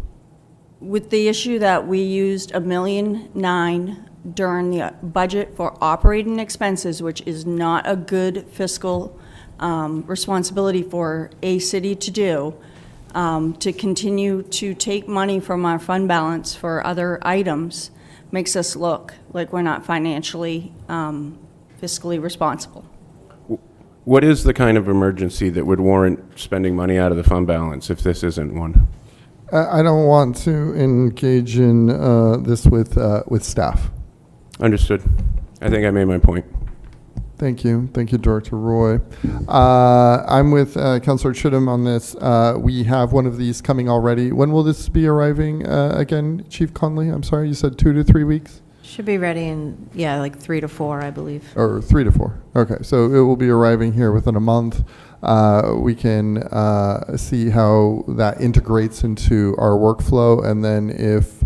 With the issue that we used $1.9 million during the budget for operating expenses, which is not a good fiscal responsibility for a city to do, to continue to take money from our fund balance for other items makes us look like we're not financially, fiscally responsible. What is the kind of emergency that would warrant spending money out of the fund balance if this isn't one? I don't want to engage in this with staff. Understood. I think I made my point. Thank you. Thank you, Director Roy. I'm with Councillor Chittum on this. We have one of these coming already. When will this be arriving again, Chief Conley? I'm sorry, you said 2 to 3 weeks? Should be ready in, like 3 to 4, I believe. Or 3 to 4. Okay, so it will be arriving here within a month. We can see how that integrates into our workflow, and then if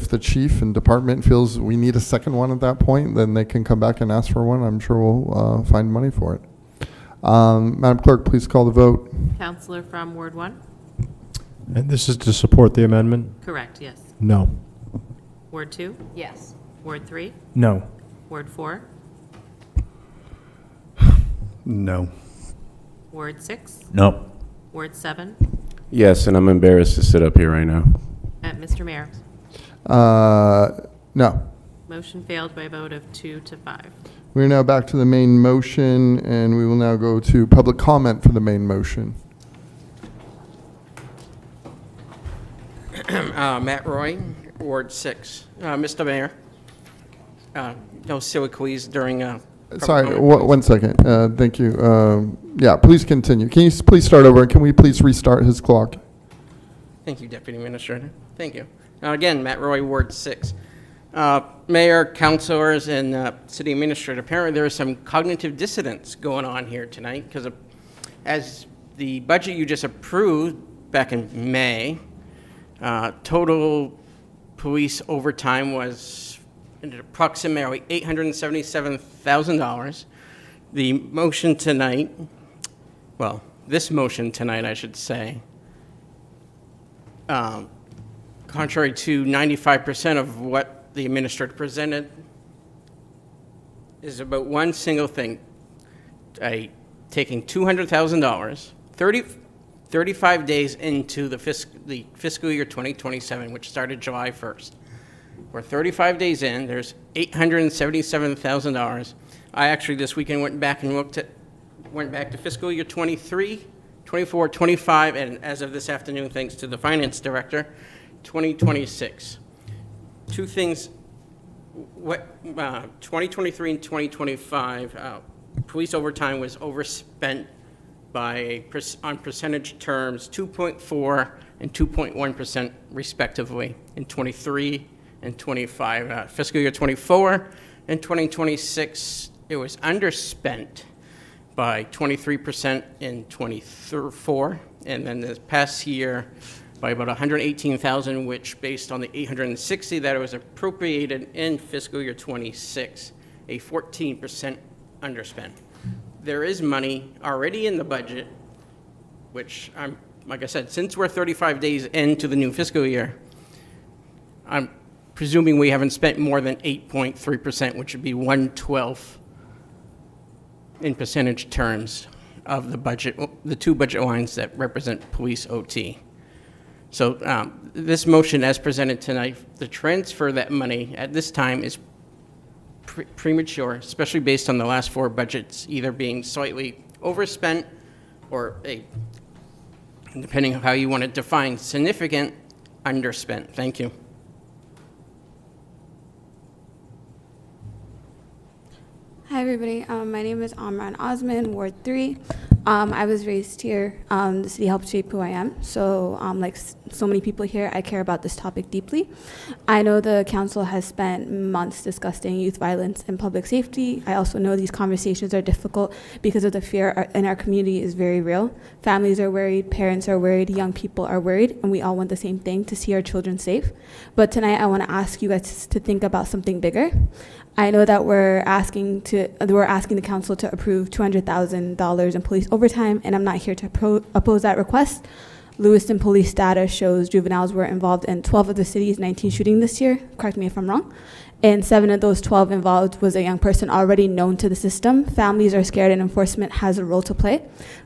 the chief and department feels we need a second one at that point, then they can come back and ask for one. I'm sure we'll find money for it. Madam Clerk, please call the vote. Councillor from Ward 1. And this is to support the amendment? Correct, yes. No. Ward 2? Yes. Ward 3? No. Ward 4? No. Ward 6? No. Ward 7? Yes, and I'm embarrassed to sit up here right now. Mr. Mayor, No. motion failed by a vote of 2 to 5. We're now back to the main motion, and we will now go to public comment for the main motion. Matt Roy, Ward 6. Mr. Mayor, no soliloquies during... Sorry, one second. Thank you. Yeah, please continue. Can you please start over, and can we please restart his clock? Thank you, Deputy Administrator. Thank you. Again, Matt Roy, Ward 6. Mayor, councilors, and city administrator, apparently there is some cognitive dissonance going on here tonight because as the budget you just approved back in May, total police overtime was approximately $877,000. The motion tonight, well, this motion tonight, I should say, contrary to 95% of what the administrator presented, is about one single thing. Taking $200,000, 35 days into the fiscal year 2027, which started July 1st. We're 35 days in, there's $877,000. I actually this weekend went back to fiscal year 23, 24, 25, and as of this afternoon, thanks to the finance director, 2026. Two things, 2023 and 2025, police overtime was overspent by, on percentage terms, 2.4 and 2.1% respectively in 23 and 25. Fiscal year 24 and 2026, it was underspent by 23% in 24, and then this past year by about 118,000, which based on the 860 that it was appropriated in fiscal year 26, a 14% underspend. There is money already in the budget, which I'm, like I said, since we're 35 days into the new fiscal year, I'm presuming we haven't spent more than 8.3%, which would be 1/12 in percentage terms of the budget, the two budget lines that represent police OT. So this motion as presented tonight, the transfer of that money at this time is premature, especially based on the last four budgets either being slightly overspent or depending on how you want to define significant, underspent. Thank you. Hi, everybody. My name is Amran Osman, Ward 3. I was raised here. The city helped shape who I am. So, like so many people here, I care about this topic deeply. I know the council has spent months discussing youth violence and public safety. I also know these conversations are difficult because of the fear in our community is very real. Families are worried, parents are worried, young people are worried, and we all want the same thing, to see our children safe. But tonight, I want to ask you guys to think about something bigger. I know that we're asking the council to approve $200,000 in police overtime, and I'm not here to oppose that request. Lewiston police data shows juveniles were involved in 12 of the city's 19 shootings this year. Correct me if I'm wrong. And 7 of those 12 involved was a young person already known to the system. Families are scared and enforcement has a role to play.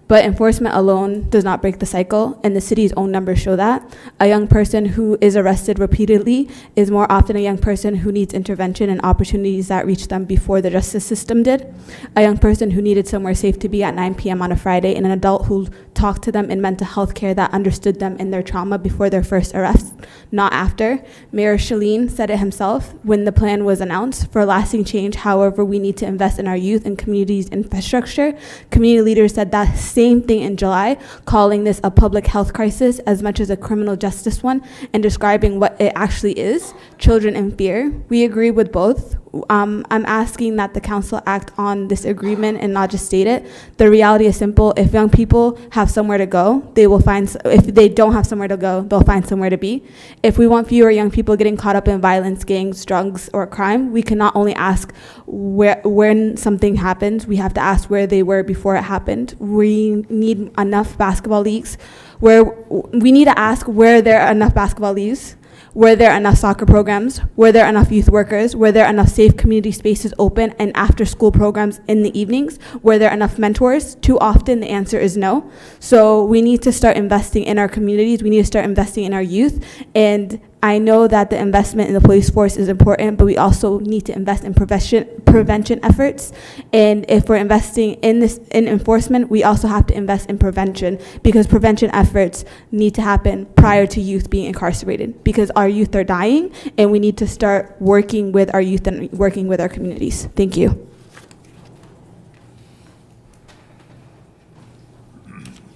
But enforcement alone does not break the cycle, and the city's own numbers show that. A young person who is arrested repeatedly is more often a young person who needs intervention and opportunities that reach them before the justice system did. A young person who needed somewhere safe to be at 9 p.m. on a Friday, and an adult who talked to them in mental health care that understood them in their trauma before their first arrest, not after. Mayor Shaleen said it himself when the plan was announced. For lasting change, however, we need to invest in our youth and communities' infrastructure. Community leaders said that same thing in July, calling this a public health crisis as much as a criminal justice one, and describing what it actually is, children in fear. We agree with both. I'm asking that the council act on this agreement and not just state it. The reality is simple. If young people have somewhere to go, they will find, if they don't have somewhere to go, they'll find somewhere to be. If we want fewer young people getting caught up in violence, gangs, drugs, or crime, we can not only ask when something happens, we have to ask where they were before it happened. We need enough basketball leagues where we need to ask where there are enough basketball leagues, were there enough soccer programs, were there enough youth workers, were there enough safe community spaces open and after school programs in the evenings, were there enough mentors? Too often the answer is no. So we need to start investing in our communities, we need to start investing in our youth, and I know that the investment in the police force is important, but we also need to invest in prevention efforts. And if we're investing in enforcement, we also have to invest in prevention, because prevention efforts need to happen prior to youth being incarcerated, because our youth are dying, and we need to start working with our youth and working with our communities. Thank you.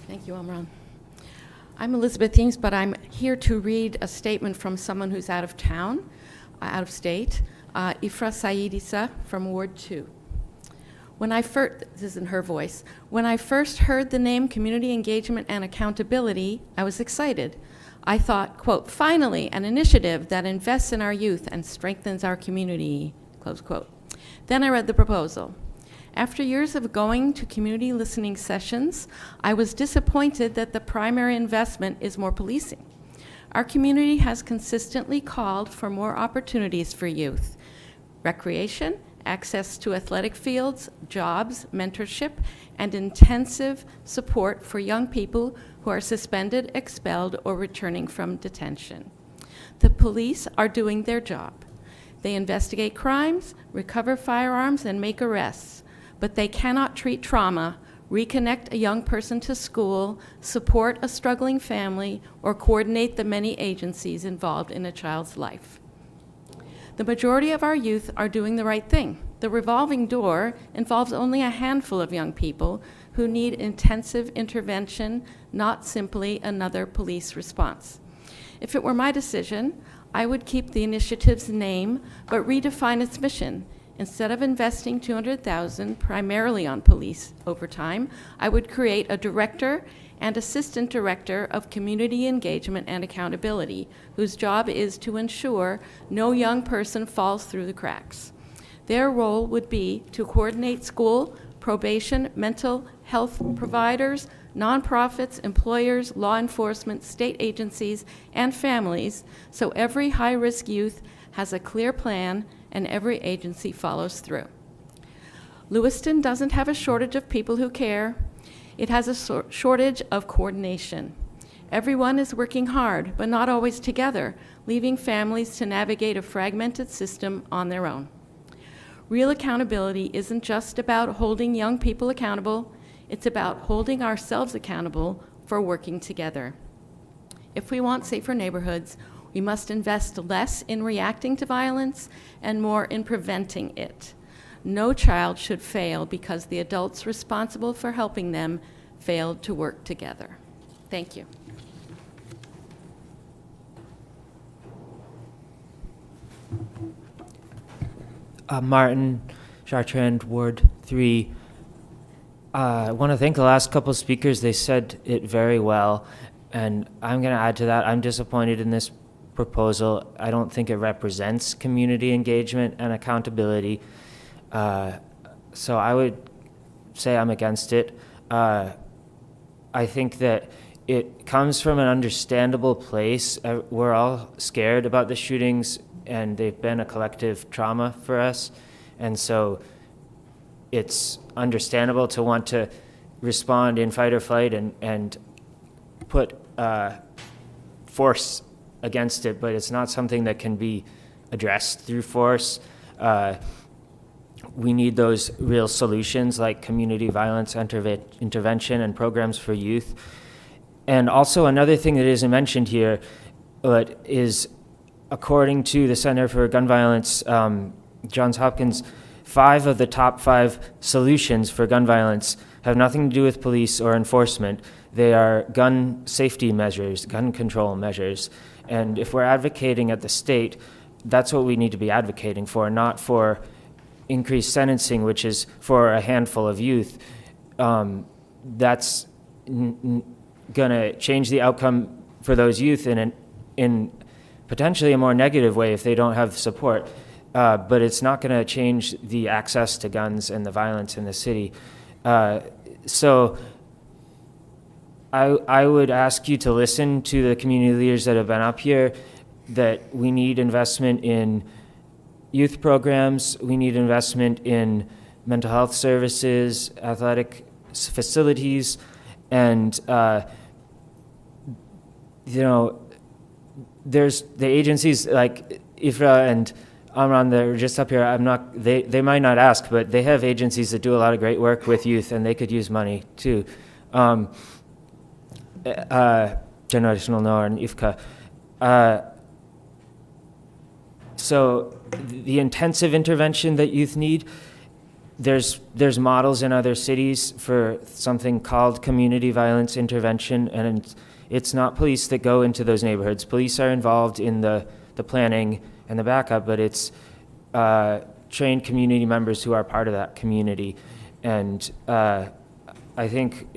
Thank you, Amran. I'm Elizabeth Eames, but I'm here to read a statement from someone who's out of town, out of state, Ifra Saidisa from Ward 2. This is in her voice. When I first heard the name Community Engagement and Accountability, I was excited. I thought, quote, finally, an initiative that invests in our youth and strengthens our community, close quote. Then I read the proposal. After years of going to community listening sessions, I was disappointed that the primary investment is more policing. Our community has consistently called for more opportunities for youth: recreation, access to athletic fields, jobs, mentorship, and intensive support for young people who are suspended, expelled, or returning from detention. The police are doing their job. They investigate crimes, recover firearms, and make arrests. But they cannot treat trauma, reconnect a young person to school, support a struggling family, or coordinate the many agencies involved in a child's life. The majority of our youth are doing the right thing. The revolving door involves only a handful of young people who need intensive intervention, not simply another police response. If it were my decision, I would keep the initiative's name, but redefine its mission. Instead of investing $200,000 primarily on police over time, I would create a director and assistant director of community engagement and accountability, whose job is to ensure no young person falls through the cracks. Their role would be to coordinate school, probation, mental health providers, nonprofits, employers, law enforcement, state agencies, and families, so every high-risk youth has a clear plan and every agency follows through. Lewiston doesn't have a shortage of people who care. It has a shortage of coordination. Everyone is working hard, but not always together, leaving families to navigate a fragmented system on their own. Real accountability isn't just about holding young people accountable, it's about holding ourselves accountable for working together. If we want safer neighborhoods, we must invest less in reacting to violence and more in preventing it. No child should fail because the adults responsible for helping them failed to work together. Thank you. Martin Chartrand, Ward 3. I want to thank the last couple of speakers. They said it very well, and I'm going to add to that. I'm disappointed in this proposal. I don't think it represents community engagement and accountability. So I would say I'm against it. I think that it comes from an understandable place. We're all scared about the shootings, and they've been a collective trauma for us. And so it's understandable to want to respond in fight or flight and put force against it, but it's not something that can be addressed through force. We need those real solutions like community violence intervention and programs for youth. And also another thing that isn't mentioned here, but is according to the Center for Gun Violence, Johns Hopkins, 5 of the top 5 solutions for gun violence have nothing to do with police or enforcement. They are gun safety measures, gun control measures. And if we're advocating at the state, that's what we need to be advocating for, not for increased sentencing, which is for a handful of youth, that's going to change the outcome for those youth in potentially a more negative way if they don't have support. But it's not going to change the access to guns and the violence in the city. So I would ask you to listen to the community leaders that have been up here, that we need investment in youth programs, we need investment in mental health services, athletic facilities, and there's the agencies like IFRA and Amran that are just up here. They might not ask, but they have agencies that do a lot of great work with youth, and they could use money too. Generational Noah and IFCA. So the intensive intervention that youth need, there's models in other cities for something called community violence intervention, and it's not police that go into those neighborhoods. Police are involved in the planning and the backup, but it's trained community members who are part of that community. And I think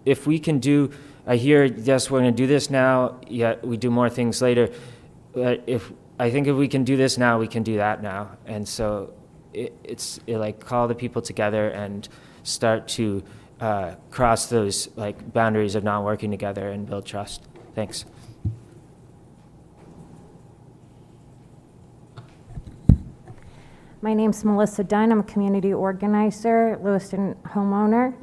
if we can do, I hear, yes, we're going to do this now, yet we do more things later. But I think if we can do this now, we can do that now. And so it's like call the people together and start to cross those like boundaries of not working together and build trust. Thanks. My name's Melissa Dunn. I'm a community organizer, Lewiston homeowner.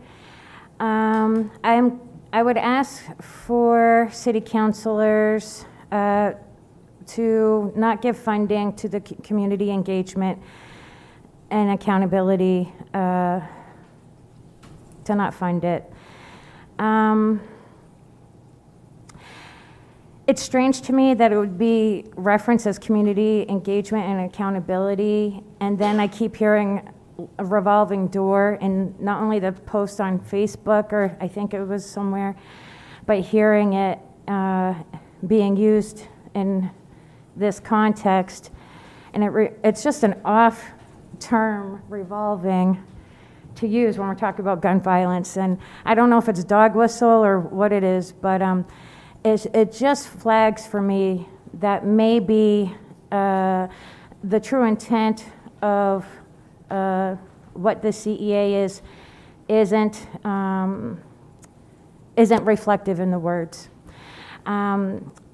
I would ask for city councilors to not give funding to the community engagement and accountability, to not fund it. It's strange to me that it would be referenced as community engagement and accountability, and then I keep hearing a revolving door in not only the post on Facebook, or I think it was somewhere, but hearing it being used in this context. And it's just an off term, revolving, to use when we're talking about gun violence. And I don't know if it's dog whistle or what it is, but it just flags for me that maybe the true intent of what the CEA isn't reflective in the words.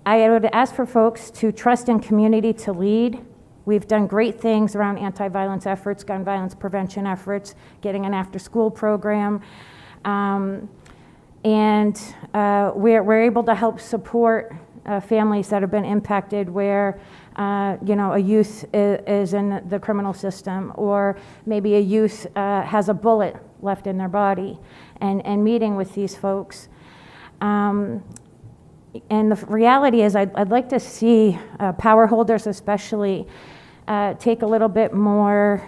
I would ask for folks to trust in community to lead. We've done great things around anti-violence efforts, gun violence prevention efforts, getting an after-school program. And we're able to help support families that have been impacted where a youth is in the criminal system, or maybe a youth has a bullet left in their body, and meeting with these folks. And the reality is I'd like to see power holders especially take a little bit more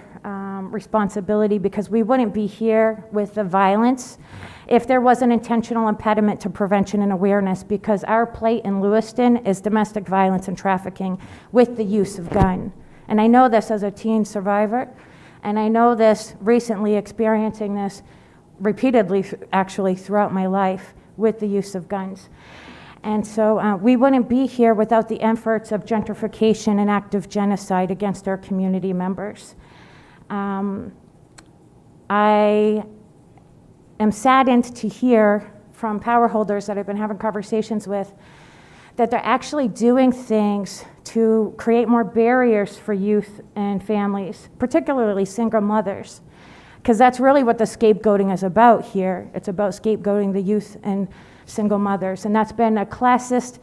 responsibility, because we wouldn't be here with the violence if there was an intentional impediment to prevention and awareness, because our plight in Lewiston is domestic violence and trafficking with the use of gun. And I know this as a teen survivor, and I know this recently experiencing this repeatedly, actually, throughout my life with the use of guns. And so we wouldn't be here without the efforts of gentrification and active genocide against our community members. I am saddened to hear from power holders that I've been having conversations with that they're actually doing things to create more barriers for youth and families, particularly single mothers, because that's really what the scapegoating is about here. It's about scapegoating the youth and single mothers, and that's been a classist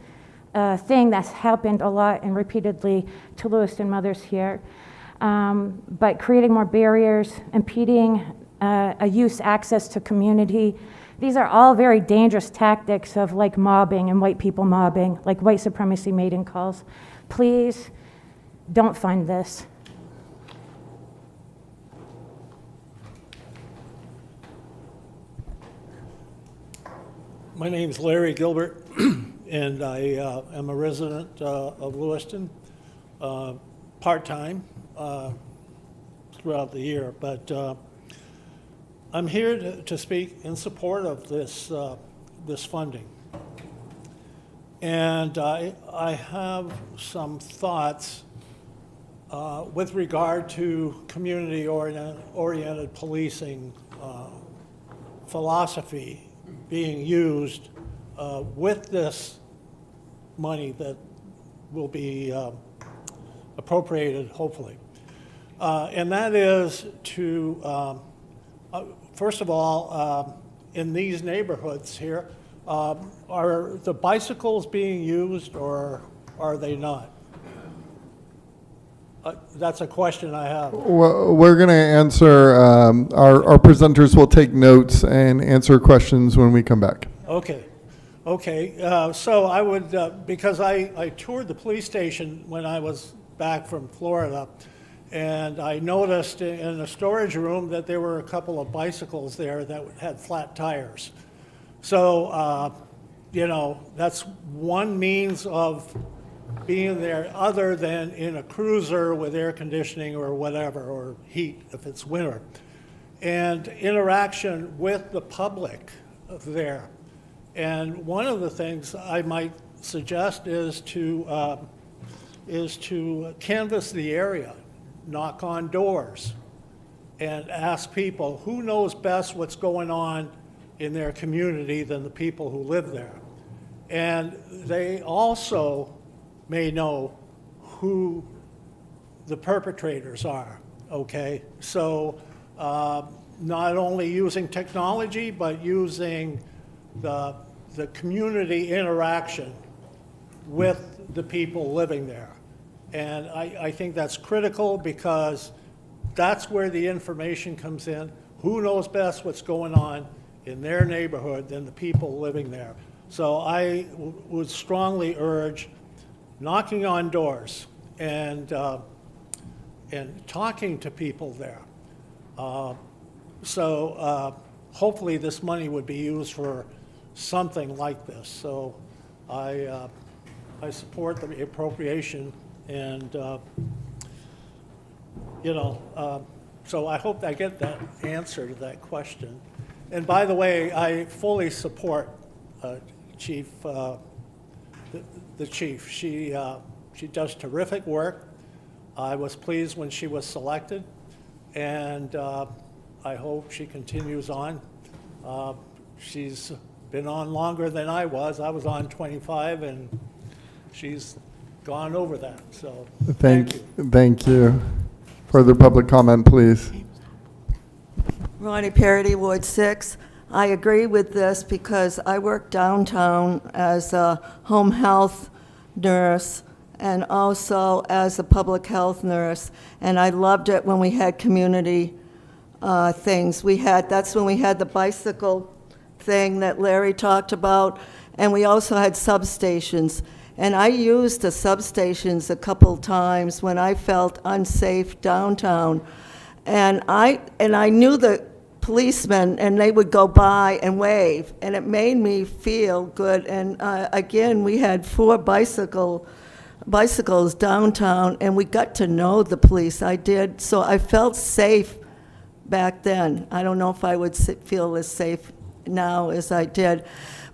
thing that's happened a lot and repeatedly to Lewiston mothers here. But creating more barriers, impeding a youth's access to community, these are all very dangerous tactics of like mobbing and white people mobbing, like white supremacy mating calls. Please don't fund this. My name is Larry Gilbert, and I am a resident of Lewiston, part-time. throughout the year. But I'm here to speak in support of this funding. And I have some thoughts with regard to community-oriented policing philosophy being used with this money that will be appropriated, hopefully. And that is to, first of all, in these neighborhoods here, are the bicycles being used or are they not? That's a question I have. Well, we're going to answer, our presenters will take notes and answer questions when we come back. Okay. So I would, because I toured the police station when I was back from Florida, and I noticed in the storage room that there were a couple of bicycles there that had flat tires. So, you know, that's one means of being there other than in a cruiser with air conditioning or whatever, or heat if it's winter. And interaction with the public there. And one of the things I might suggest is to canvass the area, knock on doors, and ask people who knows best what's going on in their community than the people who live there. And they also may know who the perpetrators are, okay? So not only using technology, but using the community interaction with the people living there. And I think that's critical because that's where the information comes in. Who knows best what's going on in their neighborhood than the people living there? So I would strongly urge knocking on doors and talking to people there. Hopefully this money would be used for something like this. So I support the appropriation, and so I hope I get that answer to that question. And by the way, I fully support Chief. The chief. She does terrific work. I was pleased when she was selected, and I hope she continues on. She's been on longer than I was. I was on 25, and she's gone over that. So thank you. Thank you. Further public comment, please. Ronnie Parity, Ward 6. I agree with this because I work downtown as a home health nurse and also as a public health nurse, and I loved it when we had community things. That's when we had the bicycle thing that Larry talked about, and we also had substations. And I used the substations a couple times when I felt unsafe downtown, and I knew the policemen, and they would go by and wave, and it made me feel good. And again, we had 4 bicycles downtown, and we got to know the police. I did, so I felt safe back then. I don't know if I would feel as safe now as I did.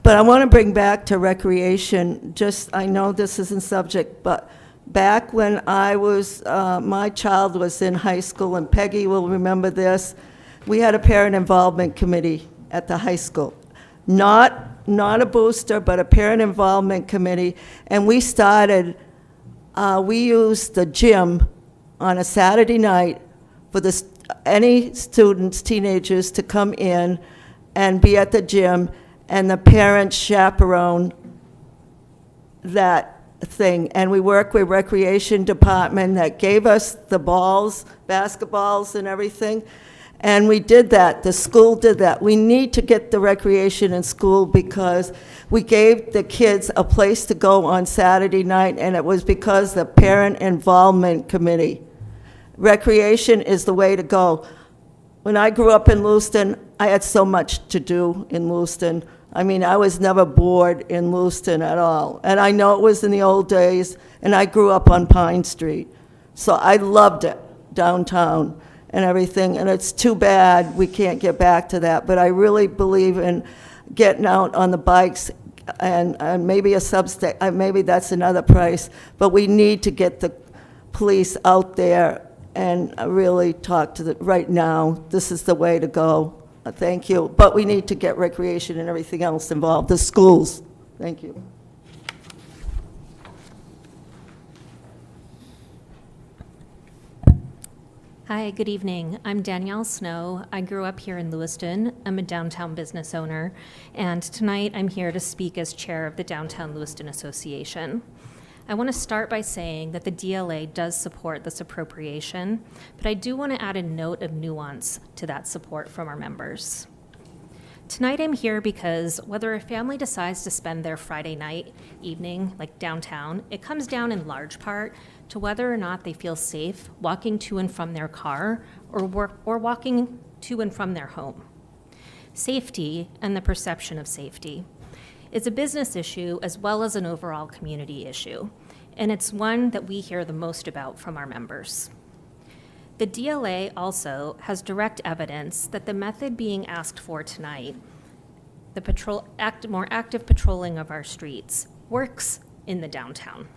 But I want to bring back to recreation, I know this isn't subject, but back when I was, my child was in high school, and Peggy will remember this, we had a parent involvement committee at the high school. Not a booster, but a parent involvement committee. And we used the gym on a Saturday night for any students, teenagers, to come in and be at the gym, and the parents chaperone that thing. And we work with recreation department that gave us the balls, basketballs and everything. And we did that. The school did that. We need to get the recreation in school because we gave the kids a place to go on Saturday night, and it was because the parent involvement committee. Recreation is the way to go. When I grew up in Lewiston, I had so much to do in Lewiston. I mean, I was never bored in Lewiston at all. And I know it was in the old days, and I grew up on Pine Street. So I loved it downtown. and everything, and it's too bad we can't get back to that. But I really believe in getting out on the bikes, and maybe maybe that's another price, but we need to get the police out there and really talk to right now, this is the way to go. Thank you. But we need to get recreation and everything else involved, the schools. Thank you. Hi, good evening. I'm Danielle Snow. I grew up here in Lewiston. I'm a downtown business owner, and tonight I'm here to speak as chair of the Downtown Lewiston Association. I want to start by saying that the DLA does support this appropriation, but I do want to add a note of nuance to that support from our members. Tonight I'm here because whether a family decides to spend their Friday night evening, like downtown, it comes down in large part to whether or not they feel safe walking to and from their car or walking to and from their home. Safety and the perception of safety is a business issue as well as an overall community issue, and it's one that we hear the most about from our members. The DLA also has direct evidence that the method being asked for tonight, the more active patrolling of our streets, works in the downtown.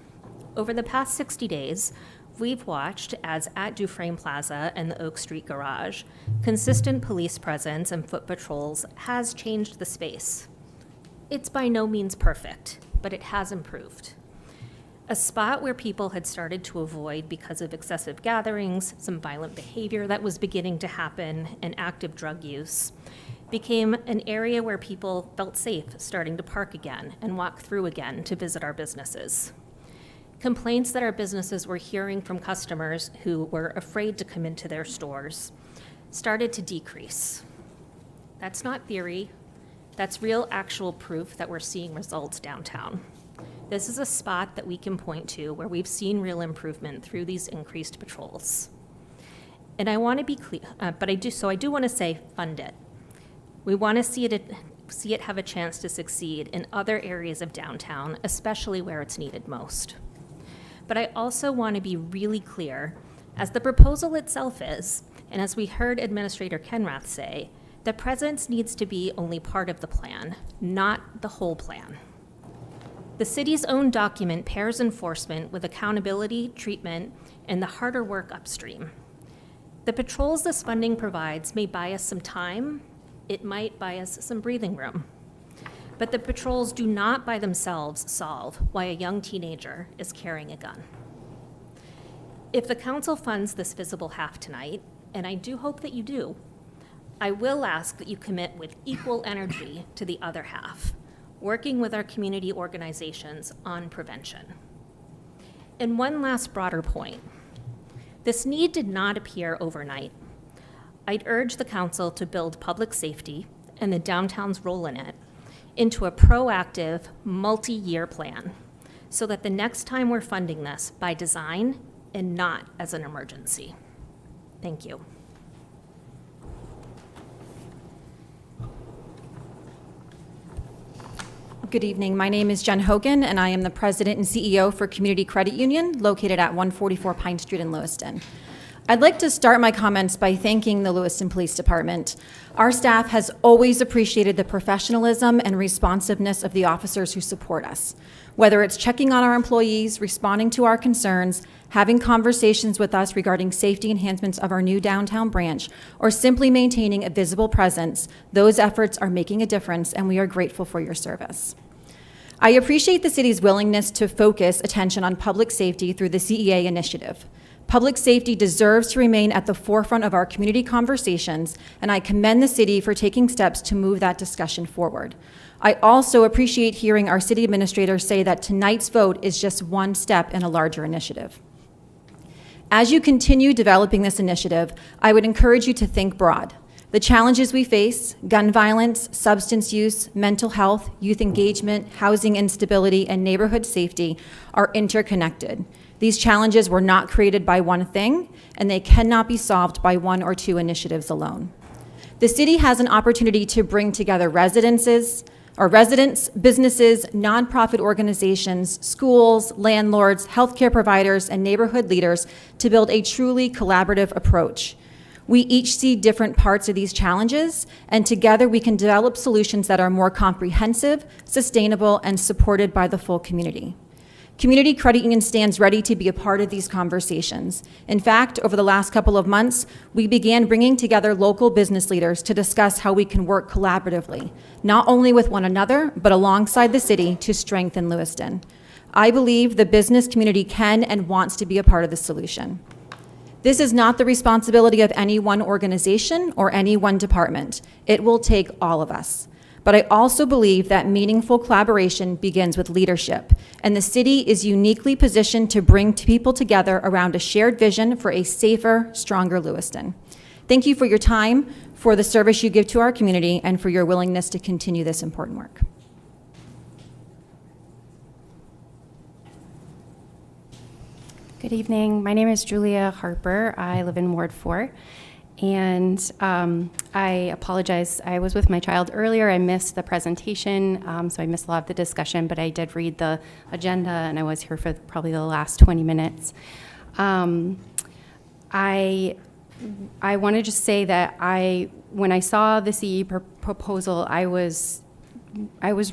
Over the past 60 days, we've watched as at Dufresne Plaza and the Oak Street Garage, consistent police presence and foot patrols has changed the space. It's by no means perfect, but it has improved. A spot where people had started to avoid because of excessive gatherings, some violent behavior that was beginning to happen, and active drug use, became an area where people felt safe starting to park again and walk through again to visit our businesses. Complaints that our businesses were hearing from customers who were afraid to come into their stores started to decrease. That's not theory. That's real, actual proof that we're seeing results downtown. This is a spot that we can point to where we've seen real improvement through these increased patrols. And I want to be clear, but I do want to say fund it. We want to see it have a chance to succeed in other areas of downtown, especially where it's needed most. But I also want to be really clear, as the proposal itself is, and as we heard Administrator Kenrath say, the presence needs to be only part of the plan, not the whole plan. The city's own document pairs enforcement with accountability, treatment, and the harder work upstream. The patrols this funding provides may buy us some time. It might buy us some breathing room. But the patrols do not by themselves solve why a young teenager is carrying a gun. If the council funds this visible half tonight, and I do hope that you do, I will ask that you commit with equal energy to the other half, working with our community organizations on prevention. And one last broader point. This need did not appear overnight. I'd urge the council to build public safety and the downtown's role in it into a proactive, multi-year plan so that the next time we're funding this by design and not as an emergency. Thank you. Good evening. My name is Jen Hogan, and I am the president and CEO for Community Credit Union, located at 144 Pine Street in Lewiston. I'd like to start my comments by thanking the Lewiston Police Department. Our staff has always appreciated the professionalism and responsiveness of the officers who support us. Whether it's checking on our employees, responding to our concerns, having conversations with us regarding safety enhancements of our new downtown branch, or simply maintaining a visible presence, those efforts are making a difference, and we are grateful for your service. I appreciate the city's willingness to focus attention on public safety through the CEA initiative. Public safety deserves to remain at the forefront of our community conversations, and I commend the city for taking steps to move that discussion forward. I also appreciate hearing our city administrator say that tonight's vote is just one step in a larger initiative. As you continue developing this initiative, I would encourage you to think broad. The challenges we face, gun violence, substance use, mental health, youth engagement, housing instability, and neighborhood safety are interconnected. These challenges were not created by one thing, and they cannot be solved by one or two initiatives alone. The city has an opportunity to bring together residents, businesses, nonprofit organizations, schools, landlords, healthcare providers, and neighborhood leaders to build a truly collaborative approach. We each see different parts of these challenges, and together we can develop solutions that are more comprehensive, sustainable, and supported by the full community. Community Credit Union stands ready to be a part of these conversations. In fact, over the last couple of months, we began bringing together local business leaders to discuss how we can work collaboratively, not only with one another, but alongside the city to strengthen Lewiston. I believe the business community can and wants to be a part of the solution. This is not the responsibility of any one organization or any one department. It will take all of us. But I also believe that meaningful collaboration begins with leadership, and the city is uniquely positioned to bring people together around a shared vision for a safer, stronger Lewiston. Thank you for your time, for the service you give to our community, and for your willingness to continue this important work. Good evening. My name is Julia Harper. I live in Ward 4. And I apologize. I was with my child earlier. I missed the presentation, so I missed a lot of the discussion, but I did read the agenda, and I was here for probably the last 20 minutes. I want to just say that when I saw the CE proposal, I was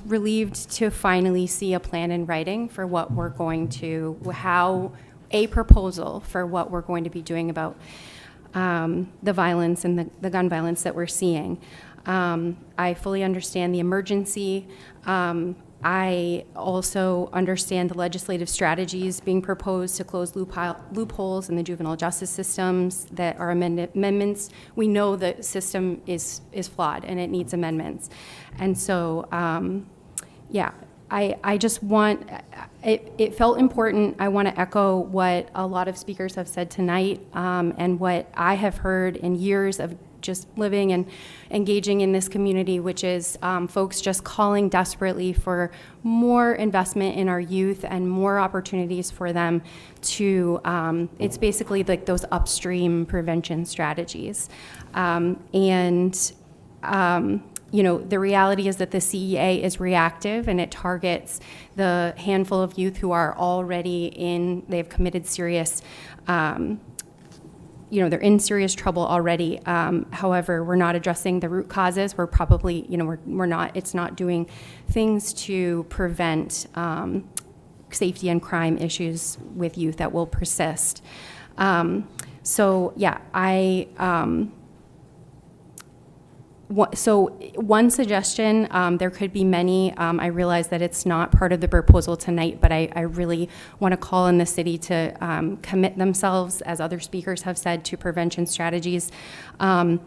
relieved to finally see a plan in writing for what we're going to, a proposal for what we're going to be doing about the violence and the gun violence that we're seeing. I fully understand the emergency. I also understand the legislative strategies being proposed to close loopholes in the juvenile justice systems that are amendments. We know the system is flawed and it needs amendments. And so, yeah, I just want, it felt important. I want to echo what a lot of speakers have said tonight, and what I have heard in years of just living and engaging in this community, which is folks just calling desperately for more investment in our youth and more opportunities for them to, it's basically like those upstream prevention strategies. You know, the reality is that the CEA is reactive, and it targets the handful of youth who are already they've committed serious, they're in serious trouble already. However, we're not addressing the root causes. We're probably, it's not doing things to prevent safety and crime issues with youth that will persist. So yeah, so one suggestion, there could be many. I realize that it's not part of the proposal tonight, but I really want to call on the city to commit themselves, as other speakers have said, to prevention strategies. There's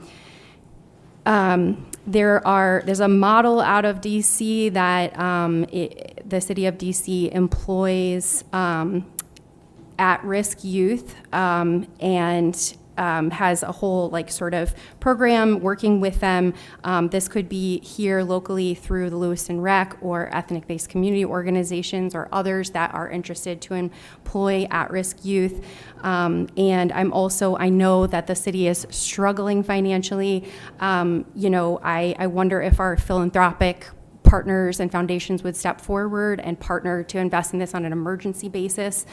a model out of DC that the city of DC employs at-risk youth and has a whole sort of program working with them. This could be here locally through the Lewiston Rec or ethnic-based community organizations or others that are interested to employ at-risk youth. And I know that the city is struggling financially. I wonder if our philanthropic partners and foundations would step forward and partner to invest in this on an emergency basis.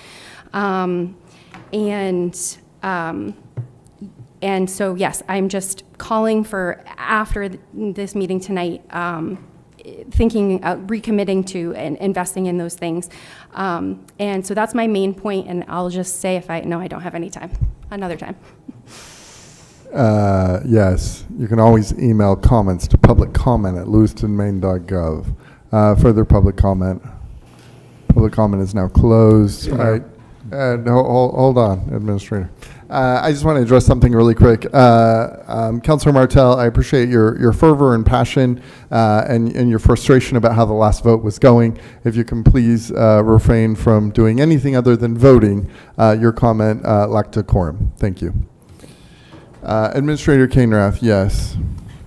And so, yes, I'm just calling for, after this meeting tonight, recommitting to and investing in those things. And so that's my main point, and I'll just say I don't have any time, another time. Yes, you can always email comments to publiccomment@lewistonmaine.gov. Further public comment. Public comment is now closed. Yeah. Hold on, Administrator. I just want to address something really quick. Councilor Martel, I appreciate your fervor and passion and your frustration about how the last vote was going. If you can please refrain from doing anything other than voting, your comment lacked decorum. Thank you. Administrator Kainrath, yes.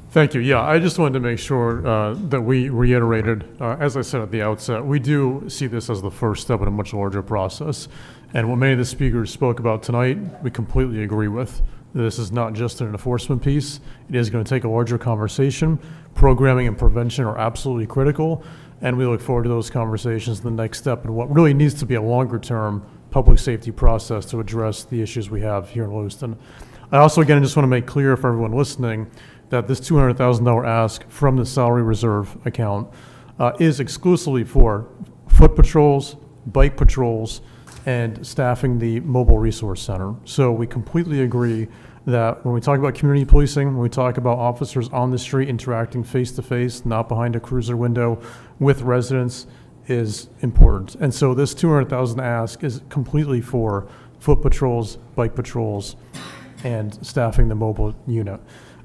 Thank you. Yeah, I just wanted to make sure that we reiterated, as I said at the outset, we do see this as the first step in a much larger process. And what many of the speakers spoke about tonight, we completely agree with. This is not just an enforcement piece. It is going to take a larger conversation. Programming and prevention are absolutely critical, and we look forward to those conversations, the next step, and what really needs to be a longer-term public safety process to address the issues we have here in Lewiston. I also, again, just want to make clear for everyone listening that this $200,000 ask from the salary reserve account is exclusively for foot patrols, bike patrols, and staffing the mobile resource center. So we completely agree that when we talk about community policing, when we talk about officers on the street interacting face-to-face, not behind a cruiser window with residents, is important. And so this $200,000 ask is completely for foot patrols, bike patrols, and staffing the mobile unit.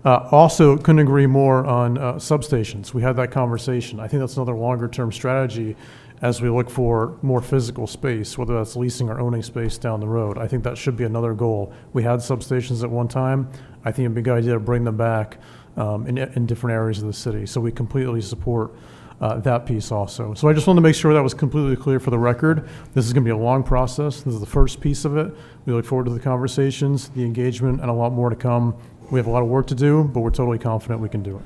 Also, couldn't agree more on substations. We had that conversation. I think that's another longer-term strategy as we look for more physical space, whether that's leasing or owning space down the road. I think that should be another goal. We had substations at one time. I think it'd be a good idea to bring them back in different areas of the city. So we completely support that piece also. So I just wanted to make sure that was completely clear for the record. This is going to be a long process. This is the first piece of it. We look forward to the conversations, the engagement, and a lot more to come. We have a lot of work to do, but we're totally confident we can do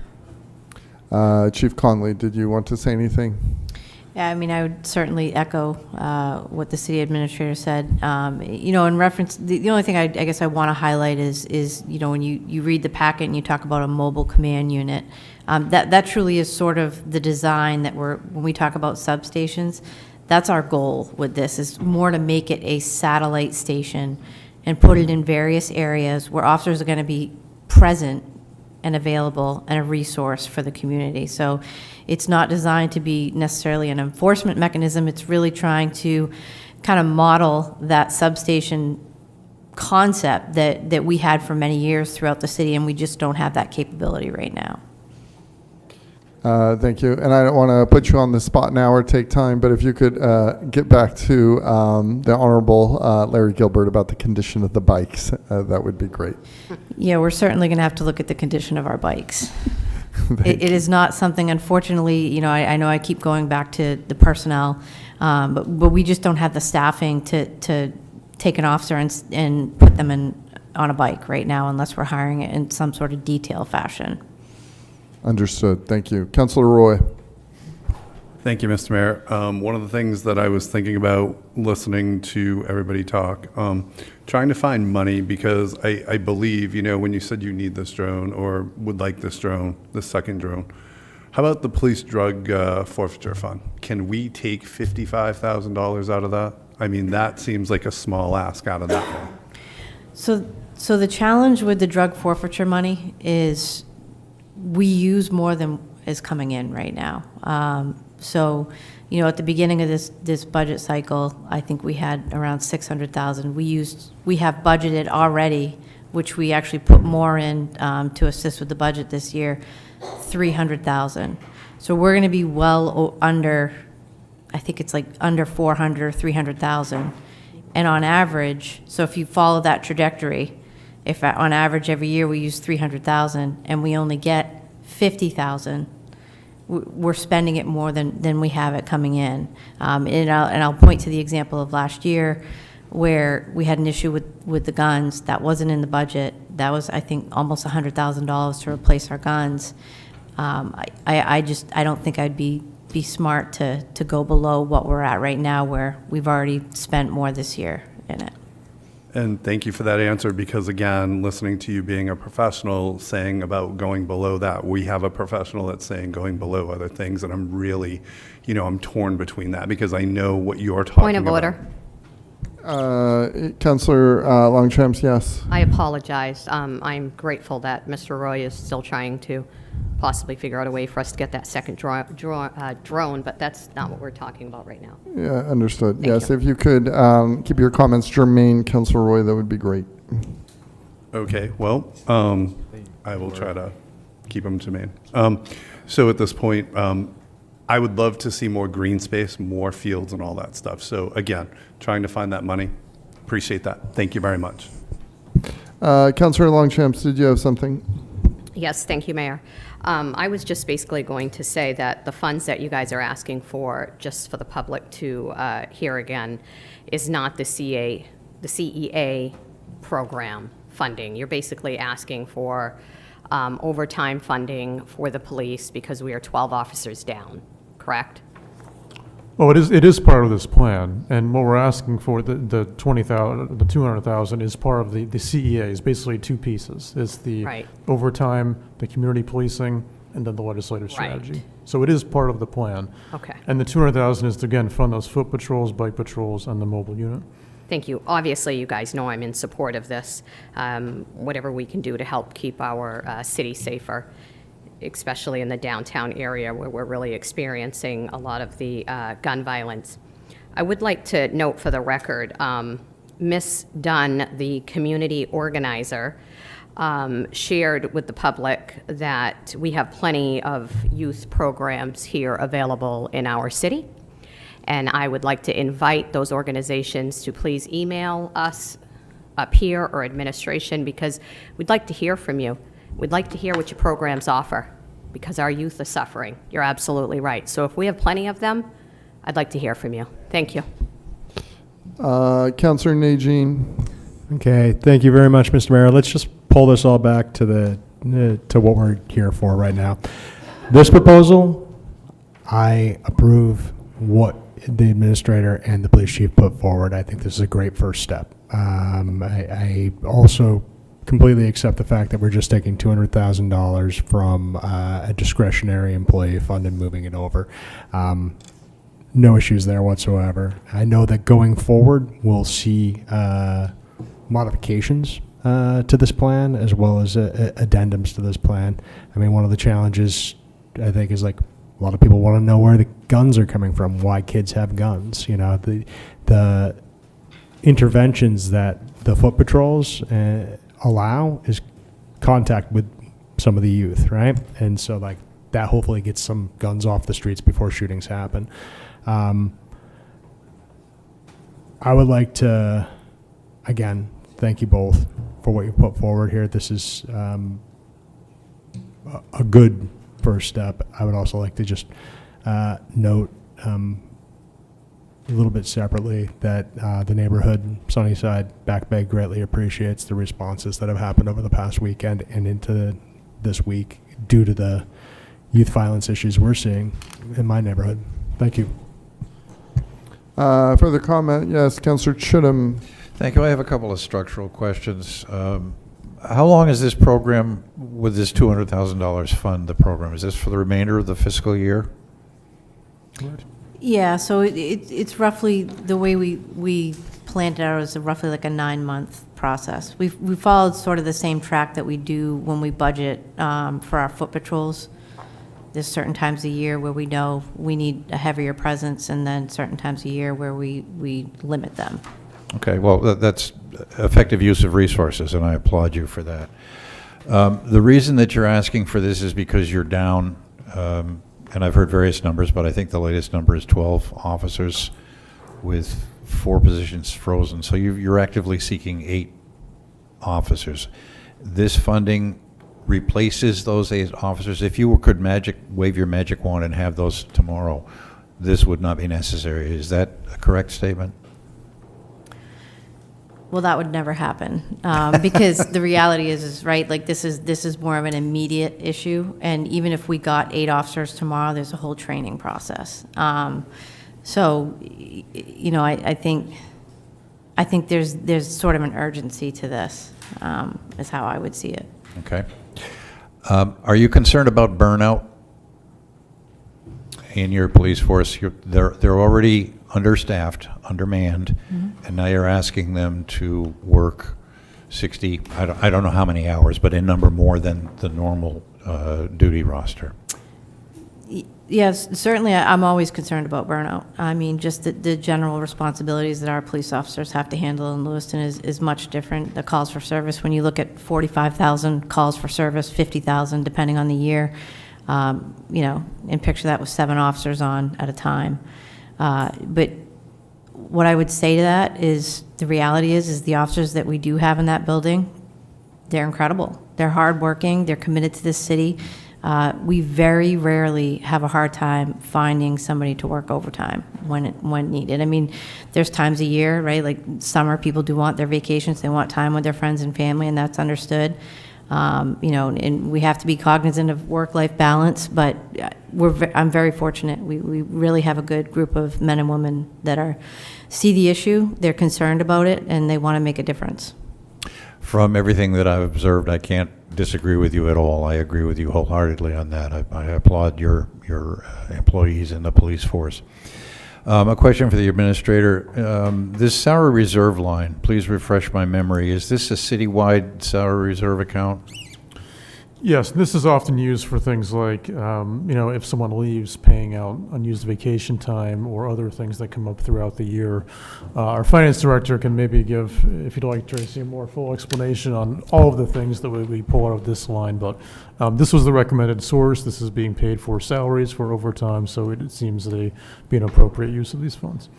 it. Chief Conley, did you want to say anything? Yeah, I mean, I would certainly echo what the city administrator said. In reference, the only thing I guess I want to highlight is when you read the packet and you talk about a mobile command unit, that truly is sort of the design that when we talk about substations, that's our goal with this, is more to make it a satellite station and put it in various areas where officers are going to be present and available and a resource for the community. So it's not designed to be necessarily an enforcement mechanism. It's really trying to kind of model that substation concept that we had for many years throughout the city, and we just don't have that capability right now. Thank you. And I don't want to put you on the spot now or take time, but if you could get back to the Honorable Larry Gilbert about the condition of the bikes, that would be great. Yeah, we're certainly going to have to look at the condition of our bikes. It is not something, unfortunately, I know I keep going back to the personnel, but we just don't have the staffing to take an officer and put them on a bike right now unless we're hiring it in some sort of detail fashion. Understood. Thank you. Councilor Roy. Thank you, Mr. Mayor. One of the things that I was thinking about listening to everybody talk, trying to find money, because I believe, when you said you need this drone or would like this drone, the second drone, how about the police drug forfeiture fund? Can we take $55,000 out of that? I mean, that seems like a small ask out of that one. So the challenge with the drug forfeiture money is we use more than is coming in right now. At the beginning of this budget cycle, I think we had around 600,000. We have budgeted already, which we actually put more in to assist with the budget this year, 300,000. So we're going to be well under, I think it's like under 400 or 300,000. And on average, so if you follow that trajectory, if on average every year we use 300,000 and we only get 50,000, we're spending it more than we have it coming in. And I'll point to the example of last year where we had an issue with the guns. That wasn't in the budget. That was, I think, almost $100,000 to replace our guns. I don't think I'd be smart to go below what we're at right now, where we've already spent more this year in it. And thank you for that answer, because again, listening to you being a professional saying about going below that, we have a professional that's saying going below other things, and I'm really, I'm torn between that, because I know what you're talking about. Point of order. Councillor Longchamps, yes. I apologize. I'm grateful that Mr. Roy is still trying to possibly figure out a way for us to get that second drone, but that's not what we're talking about right now. Yeah, understood. Thank Yes, you. if you could keep your comments germane, Councillor Roy, that would be great. Okay, well, I will try to keep them germane. So at this point, I would love to see more green space, more fields and all that stuff. So again, trying to find that money. Appreciate that. Thank you very much. Councillor Longchamps, did you have something? Yes, thank you, Mayor. I was just basically going to say that the funds that you guys are asking for, just for the public to hear again, is not the CEA program funding. You're basically asking for overtime funding for the police because we are 12 officers down, correct? Oh, it is part of this plan, and what we're asking for, the 20,000, the 200,000 is part of the CEA, is basically two pieces. It's the Right. overtime, the community policing, and then the legislative strategy. So it is part of the plan. Okay. And the 200,000 is to, again, fund those foot patrols, bike patrols, and the mobile unit. Thank you. Obviously, you guys know I'm in support of this. Whatever we can do to help keep our city safer, especially in the downtown area where we're really experiencing a lot of the gun violence. I would like to note for the record, Miss Dunn, the community organizer, shared with the public that we have plenty of youth programs here available in our city. And I would like to invite those organizations to please email us up here or administration, because we'd like to hear from you. We'd like to hear what your programs offer, because our youth are suffering. You're absolutely right. So if we have plenty of them, I'd like to hear from you. Thank you. Councillor Najin. Okay, thank you very much, Mr. Mayor. Let's just pull this all back to to what we're here for right now. This proposal, I approve what the administrator and the police chief put forward. I think this is a great first step. I also completely accept the fact that we're just taking $200,000 from a discretionary employee fund and moving it over. No issues there whatsoever. I know that going forward, we'll see modifications to this plan, as well as addendums to this plan. I mean, one of the challenges, I think, is like a lot of people want to know where the guns are coming from, why kids have guns. You know, the interventions that the foot patrols allow is contact with some of the youth, right? And so, like, that hopefully gets some guns off the streets before shootings happen. I would like to, again, thank you both for what you put forward here. This is a good first step. I would also like to just note a little bit separately that the neighborhood, Sunnyside, Back Bay, greatly appreciates the responses that have happened over the past weekend and into this week due to the youth violence issues we're seeing in my neighborhood. Thank you. Further comment? Yes, Councillor Chittum. Thank you. I have a couple of structural questions. How long is this program, with this $200,000 fund the program? Is this for the remainder of the fiscal year? Yeah, so it's roughly, the way we planned it out is roughly like a 9-month process. We followed sort of the same track that we do when we budget for our foot patrols. There's certain times a year where we know we need a heavier presence, and then certain times a year where we limit them. Okay, well, that's effective use of resources, and I applaud you for that. The reason that you're asking for this is because you're down, and I've heard various numbers, but I think the latest number is 12 officers with 4 positions frozen. So you're actively seeking 8 officers. This funding replaces those 8 officers. If you could wave your magic wand and have those tomorrow, this would not be necessary. Is that a correct statement? Well, that would never happen, because the reality is right, like, this is more of an immediate issue, and even if we got 8 officers tomorrow, there's a whole training process. So, you know, I think there's sort of an urgency to this, is how I would see it. Okay. Are you concerned about burnout in your police force? They're already understaffed, undermanned, and now you're asking them to work 60, I don't know how many hours, but in number more than the normal duty roster. Yes, certainly I'm always concerned about burnout. I mean, just the general responsibilities that our police officers have to handle in Lewiston is much different. The calls for service, when you look at 45,000 calls for service, 50,000 depending on the year, you know, and picture that with 7 officers on at a time. But what I would say to that is the reality is the officers that we do have in that building, they're incredible. They're hardworking. They're committed to this city. We very rarely have a hard time finding somebody to work overtime when needed. I mean, there's times a year, right? Like summer, people do want their vacations. They want time with their friends and family, and that's understood. You know, and we have to be cognizant of work-life balance, but I'm very fortunate. We really have a good group of men and women that see the issue, they're concerned about it, and they want to make a difference. From everything that I've observed, I can't disagree with you at all. I agree with you wholeheartedly on that. I applaud your employees in the police force. A question for the administrator. This salary reserve line, please refresh my memory. Is this a citywide salary reserve account? Yes, this is often used for things like, you know, if someone leaves, paying out unused vacation time or other things that come up throughout the year. Our finance director can maybe give, if you'd like, Tracy, a more full explanation on all of the things that we pull out of this line. But this was the recommended source. This is being paid for salaries, for overtime, so it seems to be an appropriate use of these funds.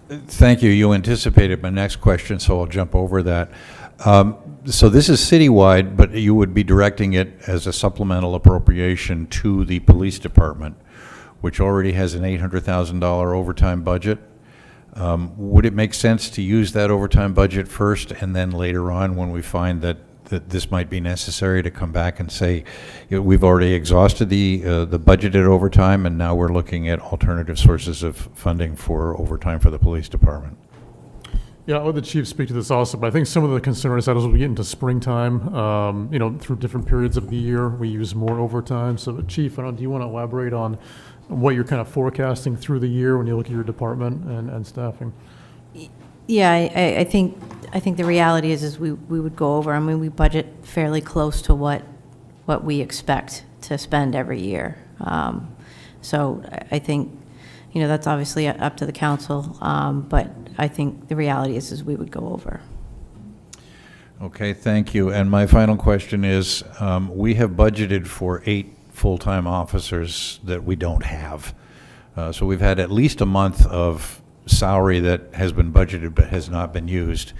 Thank you. You anticipated my next question, so I'll jump over that. So this is citywide, but you would be directing it as a supplemental appropriation to the police department, which already has an $800,000 overtime budget. Would it make sense to use that overtime budget first, and then later on, when we find that this might be necessary, to come back and say, you know, we've already exhausted the budgeted overtime, and now we're looking at alternative sources of funding for overtime for the police department? Yeah, I'll let the chief speak to this also, but I think some of the concern is that as we get into springtime, you know, through different periods of the year, we use more overtime. So, Chief, I don't, do you want to elaborate on what you're kind of forecasting through the year when you look at your department and staffing? Yeah, I think the reality is we would go over. I mean, we budget fairly close to what we expect to spend every year. So I think, you know, that's obviously up to the council, but I think the reality is we would go over. Okay, thank you. And my final question is, we have budgeted for 8 full-time officers that we don't have. So we've had at least a month of salary that has been budgeted but has not been used.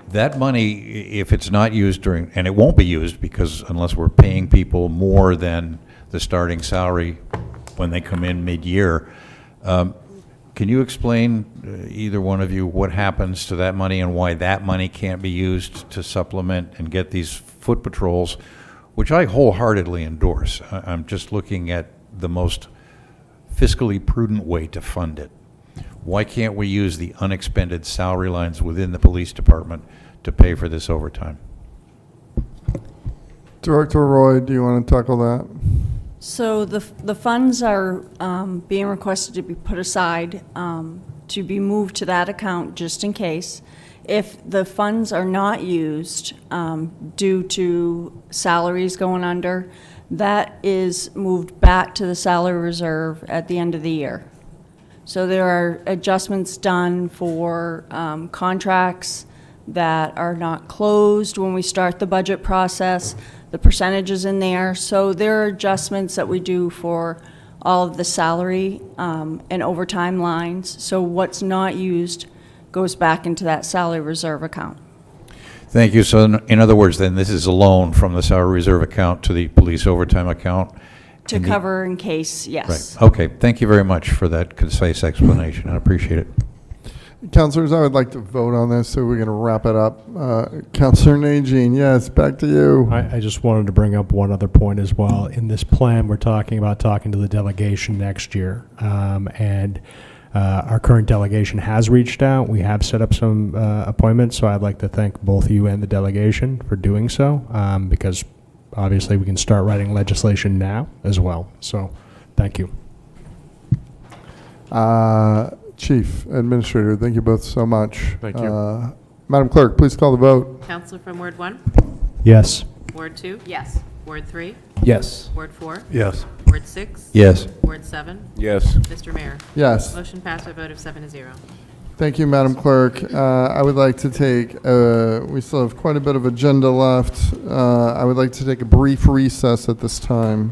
That money, if it's not used during, and it won't be used because unless we're paying people more than the starting salary when they come in mid-year, can you explain, either one of you, what happens to that money and why that money can't be used to supplement and get these foot patrols, which I wholeheartedly endorse? I'm just looking at the most fiscally prudent way to fund it. Why can't we use the unexpended salary lines within the police department to pay for this overtime? Director Roy, do you want to tackle that? So the funds are being requested to be put aside to be moved to that account just in case. If the funds are not used due to salaries going under, that is moved back to the salary reserve at the end of the year. So there are adjustments done for contracts that are not closed when we start the budget process. The percentage is in there. So there are adjustments that we do for all of the salary and overtime lines. So what's not used goes back into that salary reserve account. Thank you. So in other words, then, this is a loan from the salary reserve account to the police overtime account? To cover in case, yes. Right. Okay. Thank you very much for that concise explanation. I appreciate it. Councilors, I would like to vote on this, so we're going to wrap it up. Councilor Najin, yes, back to you. I just wanted to bring up one other point as well. In this plan, we're talking about talking to the delegation next year. And our current delegation has reached out. We have set up some appointments, so I'd like to thank both you and the delegation for doing so, because obviously we can start writing legislation now as well. So thank you. Chief, Administrator, thank you both so much. Thank you. Madam Clerk, please call the vote. Counselor from Ward 1? Yes. Ward 2? Yes. Ward 3? Yes. Ward 4? Yes. Ward 6? Yes. Ward 7? Yes. Mr. Mayor? Yes. Motion passed by a vote of 7-0. Thank you, Madam Clerk. I would like to take, we still have quite a bit of agenda left. I would like to take a brief recess at this time.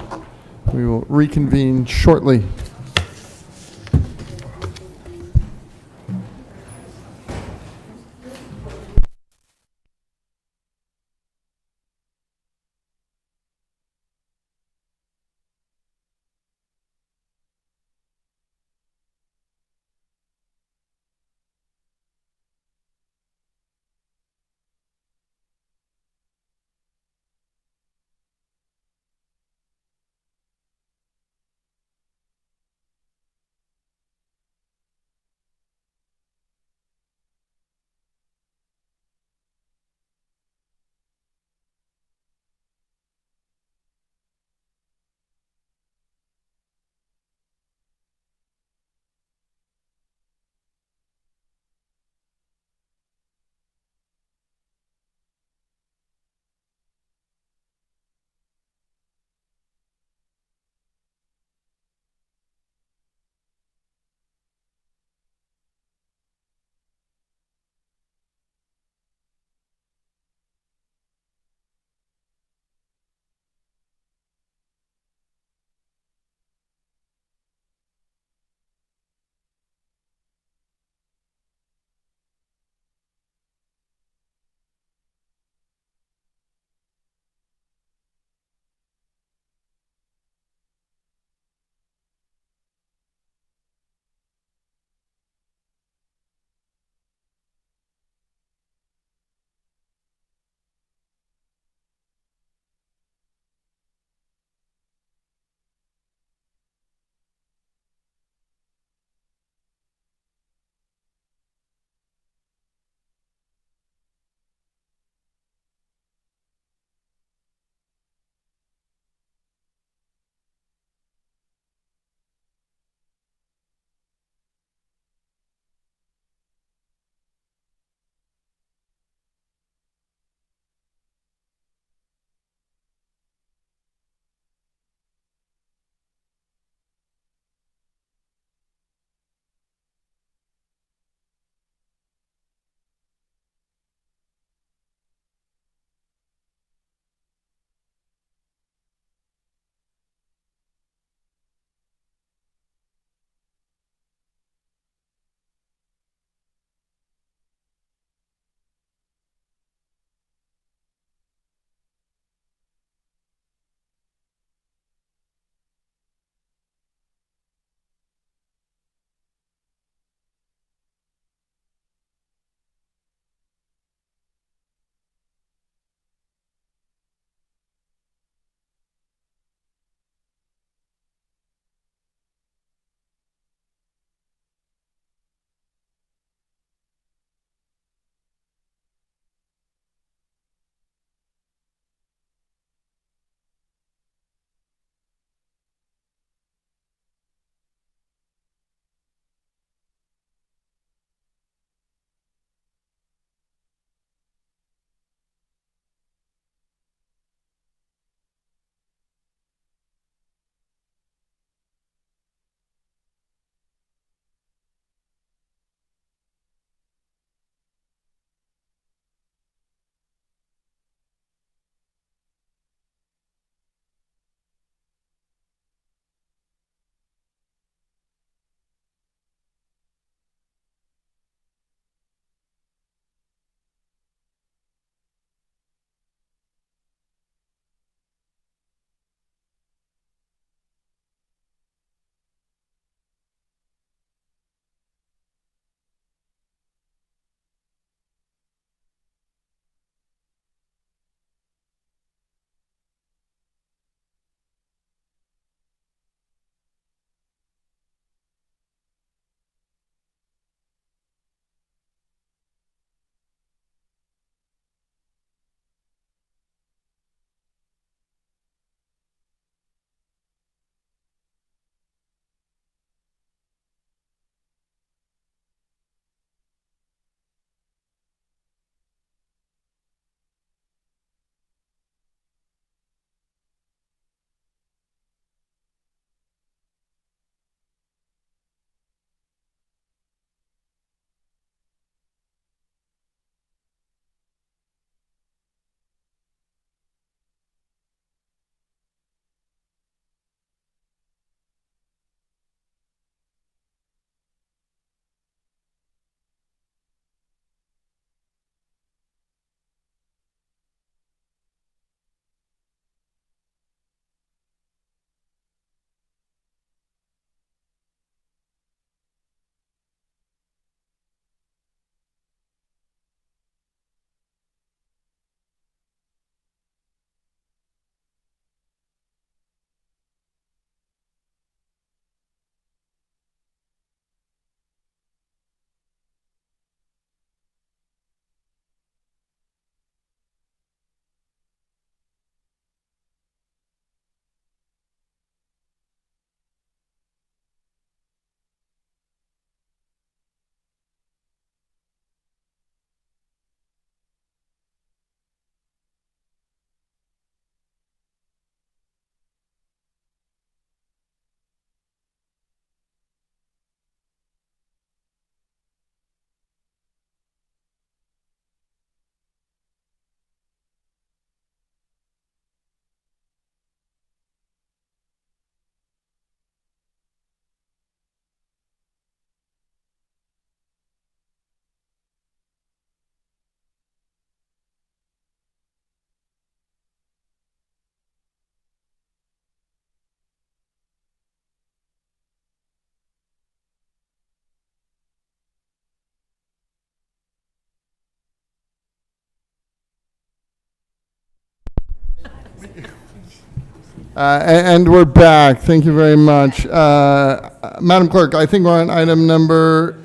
We will reconvene shortly. And we're back. Thank you very much. Madam Clerk, I think we're on item number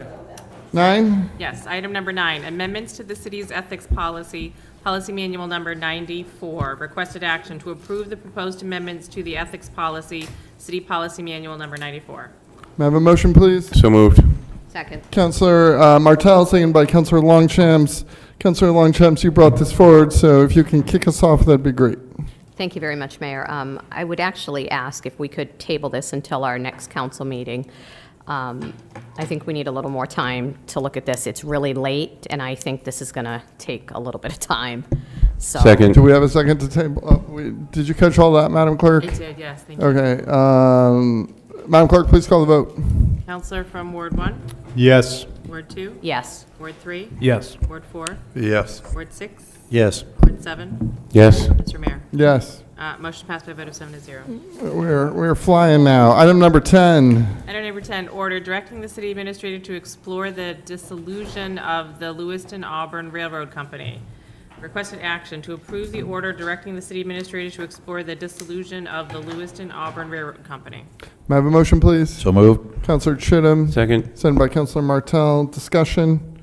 9? Yes, item number 9, amendments to the city's ethics policy, policy manual number 94. Requested action to approve the proposed amendments to the ethics policy, city policy manual number 94. May I have a motion, please? So moved. Second. Councillor Martel, seconded by Councillor Longchamps. Councillor Longchamps, you brought this forward, so if you can kick us off, that'd be great. Thank you very much, Mayor. I would actually ask if we could table this until our next council meeting. I think we need a little more time to look at this. It's really late, and I think this is going to take a little bit of time. So. Second. Do we have a second to table? Did you catch all that, Madam Clerk? I did, yes, thank you. Okay. Madam Clerk, please call the vote. Counselor from Ward 1, Yes. Ward 2, Yes. Ward 3, Yes. Ward 4, Yes. Ward 6, Yes. Ward 7. Yes. Mr. Mayor. Yes. Motion passed by a vote of 7-0. We're flying now. Item number 10. Item number 10, order directing the city administrator to explore the dissolution of the Lewiston Auburn Railroad Company. Requested action to approve the order directing the city administrator to explore the dissolution of the Lewiston Auburn Railroad Company. May I have a motion, please? So moved. Councillor Chittum. Second. Seconded by Councillor Martel. Discussion.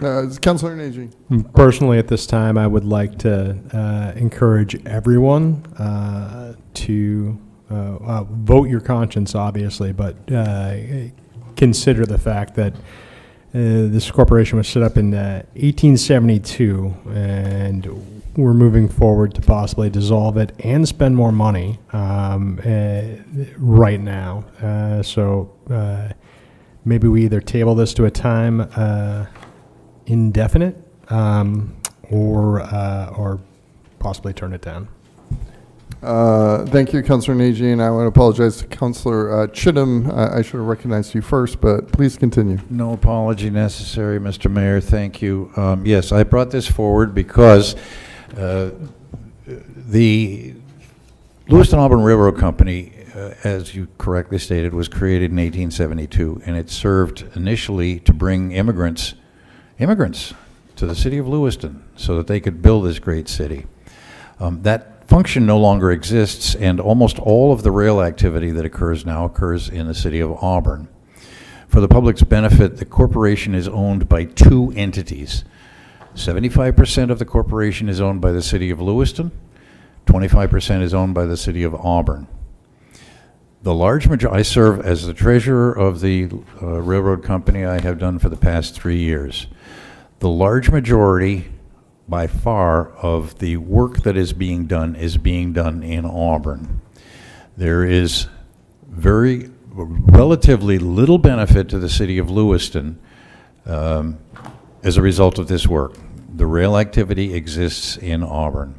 Councillor Nagy. Personally, at this time, I would like to encourage everyone to vote your conscience, obviously, but consider the fact that this corporation was set up in 1872, and we're moving forward to possibly dissolve it and spend more money right now. So maybe we either table this to a time indefinite, or possibly turn it down. Thank you, Councillor Nagy, and I want to apologize to Councillor Chittum. I should have recognized you first, but please continue. No apology necessary, Mr. Mayor. Thank you. Yes, I brought this forward because the Lewiston Auburn Railroad Company, as you correctly stated, was created in 1872, and it served initially to bring immigrants to the city of Lewiston so that they could build this great city. That function no longer exists, and almost all of the rail activity that occurs now occurs in the city of Auburn. For the public's benefit, the corporation is owned by 2 entities. 75% of the corporation is owned by the city of Lewiston, 25% is owned by the city of Auburn. The large majority, I serve as the treasurer of the railroad company. I have done for the past 3 years. The large majority, by far, of the work that is being done in Auburn. There is relatively little benefit to the city of Lewiston as a result of this work. The rail activity exists in Auburn.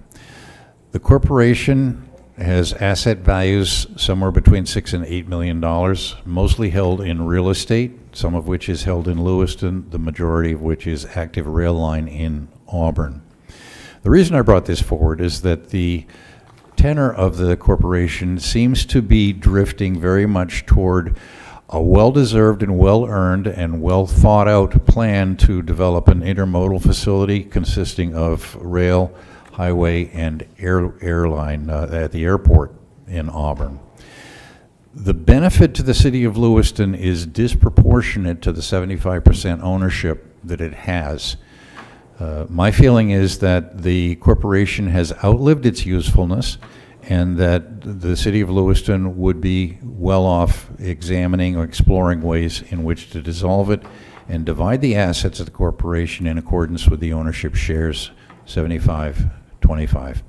The corporation has asset values somewhere between $6 and $8 million, mostly held in real estate, some of which is held in Lewiston, the majority of which is active rail line in Auburn. The reason I brought this forward is that the tenor of the corporation seems to be drifting very much toward a well-deserved and well-earned and well-thought-out plan to develop an intermodal facility consisting of rail, highway, and airline at the airport in Auburn. The benefit to the city of Lewiston is disproportionate to the 75% ownership that it has. My feeling is that the corporation has outlived its usefulness, and that the city of Lewiston would be well off examining or exploring ways in which to dissolve it and divide the assets of the corporation in accordance with the ownership shares 75-25.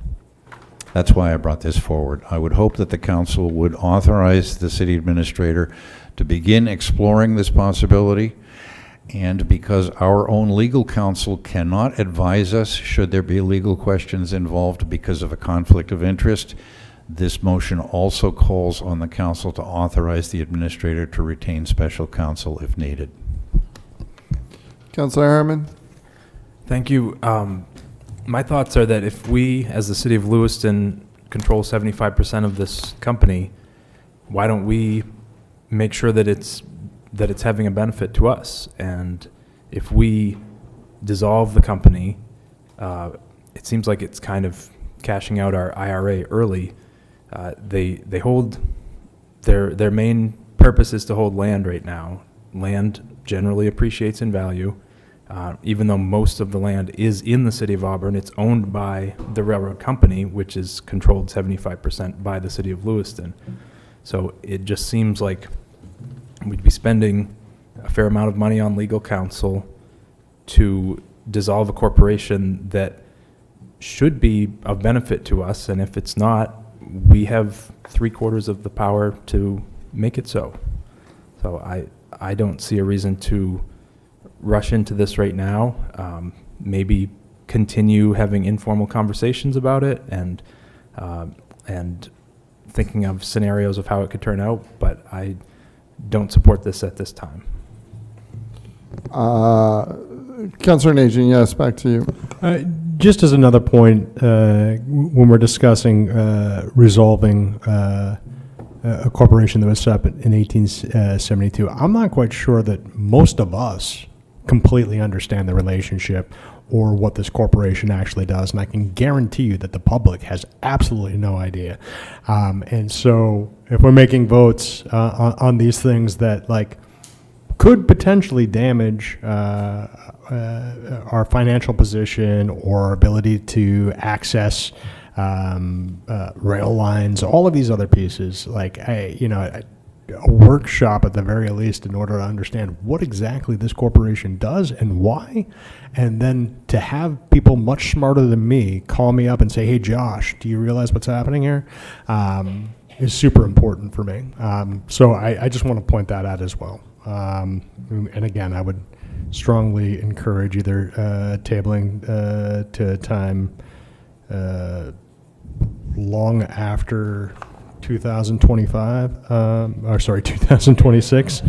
That's why I brought this forward. I would hope that the council would authorize the city administrator to begin exploring this possibility, and because our own legal counsel cannot advise us should there be legal questions involved because of a conflict of interest, this motion also calls on the council to authorize the administrator to retain special counsel if needed. Councillor Harriman. Thank you. My thoughts are that if we, as the city of Lewiston, control 75% of this company, why don't we make sure that it's having a benefit to us? And if we dissolve the company, it seems like it's kind of cashing out our IRA early. They hold, their main purpose is to hold land right now. Land generally appreciates in value. Even though most of the land is in the city of Auburn, it's owned by the railroad company, which is controlled 75% by the city of Lewiston. So it just seems like we'd be spending a fair amount of money on legal counsel to dissolve a corporation that should be of benefit to us, and if it's not, we have 3/4 of the power to make it so. So I don't see a reason to rush into this right now. Maybe continue having informal conversations about it and thinking of scenarios of how it could turn out, but I don't support this at this time. Councilor Najin, yes, back to you. Just as another point, when we're discussing resolving a corporation that was set up in 1872, I'm not quite sure that most of us completely understand the relationship or what this corporation actually does, and I can guarantee you that the public has absolutely no idea. And so if we're making votes on these things that could potentially damage our financial position or our ability to access rail lines, all of these other pieces, a workshop at the very least in order to understand what exactly this corporation does and why, and then to have people much smarter than me call me up and say, hey, Josh, do you realize what's happening here? Is super important for me. So I just want to point that out as well. And again, I would strongly encourage either tabling to a time long after 2025, or sorry, 2026,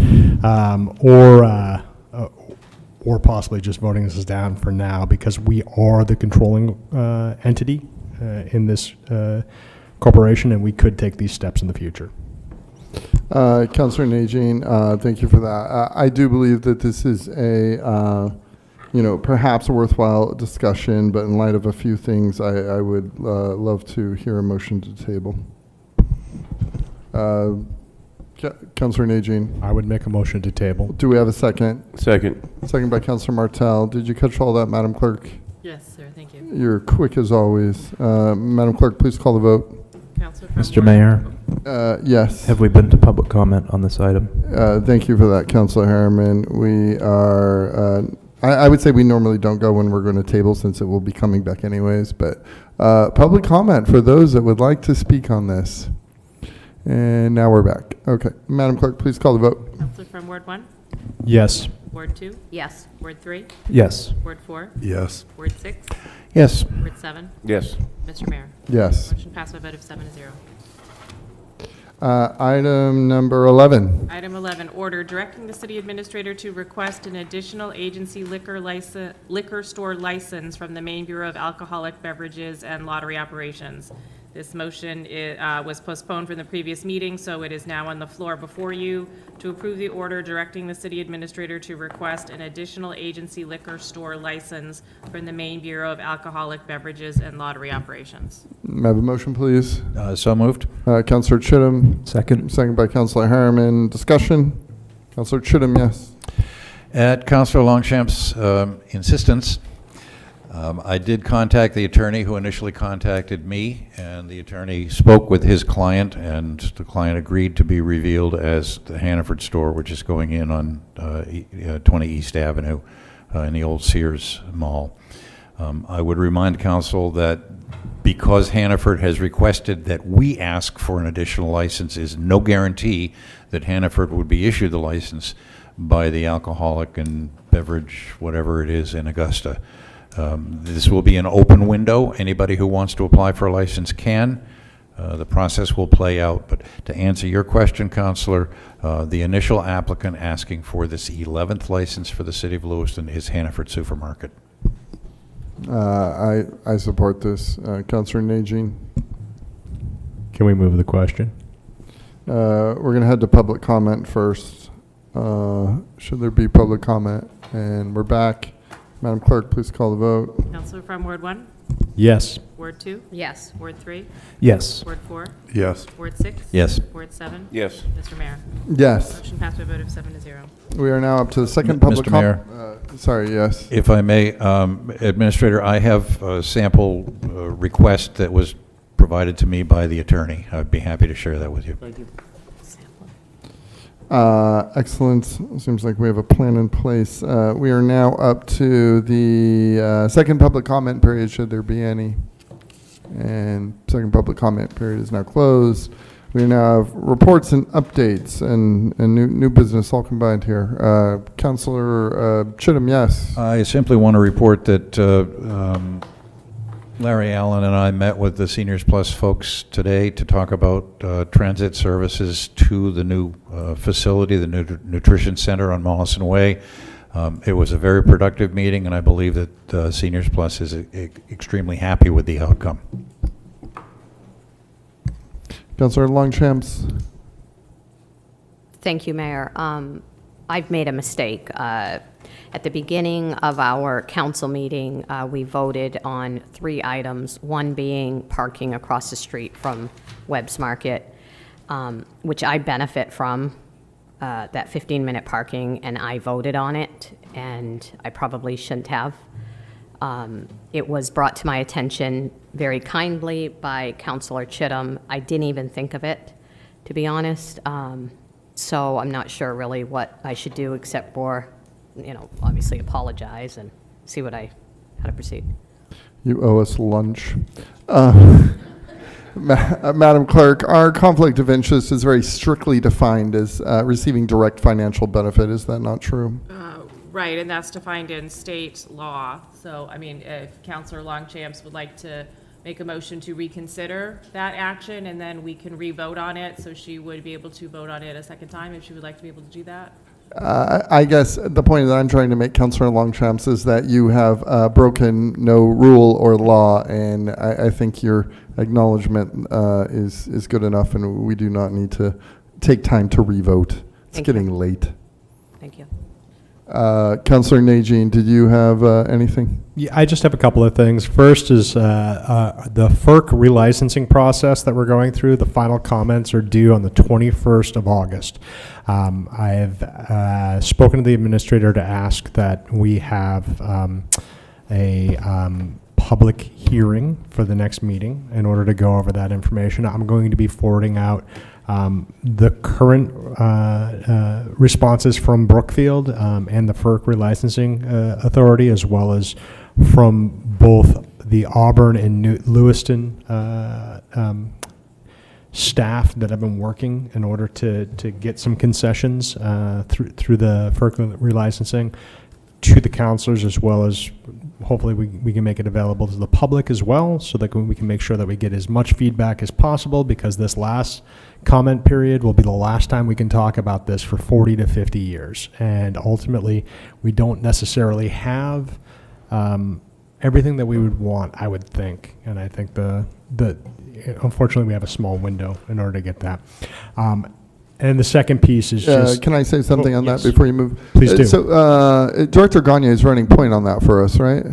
or possibly just voting this down for now, because we are the controlling entity in this corporation, and we could take these steps in the future. Councilor Najin, thank you for that. I do believe that this is perhaps a worthwhile discussion, but in light of a few things, I would love to hear a motion to table. Councilor Najin. I would make a motion to table. Do we have a second? Second. Second by Councilor Martell. Did you catch all that, Madam Clerk? Yes, sir, thank you. You're quick as always. Madam Clerk, please call the vote. Mr. Mayor? Yes. Have we been to public comment on this item? Thank you for that, Councilor Harriman. We are, I would say we normally don't go when we're going to table since it will be coming back anyways, but public comment for those that would like to speak on this. And now we're back. Okay. Madam Clerk, please call the vote. Counselor from Ward 1? Yes. Ward 2? Yes. Ward 3? Yes. Ward 4? Yes. Ward 6? Yes. Ward 7? Yes. Mr. Mayor? Yes. Motion passed by a vote of 7-0. Item number 11. Item 11, order directing the city administrator to request an additional agency liquor store license from the Maine Bureau of Alcoholic Beverages and Lottery Operations. This motion was postponed from the previous meeting, so it is now on the floor before you to approve the order directing the city administrator to request an additional agency liquor store license from the Maine Bureau of Alcoholic Beverages and Lottery Operations. May I have a motion, please? So moved. Councilor Chittum. Second. Second by Councilor Harriman. Discussion? Councilor Chittum, yes. At Councilor Longchamp's insistence, I did contact the attorney who initially contacted me, and the attorney spoke with his client, and the client agreed to be revealed as the Hannaford store, which is going in on 20 East Avenue in the old Sears Mall. I would remind council that because Hannaford has requested that we ask for an additional license is no guarantee that Hannaford would be issued the license by the alcoholic and beverage, whatever it is, in Augusta. This will be an open window. Anybody who wants to apply for a license can. The process will play out. But to answer your question, Councilor, the initial applicant asking for this 11th license for the city of Lewiston is Hannaford Supermarket. I support this. Councilor Najin. Can we move the question? We're going to head to public comment first. Should there be public comment? And we're back. Madam Clerk, please call the vote. Councilor from Ward 1? Yes. Ward 2? Yes. Ward 3? Yes. Ward 4? Yes. Ward 6? Yes. Ward 7? Yes. Mr. Mayor? Yes. Motion passed by a vote of 7-0. We are now up to the second public Mr. Mayor. Sorry, yes. If I may, Administrator, I have a sample request that was provided to me by the attorney. I'd be happy to share that with you. Thank you. Excellent. Seems like we have a plan in place. We are now up to the second public comment period, should there be any. And second public comment period is now closed. We now have reports and updates and new business all combined here. Councilor Chittum, yes. I simply want to report that Larry Allen and I met with the Seniors Plus folks today to talk about transit services to the new facility, the new nutrition center on Mollison Way. It was a very productive meeting, and I believe that Seniors Plus is extremely happy with the outcome. Councilor Longchamps. Thank you, Mayor. I've made a mistake. At the beginning of our council meeting, we voted on 3 items, one being parking across the street from Webb's Market, which I benefit from, that 15-minute parking, and I voted on it, and I probably shouldn't have. It was brought to my attention very kindly by Councilor Chittum. I didn't even think of it, to be honest. So I'm not sure really what I should do except for, obviously apologize and see how to proceed. You owe us lunch. Madam Clerk, our conflict of interest is very strictly defined as receiving direct financial benefit. Is that not true? Right, and that's defined in state law. So, I mean, if Councilor Longchamps would like to make a motion to reconsider that action, and then we can re-vote on it, so she would be able to vote on it a second time if she would like to be able to do that. I guess the point that I'm trying to make, Councilor Longchamps, is that you have broken no rule or law, and I think your acknowledgement is good enough, and we do not need to take time to re-vote. It's getting late. Thank you. Councilor Najin, did you have anything? Yeah, I just have a couple of things. First is the FERC relicensing process that we're going through. The final comments are due on the 21st of August. I have spoken to the administrator to ask that we have a public hearing for the next meeting in order to go over that information. I'm going to be forwarding out the current responses from Brookfield and the FERC relicensing authority, as well as from both the Auburn and Lewiston staff that have been working in order to get some concessions through the FERC relicensing to the councilors, as well as hopefully we can make it available to the public as well, so that we can make sure that we get as much feedback as possible, because this last comment period will be the last time we can talk about this for 40 to 50 years. And ultimately, we don't necessarily have everything that we would want, I would think. And I think unfortunately, we have a small window in order to get that. And the second piece is just... Can I say something on yes. that before you move? Please do. So Director Gagne is running point on that for us, right?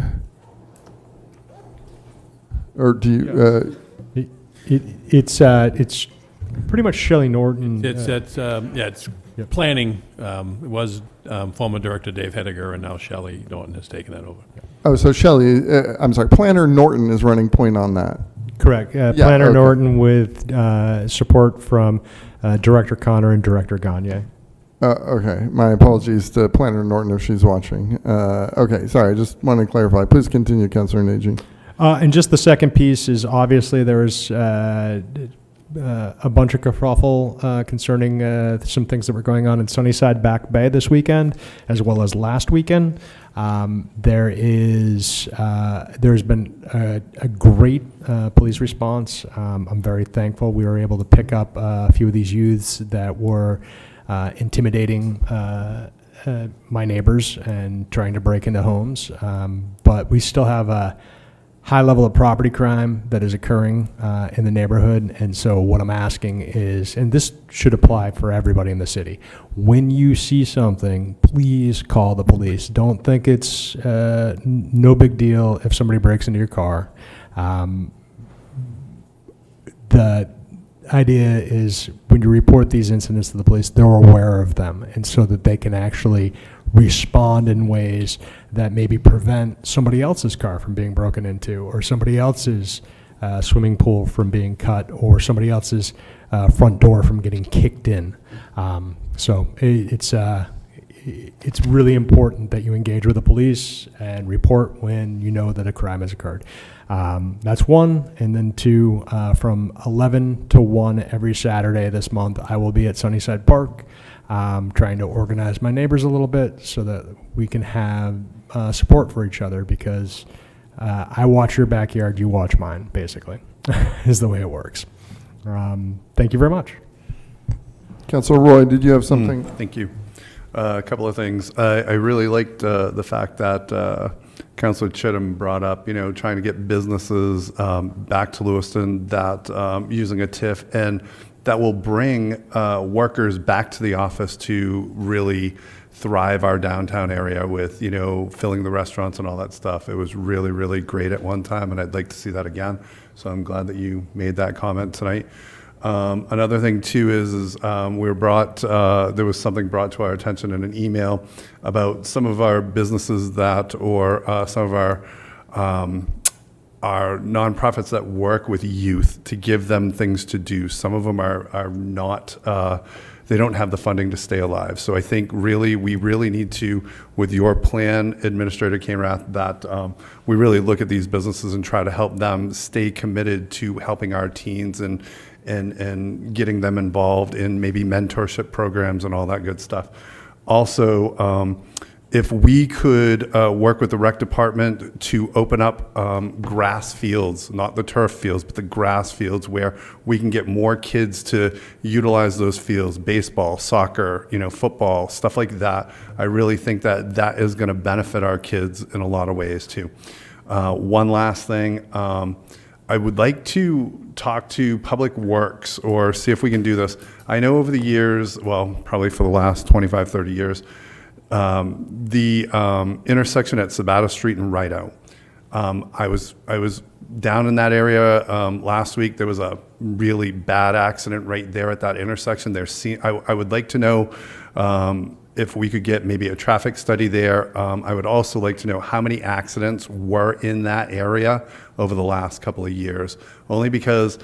Or do you... It's pretty much Shelley Norton. It's planning. It was former Director Dave Hediger, and now Shelley Norton has taken that over. Oh, so Shelley, Planner Norton is running point on that. Correct. Planner Norton with support from Director Connor and Director Gagne. Okay, my apologies to Planner Norton if she's watching. Okay, sorry, I just wanted to clarify. Please continue, Councilor Najin. And just the second piece is obviously there was a bunch of kerfuffle concerning some things that were going on in Sunnyside Back Bay this weekend, as well as last weekend. There's been a great police response. I'm very thankful we were able to pick up a few of these youths that were intimidating my neighbors and trying to break into homes. But we still have a high level of property crime that is occurring in the neighborhood. And so what I'm asking is, and this should apply for everybody in the city, when you see something, please call the police. Don't think it's no big deal if somebody breaks into your car. The idea is when you report these incidents to the police, they're aware of them, and so that they can actually respond in ways that maybe prevent somebody else's car from being broken into, or somebody else's swimming pool from being cut, or somebody else's front door from getting kicked in. So it's really important that you engage with the police and report when you know that a crime has occurred. That's one. And then two, from 11 to 1 every Saturday this month, I will be at Sunnyside Park, trying to organize my neighbors a little bit so that we can have support for each other, because I watch your backyard, you watch mine, basically, is the way it works. Thank you very much. Councilor Roy, did you have something? Thank you. A couple of things. I really liked the fact that Councilor Chittum brought up, trying to get businesses back to Lewiston that using a TIF, and that will bring workers back to the office to really thrive our downtown area with, filling the restaurants and all that stuff. It was really, really great at one time, and I'd like to see that again. So I'm glad that you made that comment tonight. Another thing too is we were brought, there was something brought to our attention in an email about some of our businesses that, or some of our nonprofits that work with youth, to give them things to do. Some of them are not, they don't have the funding to stay alive. So I think really, we really need to, with your plan, Administrator Kainrath, that we really look at these businesses and try to help them stay committed to helping our teens and getting them involved in maybe mentorship programs and all that good stuff. Also, if we could work with the rec department to open up grass fields, not the turf fields, but the grass fields, where we can get more kids to utilize those fields, baseball, soccer, football, stuff like that. I really think that that is going to benefit our kids in a lot of ways too. One last thing. I would like to talk to Public Works, or see if we can do this. I know over the years, well, probably for the last 25, 30 years, the intersection at Sabata Street and Rideout. I was down in that area last week. There was a really bad accident right there at that intersection. I would like to know if we could get maybe a traffic study there. I would also like to know how many accidents were in that area over the last couple of years. Only because,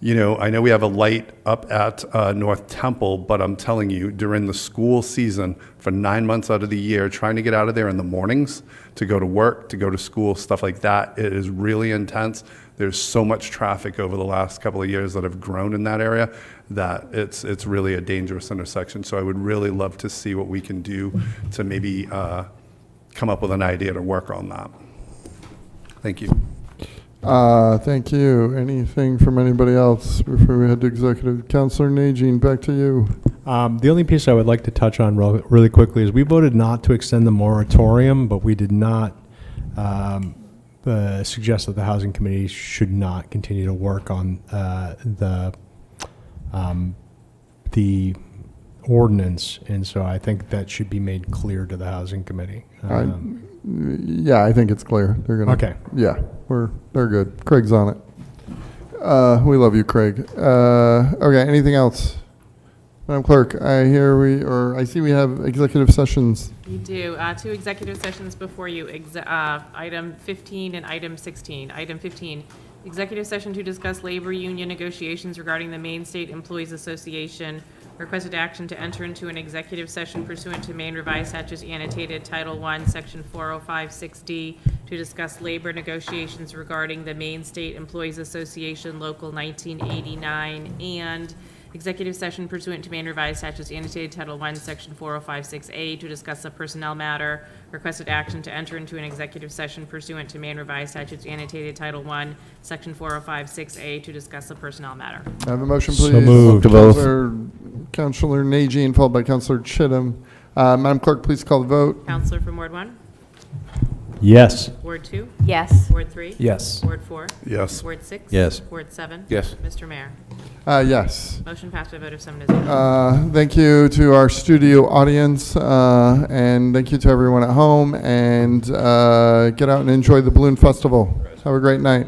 I know we have a light up at North Temple, but I'm telling you, during the school season, for 9 months out of the year, trying to get out of there in the mornings to go to work, to go to school, stuff like that, it is really intense. There's so much traffic over the last couple of years that have grown in that area that it's really a dangerous intersection. So I would really love to see what we can do to maybe come up with an idea to work on that. Thank you. Thank you. Anything from anybody else before we head to executive? Councilor Najin, back to you. The only piece I would like to touch on really quickly is we voted not to extend the moratorium, but we did not suggest that the Housing Committee should not continue to work on the ordinance, and so I think that should be made clear to the Housing Committee. Yeah, I think it's clear. They're gonna. Okay. Yeah, they're good. Craig's on it. We love you, Craig. Okay. Anything else, Madam Clerk? I see we have executive sessions. You do. 2 executive sessions before you. Item 15 and item 16. Item 15. Executive session to discuss labor union negotiations regarding the Maine State Employees Association. Requested action to enter into an executive session pursuant to Maine Revised Statutes Annotated Title I, Section 4056D, to discuss labor negotiations regarding the Maine State Employees Association Local 1989, and executive session pursuant to Maine Revised Statutes Annotated Title I, Section 4056A, to discuss a personnel matter. Requested action to enter into an executive session pursuant to Maine Revised Statutes Annotated Title I, Section 4056A, to discuss a personnel matter. I have a motion, please. So moved. Councilor Najin, followed by Councilor Chittum. Madam Clerk, please call the vote. Councilor from Ward 1? Yes. Ward 2? Yes. Ward 3? Yes. Ward 4? Yes. Ward 6? Yes. Ward 7? Yes. Mr. Mayor? Yes. Motion passed by a vote of 7-0. Thank you to our studio audience, and thank you to everyone at home, and get out and enjoy the Balloon Festival. Have a great night.